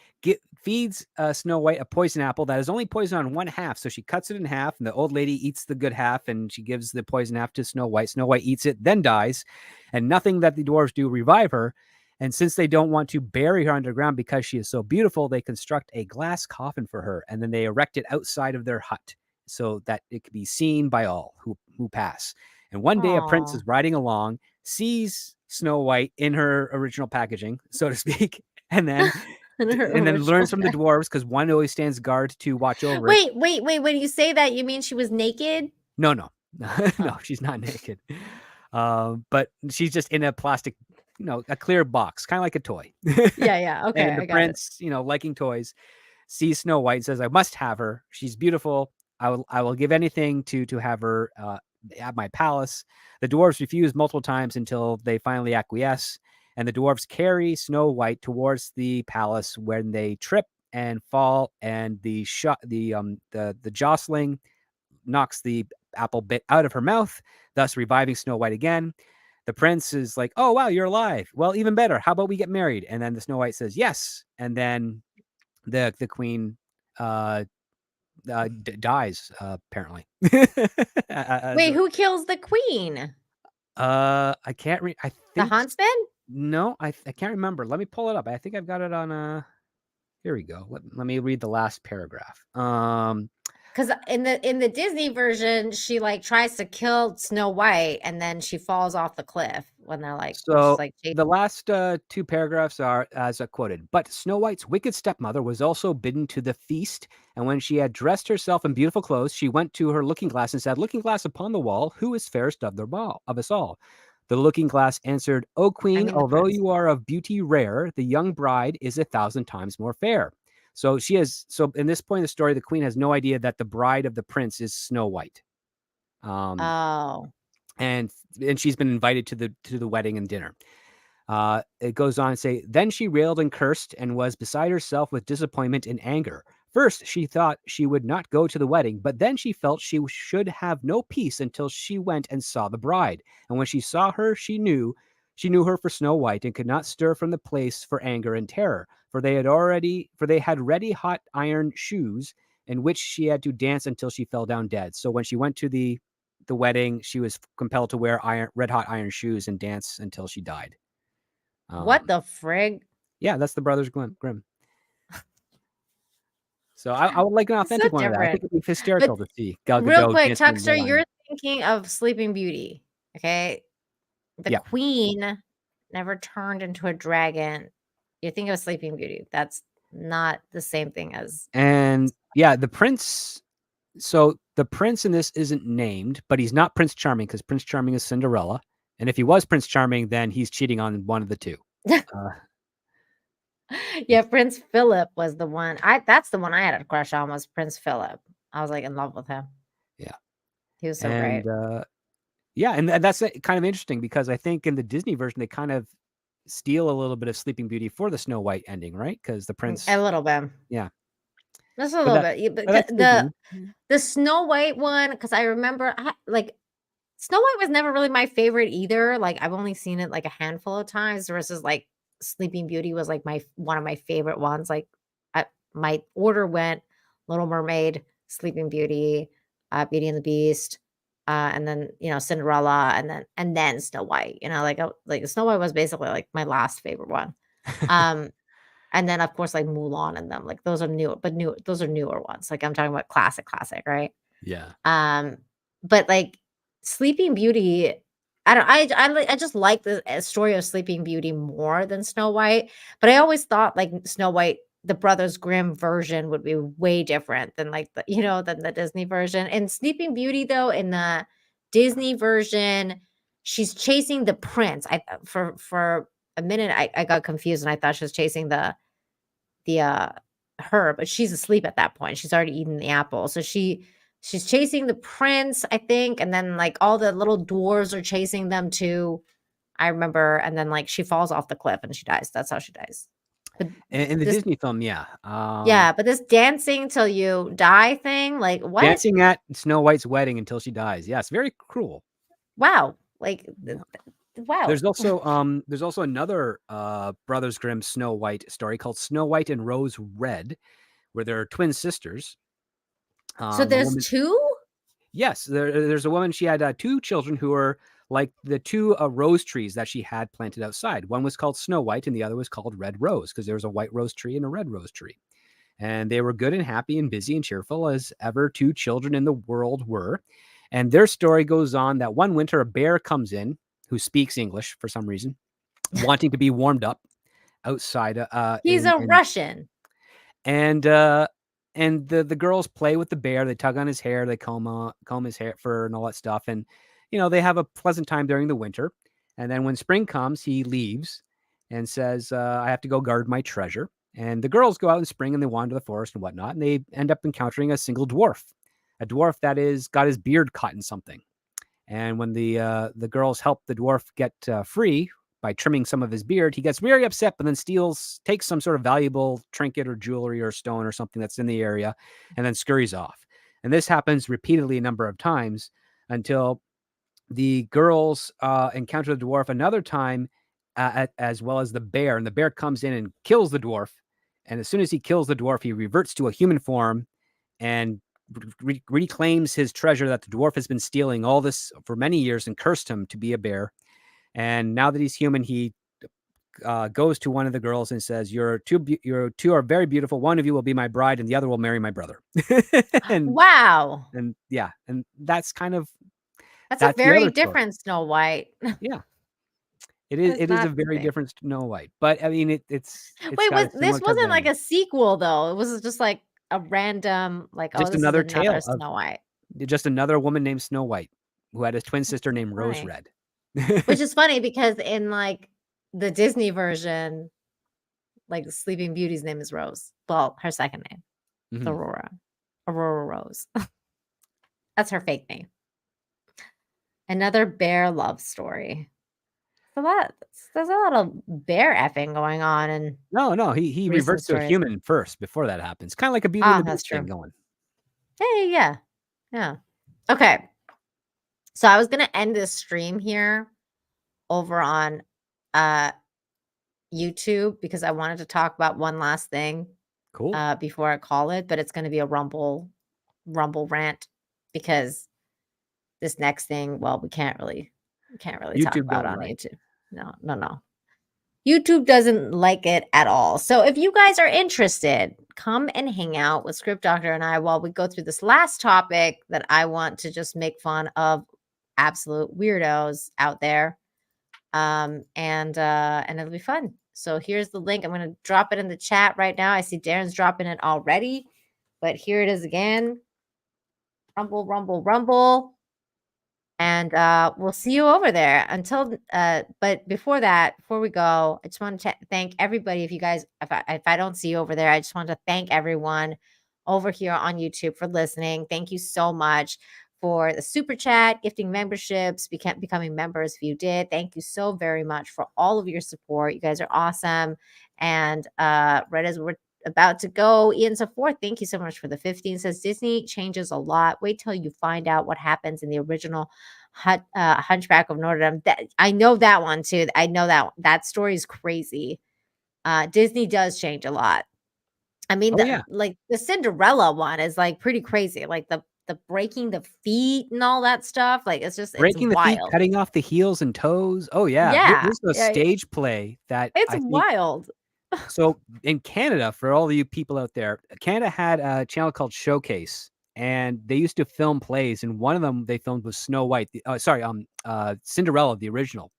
feeds Snow White a poison apple that is only poison on 1/2. So she cuts it in half, and the old lady eats the good half, and she gives the poison half to Snow White. Snow White eats it, then dies, and nothing that the dwarves do revive her. And since they don't want to bury her underground because she is so beautiful, they construct a glass coffin for her, and then they erect it outside of their hut so that it can be seen by all who pass. And one day, a prince is riding along, sees Snow White in her original packaging, so to speak, and then learns from the dwarves, because one always stands guard to watch over it. Wait. When you say that, you mean she was naked? No, she's not naked. But she's just in a plastic, a clear box, kind of like a toy. Yeah. Okay. And the prince, liking toys, sees Snow White and says, I must have her. She's beautiful. I will give anything to have her at my palace. The dwarves refuse multiple times until they finally acquiesce. and the dwarves carry Snow White towards the palace when they trip and fall, and the jostling knocks the apple bit out of her mouth, thus reviving Snow White again. The prince is like, "Oh wow, you're alive. Well, even better. How about we get married?" And then the Snow White says yes, and then the queen dies apparently. Wait, who kills the queen? I can't read. I The think huntsman? no, I can't remember. Let me pull it up. I think I've got it on here we go. Let me read the last paragraph. Because in the Disney version, she like tries to kill Snow White, and then she falls off the cliff when they're like, So like the last two paragraphs are as quoted. But Snow White's wicked stepmother was also bidden to the feast, and when she had dressed herself in beautiful clothes, she went to her looking glass and said, "Looking glass upon the wall, who is fairest of us all?" The looking glass answered, "O queen, although you are of beauty rare, the young bride is 1,000 times more fair." So in this point of the story, the queen has no idea that the bride of the prince is Snow White. Oh. And she's been invited to the wedding and dinner. It goes on to say, then she railed and cursed and was beside herself with disappointment and anger. First, she thought she would not go to the wedding, but then she felt she should have no peace until she went and saw the bride. And when she saw her, she knew her for Snow White and could not stir from the place for anger and terror. For they had ready hot iron shoes in which she had to dance until she fell down dead. So when she went to the wedding, she was compelled to wear red hot iron shoes and dance until she died. What the frig? Yeah, that's the Brothers Grimm. So I would like an authentic one of that. I think it'd be hysterical to see. Real quick, Tuxter, you're thinking of Sleeping Beauty, okay? The queen never turned into a dragon. You're thinking of Sleeping Beauty. That's not the same thing as. And yeah, the prince. So the prince in this isn't named, but he's not Prince Charming because Prince Charming is Cinderella. And if he was Prince Charming, then he's cheating on one of the two. Yeah, Prince Philip was the one. That's the one I had a crush on, was Prince Philip. I was like in love with him. Yeah. He was so great. Yeah, and that's kind of interesting because I think in the Disney version they kind of steal a little bit of Sleeping Beauty for the Snow White ending, right? Because the prince, a little bit, yeah, just a little bit. But the Snow White one, because I remember, Snow White was never really my favorite either. Like I've only seen it like a handful of times, versus like Sleeping Beauty was like one of my favorite ones. Like my order went Little Mermaid, Sleeping Beauty, Beauty and the Beast. And then Cinderella, and then Snow White. Like Snow White was basically like my last favorite one. And then of course like Mulan and them. Like those are those are newer ones. Like I'm talking about classic, right? Yeah. But like Sleeping Beauty, I just like the story of Sleeping Beauty more than Snow White. But I always thought like Snow White, the Brothers Grimm version, would be way different than like than the Disney version. And Sleeping Beauty, though, in the Disney version, she's chasing the prince. For a minute I got confused and I thought she was chasing the her, but she's asleep at that point. She's already eaten the apple. So she's chasing the prince, I think, and then like all the little dwarves are chasing them too. I remember, and then like she falls off the cliff and she dies. That's how she dies. But in the Disney film, yeah. Yeah, but this dancing till you die thing, like what? Dancing at Snow White's wedding until she dies. Yeah, it's very cruel. Wow. Like wow. There's also another Brothers Grimm Snow White story called Snow White and Rose Red, where they're twin sisters. So there's two? Yes, there's a woman. She had two children who were like the two rose trees that she had planted outside. One was called Snow White and the other was called Red Rose, because there was a white rose tree and a red rose tree. And they were good and happy and busy and cheerful as ever two children in the world were. And their story goes on that one winter a bear comes in who speaks English for some reason, wanting to be warmed up outside. He's a Russian. And the girls play with the bear. They tug on his hair. They comb his hair, fur, and all that stuff. And they have a pleasant time during the winter. And then when spring comes, he leaves and says, "I have to go guard my treasure." And the girls go out in spring and they wander the forest and whatnot. And they end up encountering a single dwarf, a dwarf that is got his beard caught in something. And when the girls help the dwarf get free by trimming some of his beard. He gets very upset, but then takes some sort of valuable trinket or jewelry or stone or something that's in the area, and then scurries off. And this happens repeatedly a number of times until the girls encounter the dwarf another time, as well as the bear. And the bear comes in and kills the dwarf. And as soon as he kills the dwarf, he reverts to a human form and reclaims his treasure that the dwarf has been stealing all this for many years and cursed him to be a bear. And now that he's human, he goes to one of the girls and says, "You're two are very beautiful. One of you will be my bride, and the other will marry my brother." Wow. And yeah, and that's kind of that's a very different Snow White. Yeah, it is. It is a very different Snow White, but I mean, it's wait. This wasn't like a sequel, though. It was just like a random, like, just oh, another this is tale another of Snow White. Just another woman named Snow White who had a twin sister named Rose Red. Which is funny because in like the Disney version, like Sleeping Beauty's name is Rose. Well, her second name, Aurora Rose. That's her fake name. Another bear love story. So there's a lot of bear effing going on. And no, he reverts to a human first before that happens. Kind of like a Beauty and the Beast thing going. Hey, yeah. Okay. So I was gonna end this stream here over on YouTube because I wanted to talk about one last thing. Cool. Before I call it, but it's gonna be a rumble rant because this next thing, well, we can't really talk about on YouTube. No. YouTube doesn't like it at all. So if you guys are interested, come and hang out with Script Doctor and I while we go through this last topic that I want to just make fun of absolute weirdos out there. And it'll be fun. So here's the link. I'm going to drop it in the chat right now. I see Darren's dropping it already, but here it is again. Rumble. And we'll see you over there but before we go, I just want to thank everybody. If I don't see you over there, I just want to thank everyone over here on YouTube for listening. Thank you so much for the super chat, gifting memberships, becoming members if you did. Thank you so very much for all of your support. You guys are awesome. And right as we're about to go, Ian Sephora, thank you so much for the 15. Says Disney changes a lot. Wait till you find out what happens in the original Hunchback of Notre Dame. I know that one too. I know that story is crazy. Disney does change a lot. I mean, like the Cinderella one is like pretty crazy. Like the breaking the feet and all that stuff. Like it's breaking the wild. feet, cutting off the heels and toes. Oh yeah. There's a stage play that it's wild. So in Canada, for all of you people out there, Canada had a channel called Showcase, and they used to film plays, and one of them they filmed was Snow White. Cinderella, the original.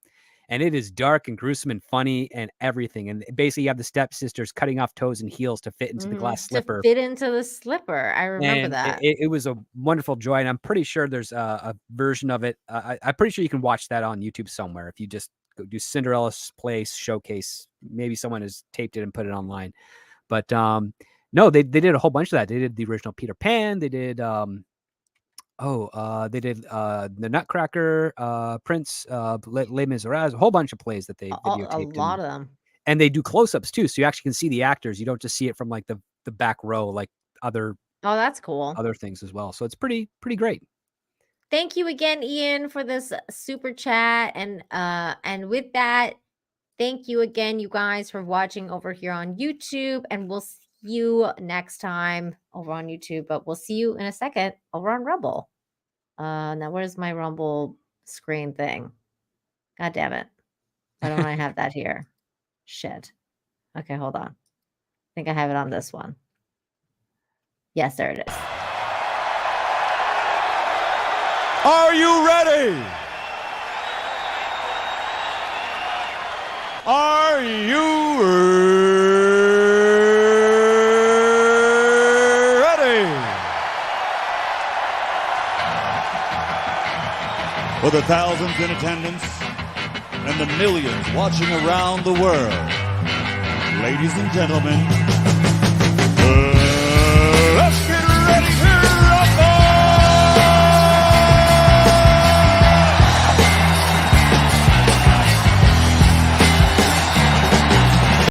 And it is dark and gruesome and funny and everything. And basically you have the stepsisters cutting off toes and heels to fit into the glass slipper. To fit into the slipper. I remember that. It was a wonderful joy. And I'm pretty sure there's a version of it. I'm pretty sure you can watch that on YouTube somewhere. If you just go do Cinderella's Place Showcase, maybe someone has taped it and put it online. But no, they did a whole bunch of that. They did the original Peter Pan. They did they did the Nutcracker, Prince, Les Miserables, a whole bunch of plays that they videotaped. A lot of them. And they do close-ups too, so you actually can see the actors. You don't just see it from like the back row, like other. Oh, that's cool. Other things as well. So it's pretty great. Thank you again, Ian, for this super chat. And with that, thank you again, you guys, for watching over here on YouTube. And we'll see you next time over on YouTube, but we'll see you in a second over on Rumble. Now where's my Rumble screen thing? God damn it. Why don't I have that here? Shit. Okay, hold on. I think I have it on this one. Yes, there it is. Are you ready? Are you ready? For the thousands in attendance and the millions watching around the world, ladies and gentlemen,